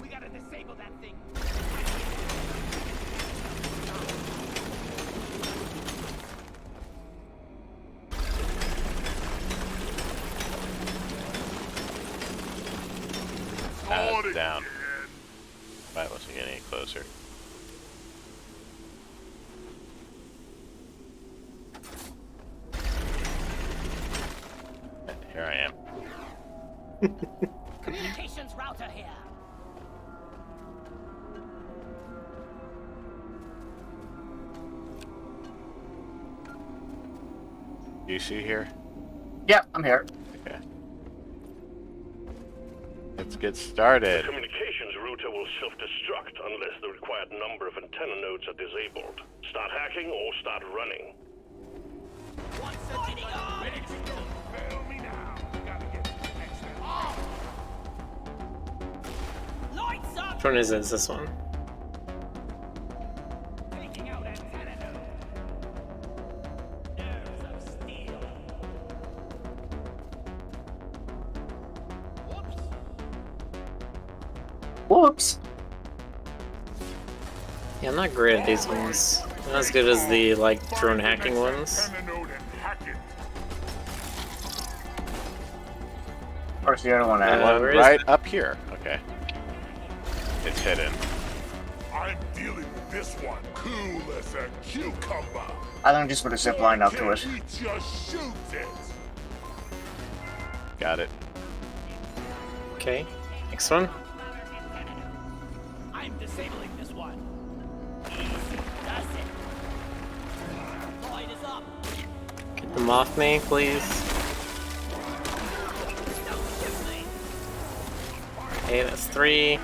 Speaker 8: gotta disable that thing.
Speaker 6: It's down. I wasn't getting any closer. Here I am.
Speaker 8: Communications router here.
Speaker 6: Do you see here?
Speaker 2: Yeah, I'm here.
Speaker 6: Okay. Let's get started.
Speaker 5: The communications router will self-destruct unless the required number of antenna nodes are disabled. Start hacking or start running.
Speaker 8: One sentry gun. Ready to go.
Speaker 4: Fail me now. Gotta get to the next level.
Speaker 8: Lights up.
Speaker 3: Which one is it? Is this one?
Speaker 2: Whoops.
Speaker 3: Yeah, I'm not great at these ones. Not as good as the, like, drone hacking ones.
Speaker 4: Cannon node and hack it.
Speaker 2: Where's the other one at?
Speaker 3: Where
Speaker 6: One
Speaker 3: is
Speaker 6: right
Speaker 3: it?
Speaker 6: up here. Okay. It's hidden.
Speaker 4: I'm dealing with this one. Cool as a cucumber.
Speaker 2: I think I'm just gonna zip line up to it.
Speaker 4: He just shoots it.
Speaker 6: Got it.
Speaker 3: Okay. Next one.
Speaker 8: I'm disabling this one. Easy does it. Light is up.
Speaker 3: Get them off me, please.
Speaker 8: Don't shoot me.
Speaker 3: Okay, that's 3.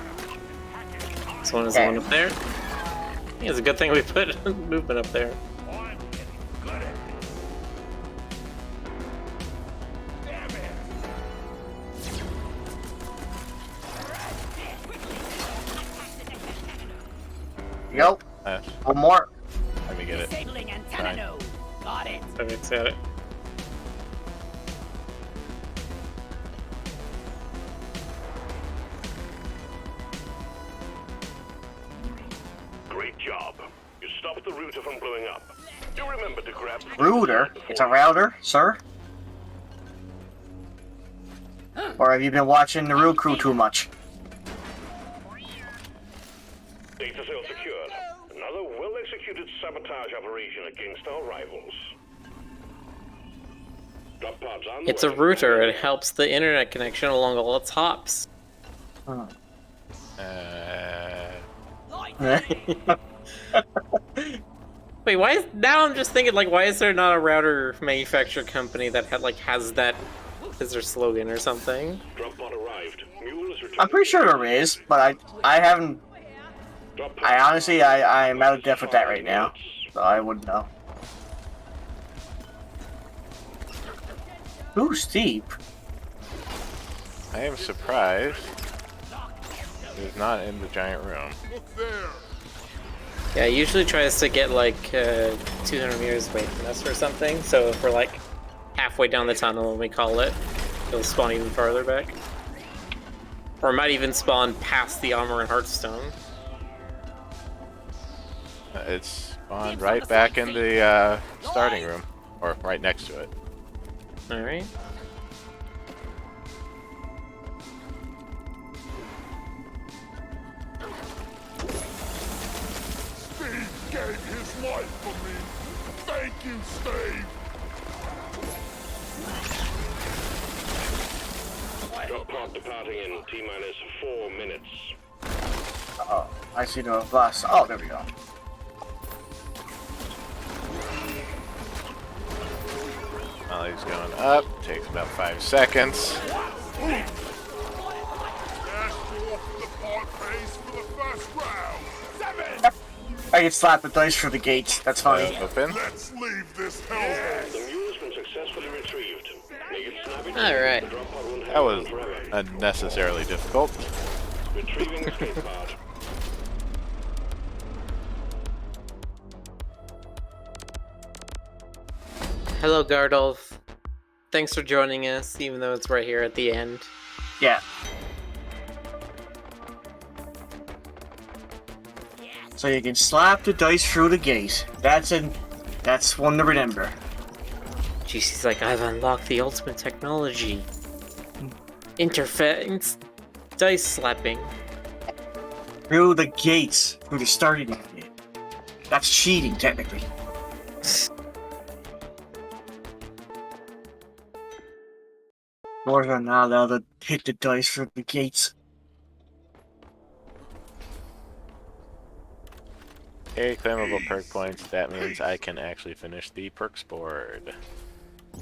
Speaker 3: This one is the one up there. I think it's a good thing we put movement up there.
Speaker 4: I'm getting good at it. Damn it.
Speaker 2: Yep.
Speaker 6: Uh,
Speaker 2: One more.
Speaker 6: let me get it.
Speaker 8: Disabling antenna
Speaker 6: Fine.
Speaker 8: node. Got it.
Speaker 3: Okay, got it.
Speaker 5: Great job. You stopped the router from blowing up. Do remember to grab...
Speaker 2: Router? It's a router, sir? Or have you been watching the Roo Croo too much?
Speaker 5: Data cell secured. Another well-executed sabotage operation against our rivals. Drop pods on the
Speaker 3: It's a
Speaker 5: way.
Speaker 3: router. It helps the internet connection along all its hops.
Speaker 2: Hmm.
Speaker 3: Wait, why is now? I'm just thinking, like, why is there not a router manufacturer company that has that as their slogan or something?
Speaker 5: Drop pod arrived. Mule is returning.
Speaker 2: I'm pretty sure there is, but I haven't.
Speaker 5: Drop pod-
Speaker 2: I honestly, I'm out of depth with that right now, so I wouldn't know. Ooh, steep.
Speaker 6: I am surprised he's not in the giant room.
Speaker 4: Look there.
Speaker 3: Yeah, it usually tries to get like 200 meters away from us or something. So if we're like halfway down the tunnel and we call it, it'll spawn even farther back. Or it might even spawn past the armor and Hearthstone.
Speaker 6: It's spawned right back in the starting room, or right next to it.
Speaker 3: All right.
Speaker 4: Steve gave his life for me. Thank you, Steve.
Speaker 5: Drop pod departing in T-minus 4 minutes.
Speaker 2: Oh, I see the bus. Oh, there we go.
Speaker 6: While he's going up, takes about 5 seconds.
Speaker 4: Dash off the pod pace for the first round. 7.
Speaker 2: I can slap the dice through the gates. That's funny.
Speaker 6: Open.
Speaker 4: Let's leave this hellhole.
Speaker 5: The mule has been successfully retrieved. Make it snappy.
Speaker 3: All right.
Speaker 5: The drop pod won't
Speaker 6: That
Speaker 5: hang
Speaker 6: was
Speaker 5: on forever.
Speaker 6: unnecessarily difficult.
Speaker 5: Retrieving escape pod.
Speaker 3: Hello, Gardolf. Thanks for joining us, even though it's right here at the end.
Speaker 2: Yeah. So you can slap the dice through the gate. That's one to remember.
Speaker 3: Jeez, he's like, I've unlocked the ultimate technology. Interface dice slapping.
Speaker 2: Through the gates, through the starting area. That's cheating, technically. Lords are not allowed to hit the dice through the gates.
Speaker 6: Okay, claimable perk points. That means I can actually finish the perks board.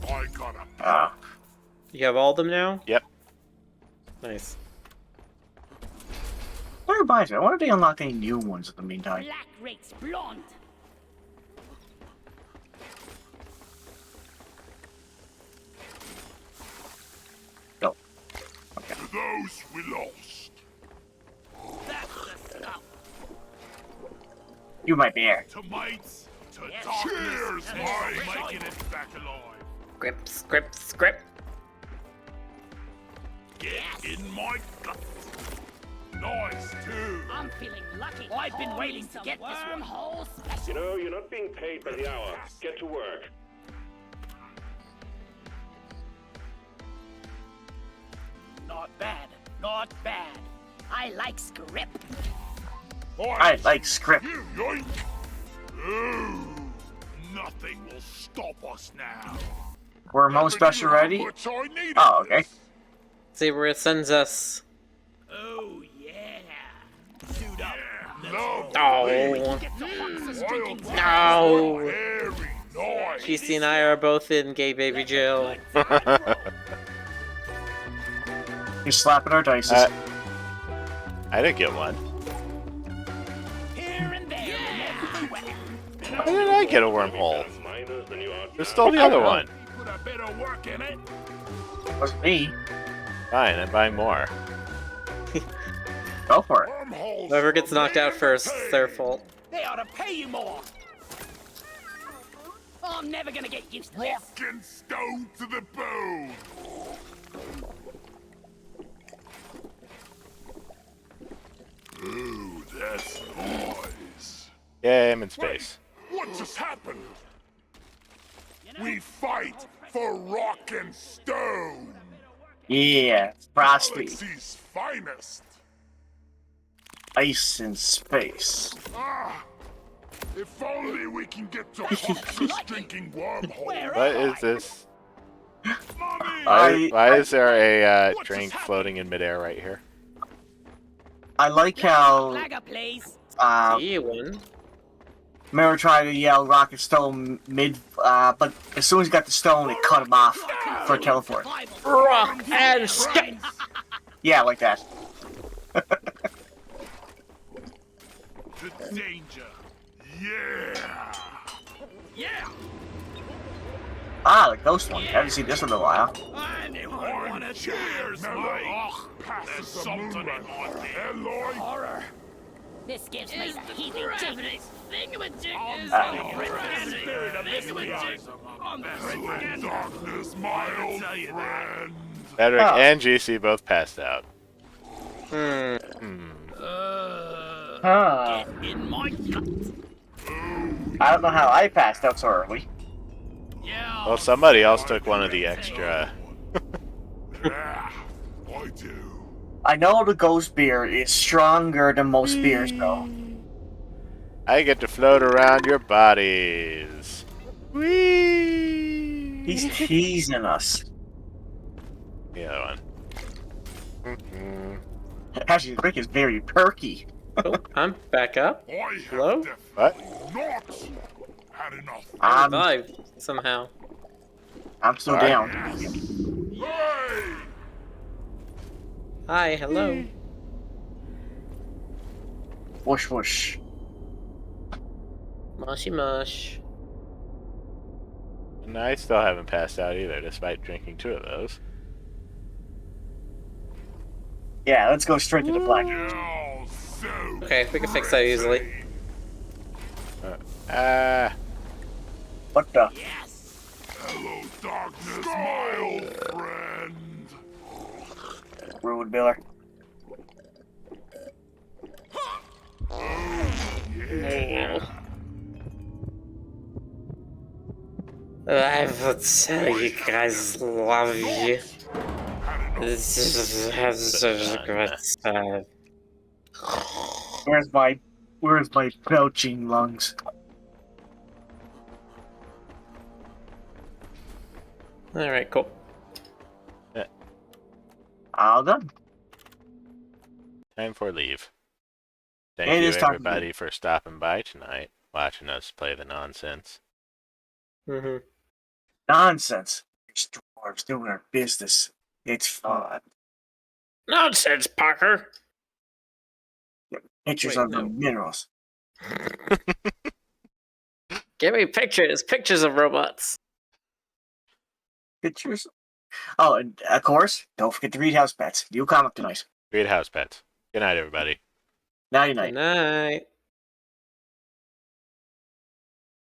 Speaker 4: I got a
Speaker 2: Ah.
Speaker 3: You have all of them now?
Speaker 6: Yep.
Speaker 3: Nice.
Speaker 2: That reminds me, I wonder if they unlock any new ones in the meantime.
Speaker 8: Black rake's blonde.
Speaker 2: Go.
Speaker 4: to those we lost.
Speaker 8: That's the stuff.
Speaker 2: You might be here.
Speaker 4: To mates, to darkness. Cheers, mate. Making it back alive.
Speaker 3: Script.
Speaker 4: Get in my guts. nice too.
Speaker 8: I'm feeling lucky. I've been waiting to get this wormhole special.
Speaker 5: You know, you're not being paid by the hour. Get to work.
Speaker 8: Not bad. Not bad. I like script.
Speaker 2: I like script.
Speaker 4: You yoink! Ooh, nothing will stop us now.
Speaker 2: We're most special ready.
Speaker 4: Much I needed
Speaker 2: Oh, okay.
Speaker 4: this.
Speaker 3: See where it sends us.
Speaker 8: Oh, yeah. Suit up.
Speaker 4: No.
Speaker 3: Oh,
Speaker 8: Get the boxes drinking water.
Speaker 3: no.
Speaker 4: Very nice.
Speaker 3: GC and I are both in gay baby jail.
Speaker 2: You're slapping our dice.
Speaker 6: I didn't get one.
Speaker 8: Here and there and everywhere.
Speaker 6: Why did I get a wormhole?
Speaker 5: Miners than you are.
Speaker 6: Who stole the other one?
Speaker 4: Put a bit of work in it.
Speaker 2: Wasn't me.
Speaker 6: Fine, I'm buying more.
Speaker 2: Go for it.
Speaker 4: Wormholes
Speaker 3: Whoever gets knocked out first, it's their fault.
Speaker 8: They ought to pay you more. Oh, I'm never gonna get used to this.
Speaker 4: rock and stone to the bone. Ooh, that's nice.
Speaker 6: Yay, I'm in space.
Speaker 4: What just happened? We fight for rock and stone.
Speaker 2: Yeah, Frosty.
Speaker 4: Galaxy's finest.
Speaker 2: Ice in space.
Speaker 4: Ah, if only we can get to Fox's drinking wormhole.
Speaker 6: What is this?
Speaker 4: Mommy!
Speaker 6: Why is there a drink floating in midair right here?
Speaker 2: I like how
Speaker 8: Lager, please.
Speaker 3: See one.
Speaker 2: Mary tried to yell rocket stone mid, but as soon as he got the stone, it cut him off for a teleport.
Speaker 3: Rock and stone.
Speaker 2: Yeah, like that.
Speaker 4: The danger. Yeah.
Speaker 8: Yeah.
Speaker 2: Ah, the ghost one. I haven't seen this one in a while.
Speaker 8: Anyone want a
Speaker 4: Cheers, mate. There's something in my Eloy.
Speaker 8: horror? This gives me the heebie-jeebies.
Speaker 4: Excellent darkness, my old friend.
Speaker 6: Edric
Speaker 2: Oh.
Speaker 6: and GC both passed out.
Speaker 2: Huh.
Speaker 8: In my gut.
Speaker 2: I don't know how I passed out so early.
Speaker 8: Yeah.
Speaker 6: Well, somebody else took one of the extra.
Speaker 4: Yeah, I do.
Speaker 2: I know the ghost beer is stronger than most beers, though.
Speaker 6: I get to float around your bodies. Whee!
Speaker 2: He's teasing us.
Speaker 6: The other one.
Speaker 2: Actually, the drink is very perky.
Speaker 3: Oh, I'm back up.
Speaker 4: I have
Speaker 3: Hello?
Speaker 6: What?
Speaker 4: not had enough.
Speaker 3: I
Speaker 2: I'm
Speaker 3: survived somehow.
Speaker 2: still
Speaker 6: Alright.
Speaker 2: down.
Speaker 4: Hey!
Speaker 3: Hi, hello.
Speaker 2: Whoosh whoosh.
Speaker 3: Mushy mush.
Speaker 6: And I still haven't passed out either, despite drinking 2 of those.
Speaker 2: Yeah, let's go straight to the black.
Speaker 4: Oh, so
Speaker 3: Okay, we can fix that easily.
Speaker 2: What the?
Speaker 4: hello, darkness, my old friend.
Speaker 2: Ruined Miller.
Speaker 3: I will tell you guys love you. This is have such a great time.
Speaker 2: Where's my belching lungs?
Speaker 3: Alright, cool.
Speaker 2: All done.
Speaker 6: Time for leave. Thank
Speaker 2: It
Speaker 6: you
Speaker 2: is time to
Speaker 6: everybody for stopping by tonight, watching us play the nonsense.
Speaker 3: Mm-hmm.
Speaker 2: Nonsense. It's dwarves doing our business. It's fun.
Speaker 3: Nonsense, Parker!
Speaker 2: Pictures
Speaker 3: Wait,
Speaker 2: of the
Speaker 3: no.
Speaker 2: minerals.
Speaker 3: Give me pictures of robots.
Speaker 2: Pictures? Oh, and of course, don't forget to read House Pets. New comic tonight.
Speaker 6: Read House Pets. Good night, everybody.
Speaker 2: Nighty
Speaker 3: Good
Speaker 2: night.
Speaker 3: night.